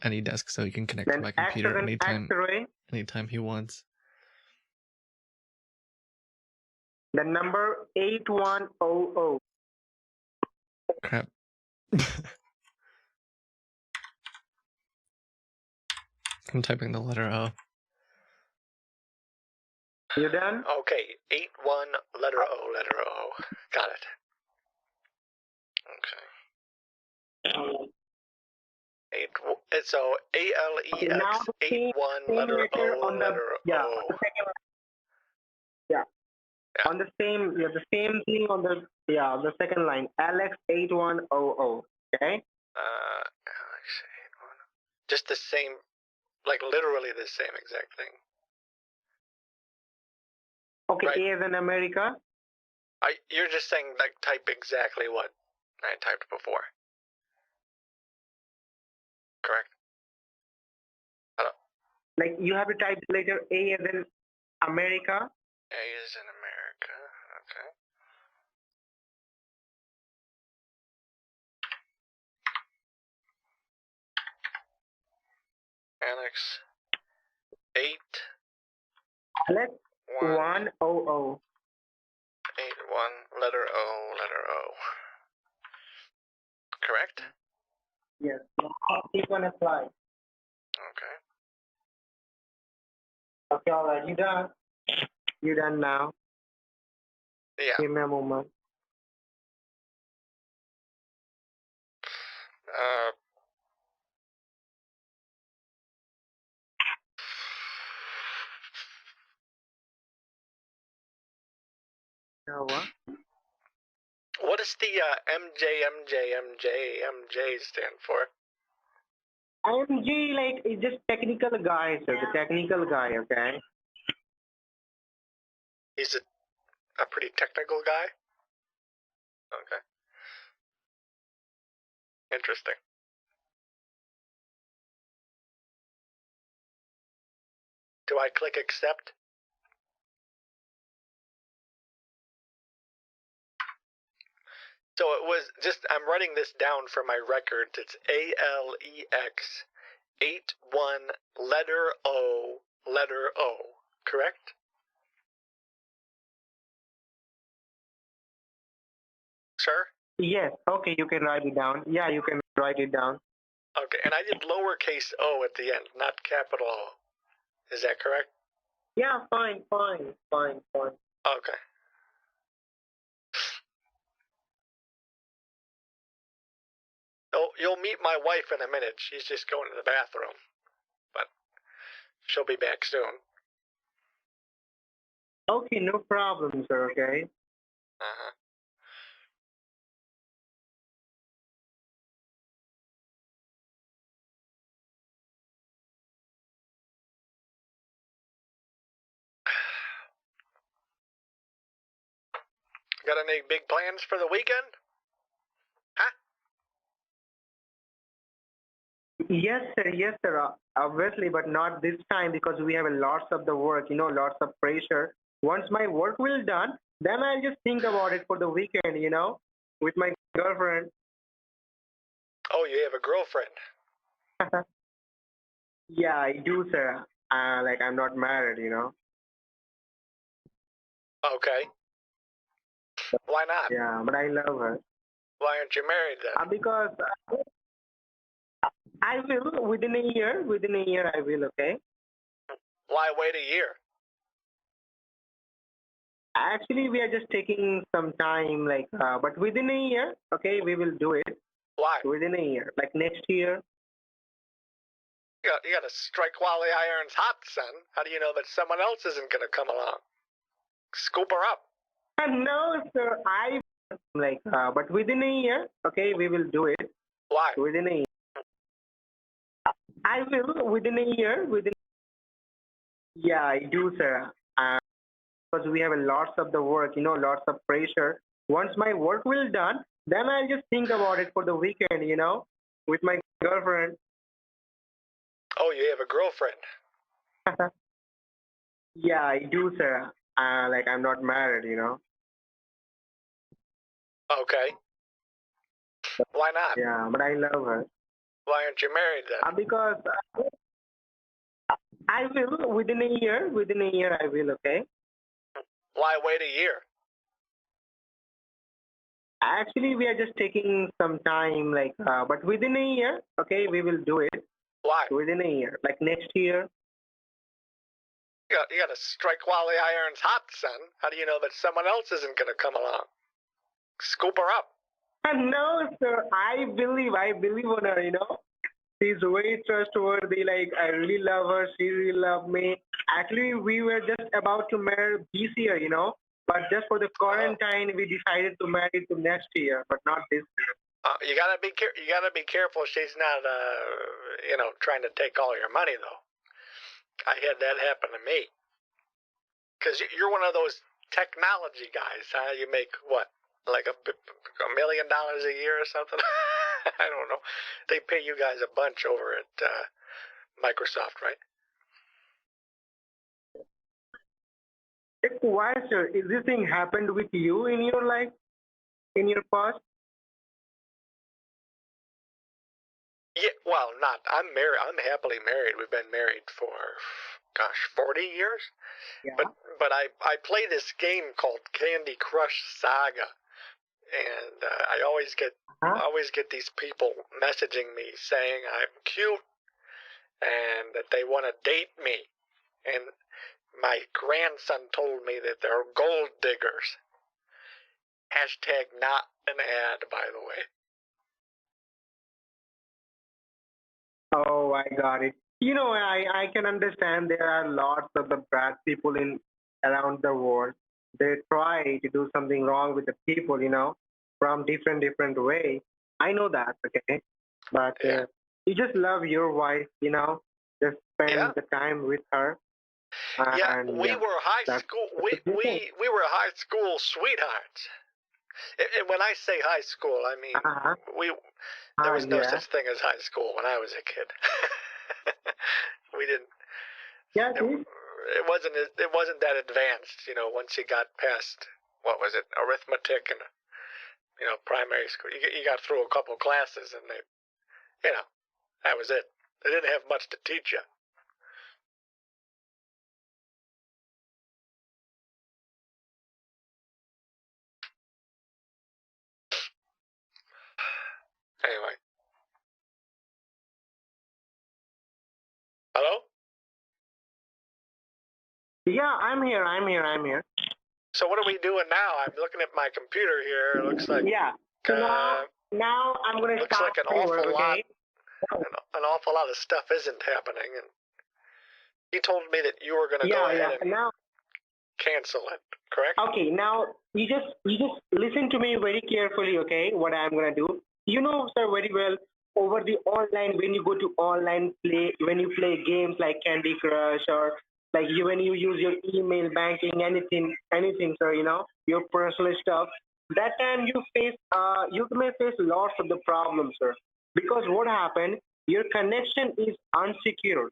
any desk so he can connect to my computer anytime he wants. The number 8100. Crap. I'm typing the letter O. You done? Okay, 81 letter O. Got it. Okay. So ALEX 81 letter O on the, letter yeah, O. On the second line. Yeah. On the same thing on the second line. Alex 8100. Okay. Alex 81. Just the same, like literally the same exact thing. Okay, right? A as in America. You're just saying like type exactly what I typed before. Correct? Hello? Like you have to type the letter A as in America. A is in America. Okay. Alex 8 Alex 100. 81 letter O. Correct? Yes. Keep on apply. Okay. Okay, all right. You done? You done now? Yeah. Give me a moment. What? What does the MJ stand for? IMG, like, is just technical guy, sir. The technical guy, okay? He's a pretty technical guy? Okay. Interesting. Do I click accept? So it was just, I'm writing this down for my records. It's ALEX 81 letter O, correct? Sir? Yes. Okay, you can write it down. Yeah, you can write it down. Okay, and I did lowercase o at the end, not capital O. Is that correct? Yeah, fine. Okay. Oh, you'll meet my wife in a minute. She's just going to the bathroom. But she'll be back soon. Okay, no problem, sir, okay? Uh-huh. Got any big plans for the weekend? Huh? Yes, sir. Obviously, but not this time because we have a lots of the work, lots of pressure. Once my work will done, then I'll just think about it for the weekend, with my girlfriend. Oh, you have a girlfriend? Yeah, I do, sir. Like I'm not married. Okay. Why not? Yeah, but I love her. Why aren't you married then? Because I will within a year. Within a year, I will. Okay. Why wait a year? Actually, we are just taking some time, but within a year, okay, we will do it. Why? Within a year, like next year. You got to strike while the iron's hot, son. How do you know that someone else isn't going to come along? Scoop her up. No, sir. But within a year, okay, we will do it. Why? Within a year. I will within a year. Yeah, I do, sir. Because we have a lots of the work, lots of pressure. Once my work will done, then I'll just think about it for the weekend, with my girlfriend. Oh, you have a girlfriend? Yeah, I do, sir. I'm not married. Okay. Why not? Yeah, but I love her. Why aren't you married then? Because I will within a year. Within a year, I will. Okay. Why wait a year? Actually, we are just taking some time, but within a year, okay, we will do it. Why? Within a year, like next year. You got to strike while the iron's hot, son. How do you know that someone else isn't going to come along? Scoop her up. No, sir. I believe on her. She's very trustworthy. I really love her. She really loves me. Actually, we were just about to marry this year, but just for the quarantine, we decided to marry to next year, but not this year. You gotta be careful. She's not, trying to take all your money though. I had that happen to me. Cause you're one of those technology guys, huh? You make what, like $1 million a year or something? I don't know. They pay you guys a bunch over at Microsoft, right? Why, sir? Is this thing happened with you in your life, in your past? Yeah, well, not. I'm married. I'm happily married. We've been married for, 40 years. Yeah. But I play this game called Candy Crush Saga, and I always get these people messaging me saying I'm cute and that they want to date me, and my grandson told me that they're gold diggers. Hashtag not an ad, by the way. Oh, I got it. I can understand there are lots of the bad people around the world. They try to do something wrong with the people, from different way. I know that, okay? But you just love your wife, just spend the time with her. We were high school. We were high school sweethearts. And when I say high school, I mean there was no such thing as high school when I was a kid. We didn't. Yeah, it wasn't that advanced, once you got past what was it, arithmetic and primary school. You got through a couple classes and they, that was it. They didn't have much to teach you. Anyway. Hello? Yeah, I'm here. So what are we doing now? I'm looking at my computer here. It looks like So now I'm gonna looks start like an awful over, lot. okay? An awful lot of stuff isn't happening, and you told me that you were gonna go ahead and cancel it, correct? Okay, now you just listen to me very carefully, okay? What I'm gonna do. You know, sir, very well. Over the online, when you go to online when you play games like Candy Crush or when you use your email banking, anything, sir, your personal stuff. That time you may face lots of the problems, sir. Because what happened, your connection is unsecured.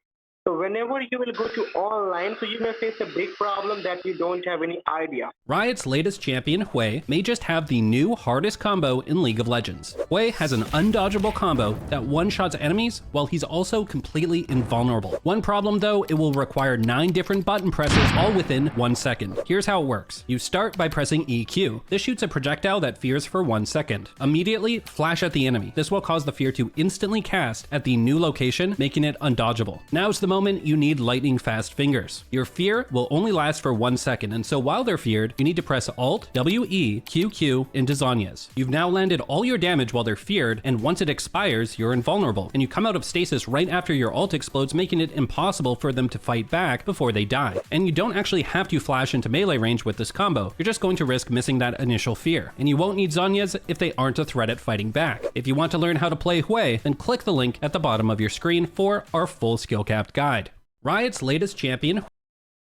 So whenever you will go to online, so you may face a big problem that you don't have any idea. Riot's latest champion, Hui, may just have the new hardest combo in League of Legends. Hui has an undodgeable combo that one-shots enemies while he's also completely invulnerable. One problem though, it will require 9 different button presses all within 1 second. Here's how it works. You start by pressing EQ. This shoots a projectile that fears for 1 second. Immediately, flash at the enemy. This will cause the fear to instantly cast at the new location, making it undodgeable. Now's the moment you need lightning fast fingers. Your fear will only last for 1 second, and so while they're feared, you need to press Alt, WE, QQ into Zhonya's. You've now landed all your damage while they're feared, and once it expires, you're invulnerable, and you come out of stasis right after your ult explodes, making it impossible for them to fight back before they die. And you don't actually have to flash into melee range with this combo, you're just going to risk missing that initial fear. And you won't need Zhonya's if they aren't a threat at fighting back. If you want to learn how to play Hui, then click the link at the bottom of your screen for our full skill capped guide. Riot's latest champion,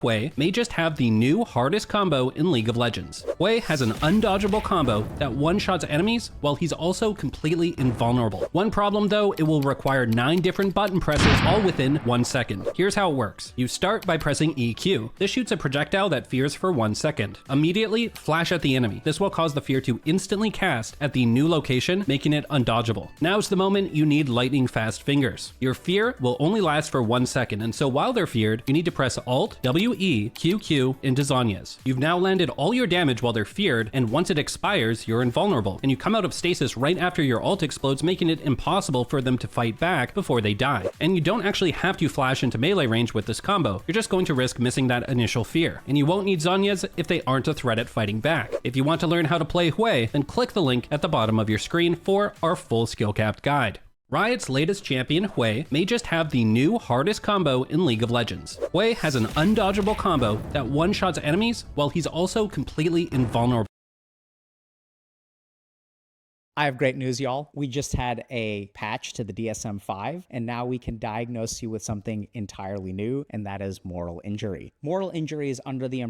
Hui, may just have the new hardest combo in League of Legends. Hui has an undodgeable combo that one-shots enemies while he's also completely invulnerable. One problem though, it will require 9 different button presses all within 1 second. Here's how it works. You start by pressing EQ. This shoots a projectile that fears for 1 second. Immediately, flash at the enemy. This will cause the fear to instantly cast at the new location, making it undodgeable. Now's the moment you need lightning fast fingers. Your fear will only last for 1 second, and so while they're feared, you need to press Alt, WE, QQ into Zhonya's. You've now landed all your damage while they're feared, and once it expires, you're invulnerable, and you come out of stasis right after your ult explodes, making it impossible for them to fight back before they die. And you don't actually have to flash into melee range with this combo, you're just going to risk missing that initial fear. And you won't need Zhonya's if they aren't a threat at fighting back. If you want to learn how to play Hui, then click the link at the bottom of your screen for our full skill capped guide. Riot's latest champion, Hui, may just have the new hardest combo in League of Legends. Hui has an undodgeable combo that one-shots enemies while he's also completely invulnerable. I have great news, y'all. We just had a patch to the DSM-5, and now we can diagnose you with something entirely new, and that is moral injury. Moral injury is under the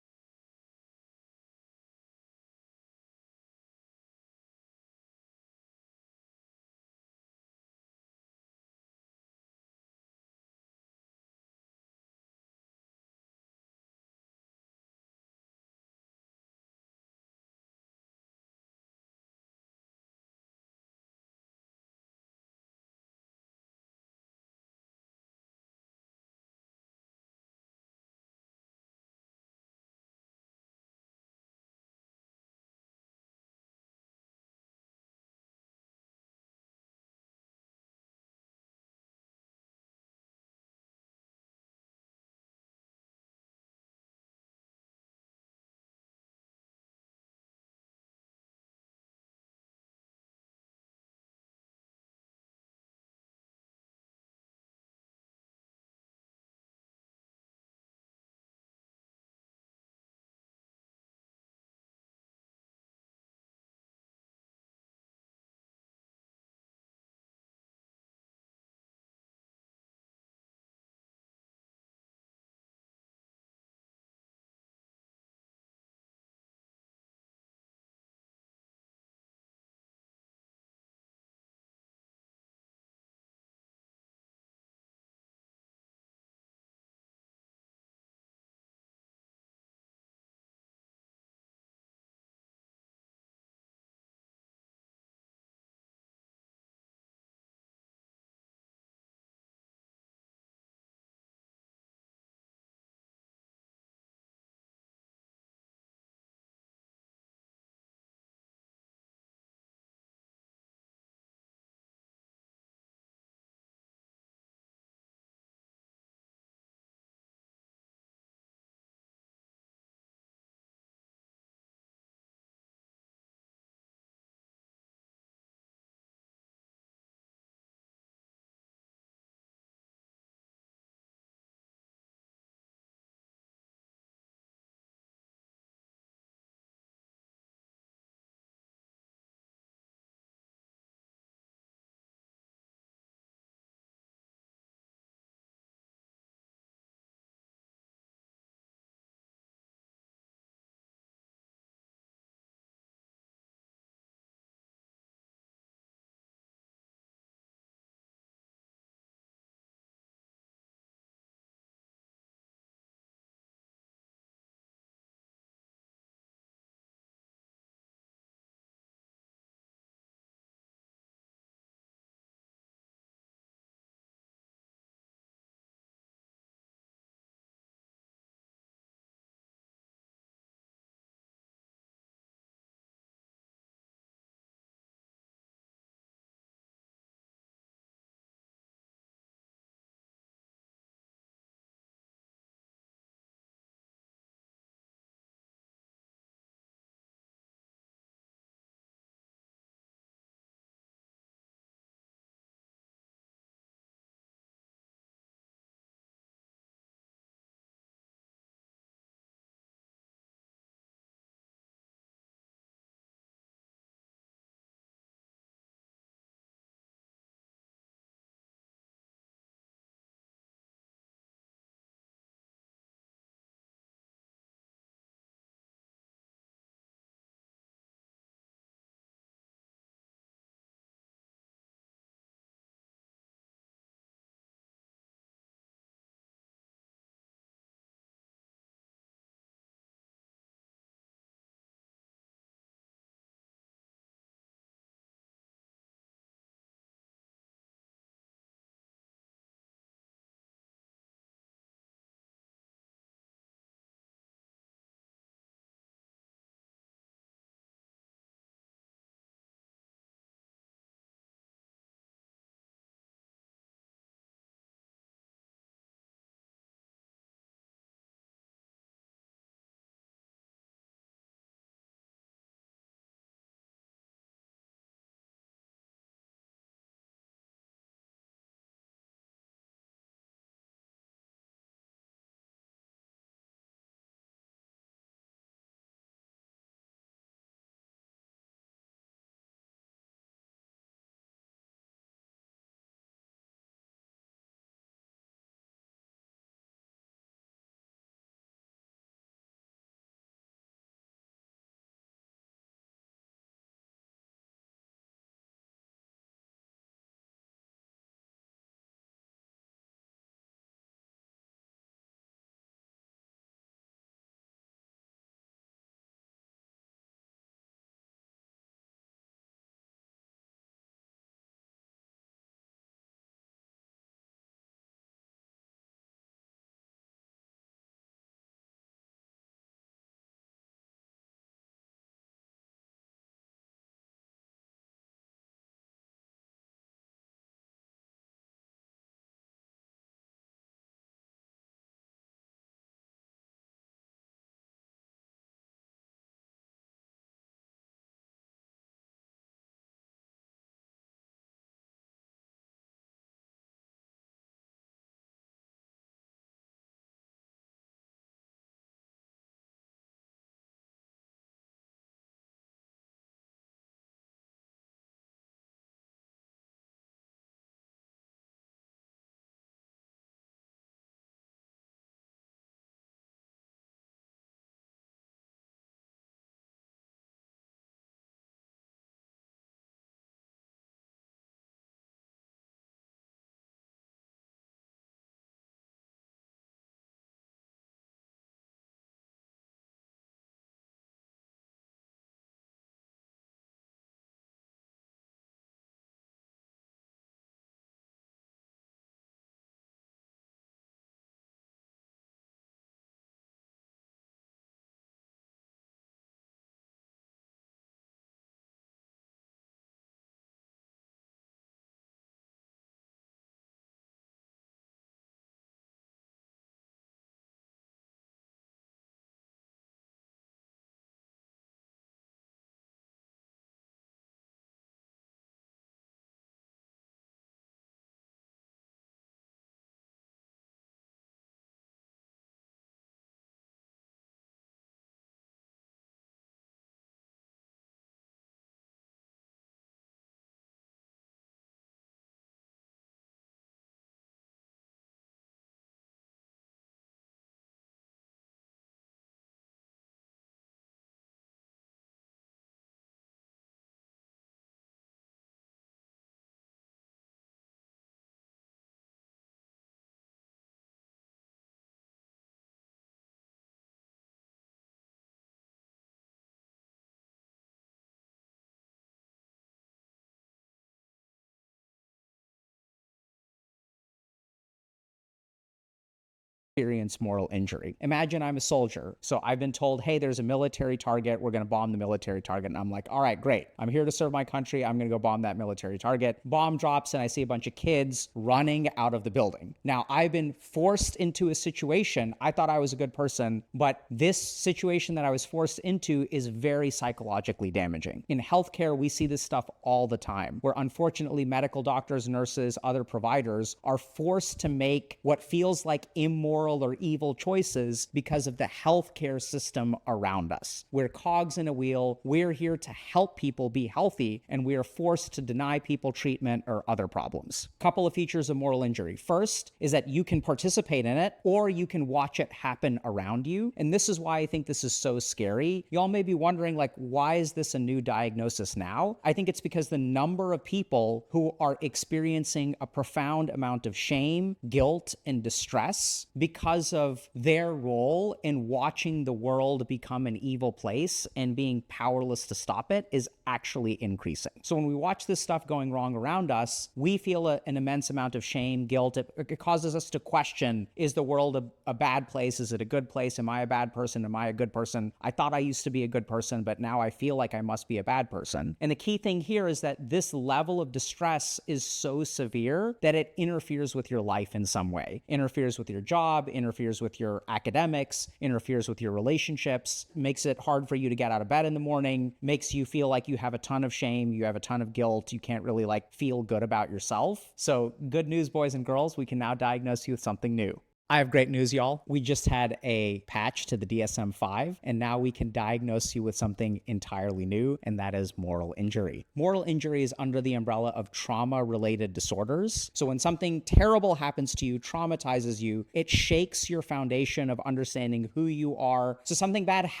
experience moral injury. Imagine I'm a soldier. So I've been told, hey, there's a military target. We're going to bomb the military target. And I'm like, all right, great. I'm here to serve my country. I'm going to go bomb that military target. Bomb drops and I see a bunch of kids running out of the building. Now, I've been forced into a situation. I thought I was a good person, but this situation that I was forced into is very psychologically damaging. In healthcare, we see this stuff all the time, where unfortunately medical doctors, nurses, other providers are forced to make what feels like immoral or evil choices because of the healthcare system around us. We're cogs in a wheel. We're here to help people be healthy, and we are forced to deny people treatment or other problems. Couple of features of moral injury. First is that you can participate in it, or you can watch it happen around you. And this is why I think this is so scary. Y'all may be wondering, like, why is this a new diagnosis now? I think it's because the number of people who are experiencing a profound amount of shame, guilt, and distress because of their role in watching the world become an evil place and being powerless to stop it is actually increasing. So when we watch this stuff going wrong around us, we feel an immense amount of shame, guilt. It causes us to question, is the world a bad place? Is it a good place? Am I a bad person? Am I a good person? I thought I used to be a good person, but now I feel like I must be a bad person. And the key thing here is that this level of distress is so severe that it interferes with your life in some way. Interferes with your job, interferes with your academics, interferes with your relationships, makes it hard for you to get out of bed in the morning, makes you feel like you have a ton of shame, you have a ton of guilt, you can't really like feel good about yourself. So good news, boys and girls, we can now diagnose you with something new. I have great news, y'all. We just had a patch to the DSM-5, and now we can diagnose you with something entirely new, and that is moral injury. Moral injury is under the umbrella of trauma-related disorders. So when something terrible happens to you, traumatizes you, it shakes your foundation of understanding who you are. So something bad happens.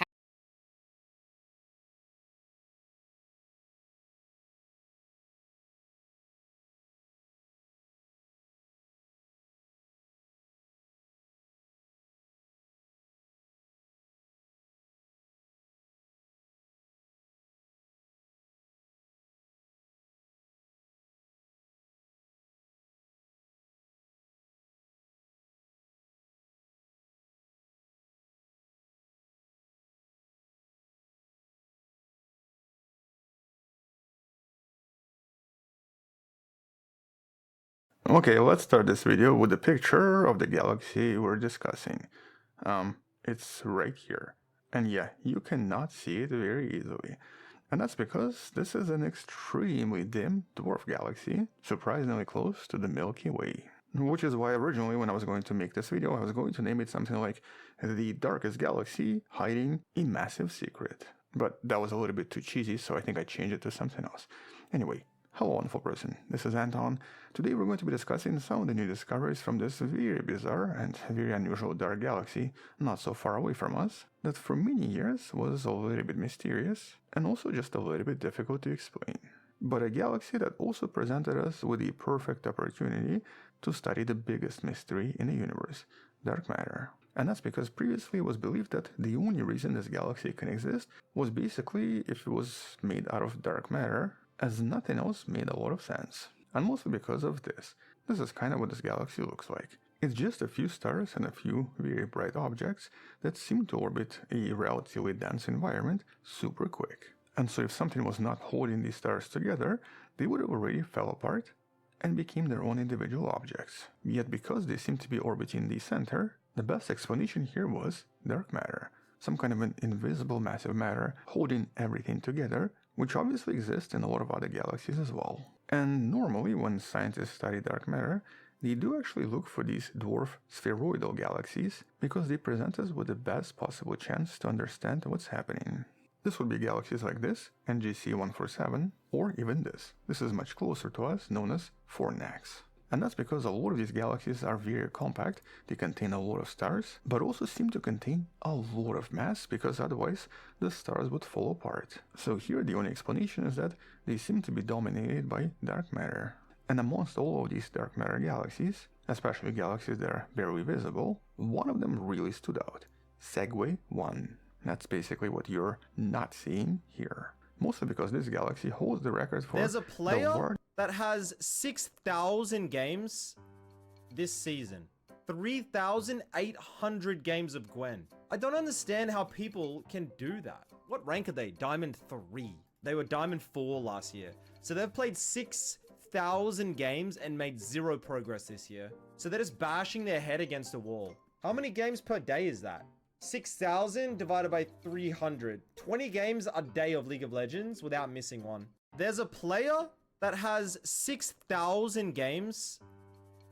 Okay, let's start this video with a picture of the galaxy we're discussing. It's right here. And yeah, you cannot see it very easily. And that's because this is an extremely dim dwarf galaxy, surprisingly close to the Milky Way. Which is why originally when I was going to make this video, I was going to name it something like the darkest galaxy hiding a massive secret. But that was a little bit too cheesy, so I think I changed it to something else. Anyway, hello wonderful person, this is Anton. Today we're going to be discussing some of the new discoveries from this very bizarre and very unusual dark galaxy not so far away from us, that for many years was a little bit mysterious and also just a little bit difficult to explain. But a galaxy that also presented us with the perfect opportunity to study the biggest mystery in the universe, dark matter. And that's because previously it was believed that the only reason this galaxy can exist was basically if it was made out of dark matter, as nothing else made a lot of sense. And mostly because of this. This is kind of what this galaxy looks like. It's just a few stars and a few very bright objects that seem to orbit a relatively dense environment super quick. And so if something was not holding these stars together, they would have already fell apart and became their own individual objects. Yet because they seem to be orbiting the center, the best explanation here was dark matter. Some kind of an invisible massive matter holding everything together, which obviously exists in a lot of other galaxies as well. And normally when scientists study dark matter, they do actually look for these dwarf spheroidal galaxies because they present us with the best possible chance to understand what's happening. This would be galaxies like this, NGC 147, or even this. This is much closer to us, known as Fornax. And that's because a lot of these galaxies are very compact, they contain a lot of stars, but also seem to contain a lot of mass because otherwise the stars would fall apart. So here the only explanation is that they seem to be dominated by dark matter. And amongst all of these dark matter galaxies, especially galaxies that are barely visible, one of them really stood out. Segway 1. That's basically what you're not seeing here. Mostly because this galaxy holds the record for There's a player that has 6,000 games this season. 3,800 games of Gwen. I don't understand how people can do that. What rank are they? Diamond 3. They were Diamond 4 last year. So they've played 6,000 games and made 0 progress this year. So they're just bashing their head against a wall. How many games per day is that? 6,000 divided by 300. 20 games a day of League of Legends without missing one. There's a player that has 6,000 games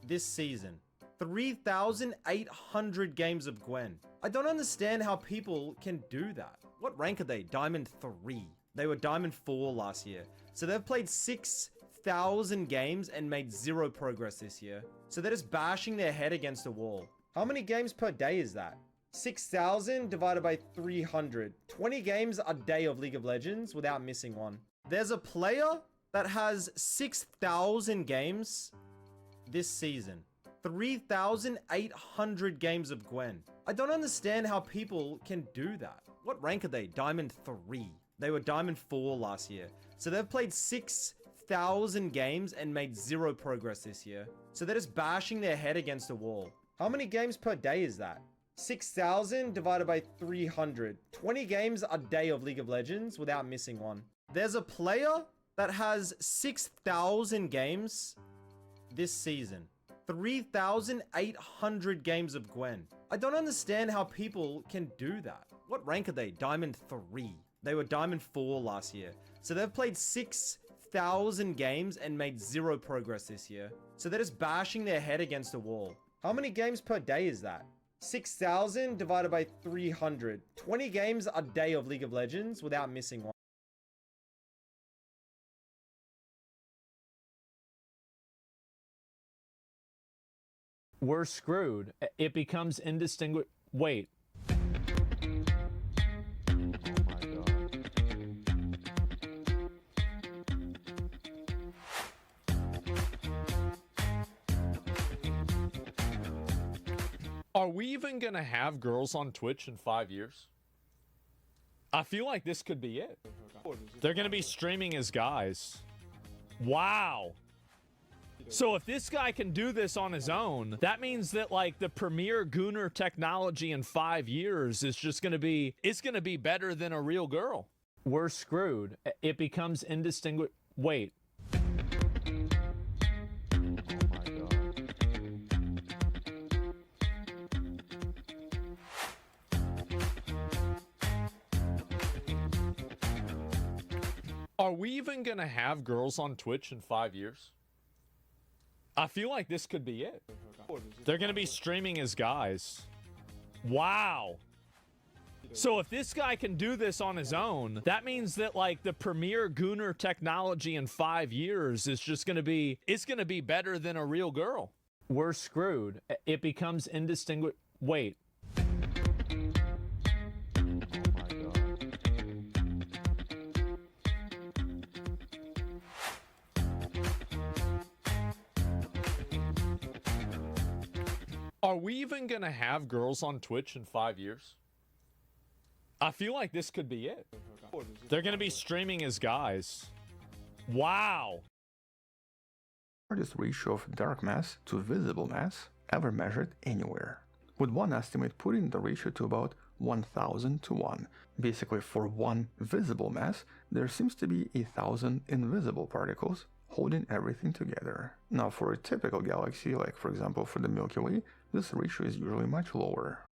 this season. 3,800 games of Gwen. I don't understand how people can do that. What rank are they? Diamond 3. They were Diamond 4 last year. So they've played 6,000 games and made 0 progress this year. So they're just bashing their head against a wall. How many games per day is that? 6,000 divided by 300. 20 games a day of League of Legends without missing one. There's a player that has 6,000 games this season. 3,800 games of Gwen. I don't understand how people can do that. What rank are they? Diamond 3. They were Diamond 4 last year. So they've played 6,000 games and made 0 progress this year. So they're just bashing their head against a wall. How many games per day is that? 6,000 divided by 300. 20 games a day of League of Legends without missing one. There's a player that has 6,000 games this season. 3,800 games of Gwen. I don't understand how people can do that. What rank are they? Diamond 3. They were Diamond 4 last year. So they've played 6,000 games and made 0 progress this year. So they're just bashing their head against a wall. How many games per day is that? 6,000 divided by 300. 20 games a day of League of Legends without missing one. We're screwed. It becomes indistinguishable. Wait. Are we even going to have girls on Twitch in 5 years? I feel like this could be it. They're going to be streaming as guys. Wow. So if this guy can do this on his own, that means that like the premier Gooner technology in 5 years is just going to be, it's going to be better than a real girl. We're screwed. It becomes indistinguishable. Wait. Are we even going to have girls on Twitch in 5 years? I feel like this could be it. They're going to be streaming as guys. Wow. So if this guy can do this on his own, that means that like the premier Gooner technology in 5 years is just going to be, it's going to be better than a real girl. We're screwed. It becomes indistinguishable. Wait. Are we even going to have girls on Twitch in 5 years? I feel like this could be it. They're going to be streaming as guys. Wow. Largest ratio of dark mass to visible mass ever measured anywhere, with one estimate putting the ratio to about 1,000 to 1. Basically, for one visible mass, there seems to be 1,000 invisible particles holding everything together. Now, for a typical galaxy, like for example for the Milky Way, this ratio is usually much lower.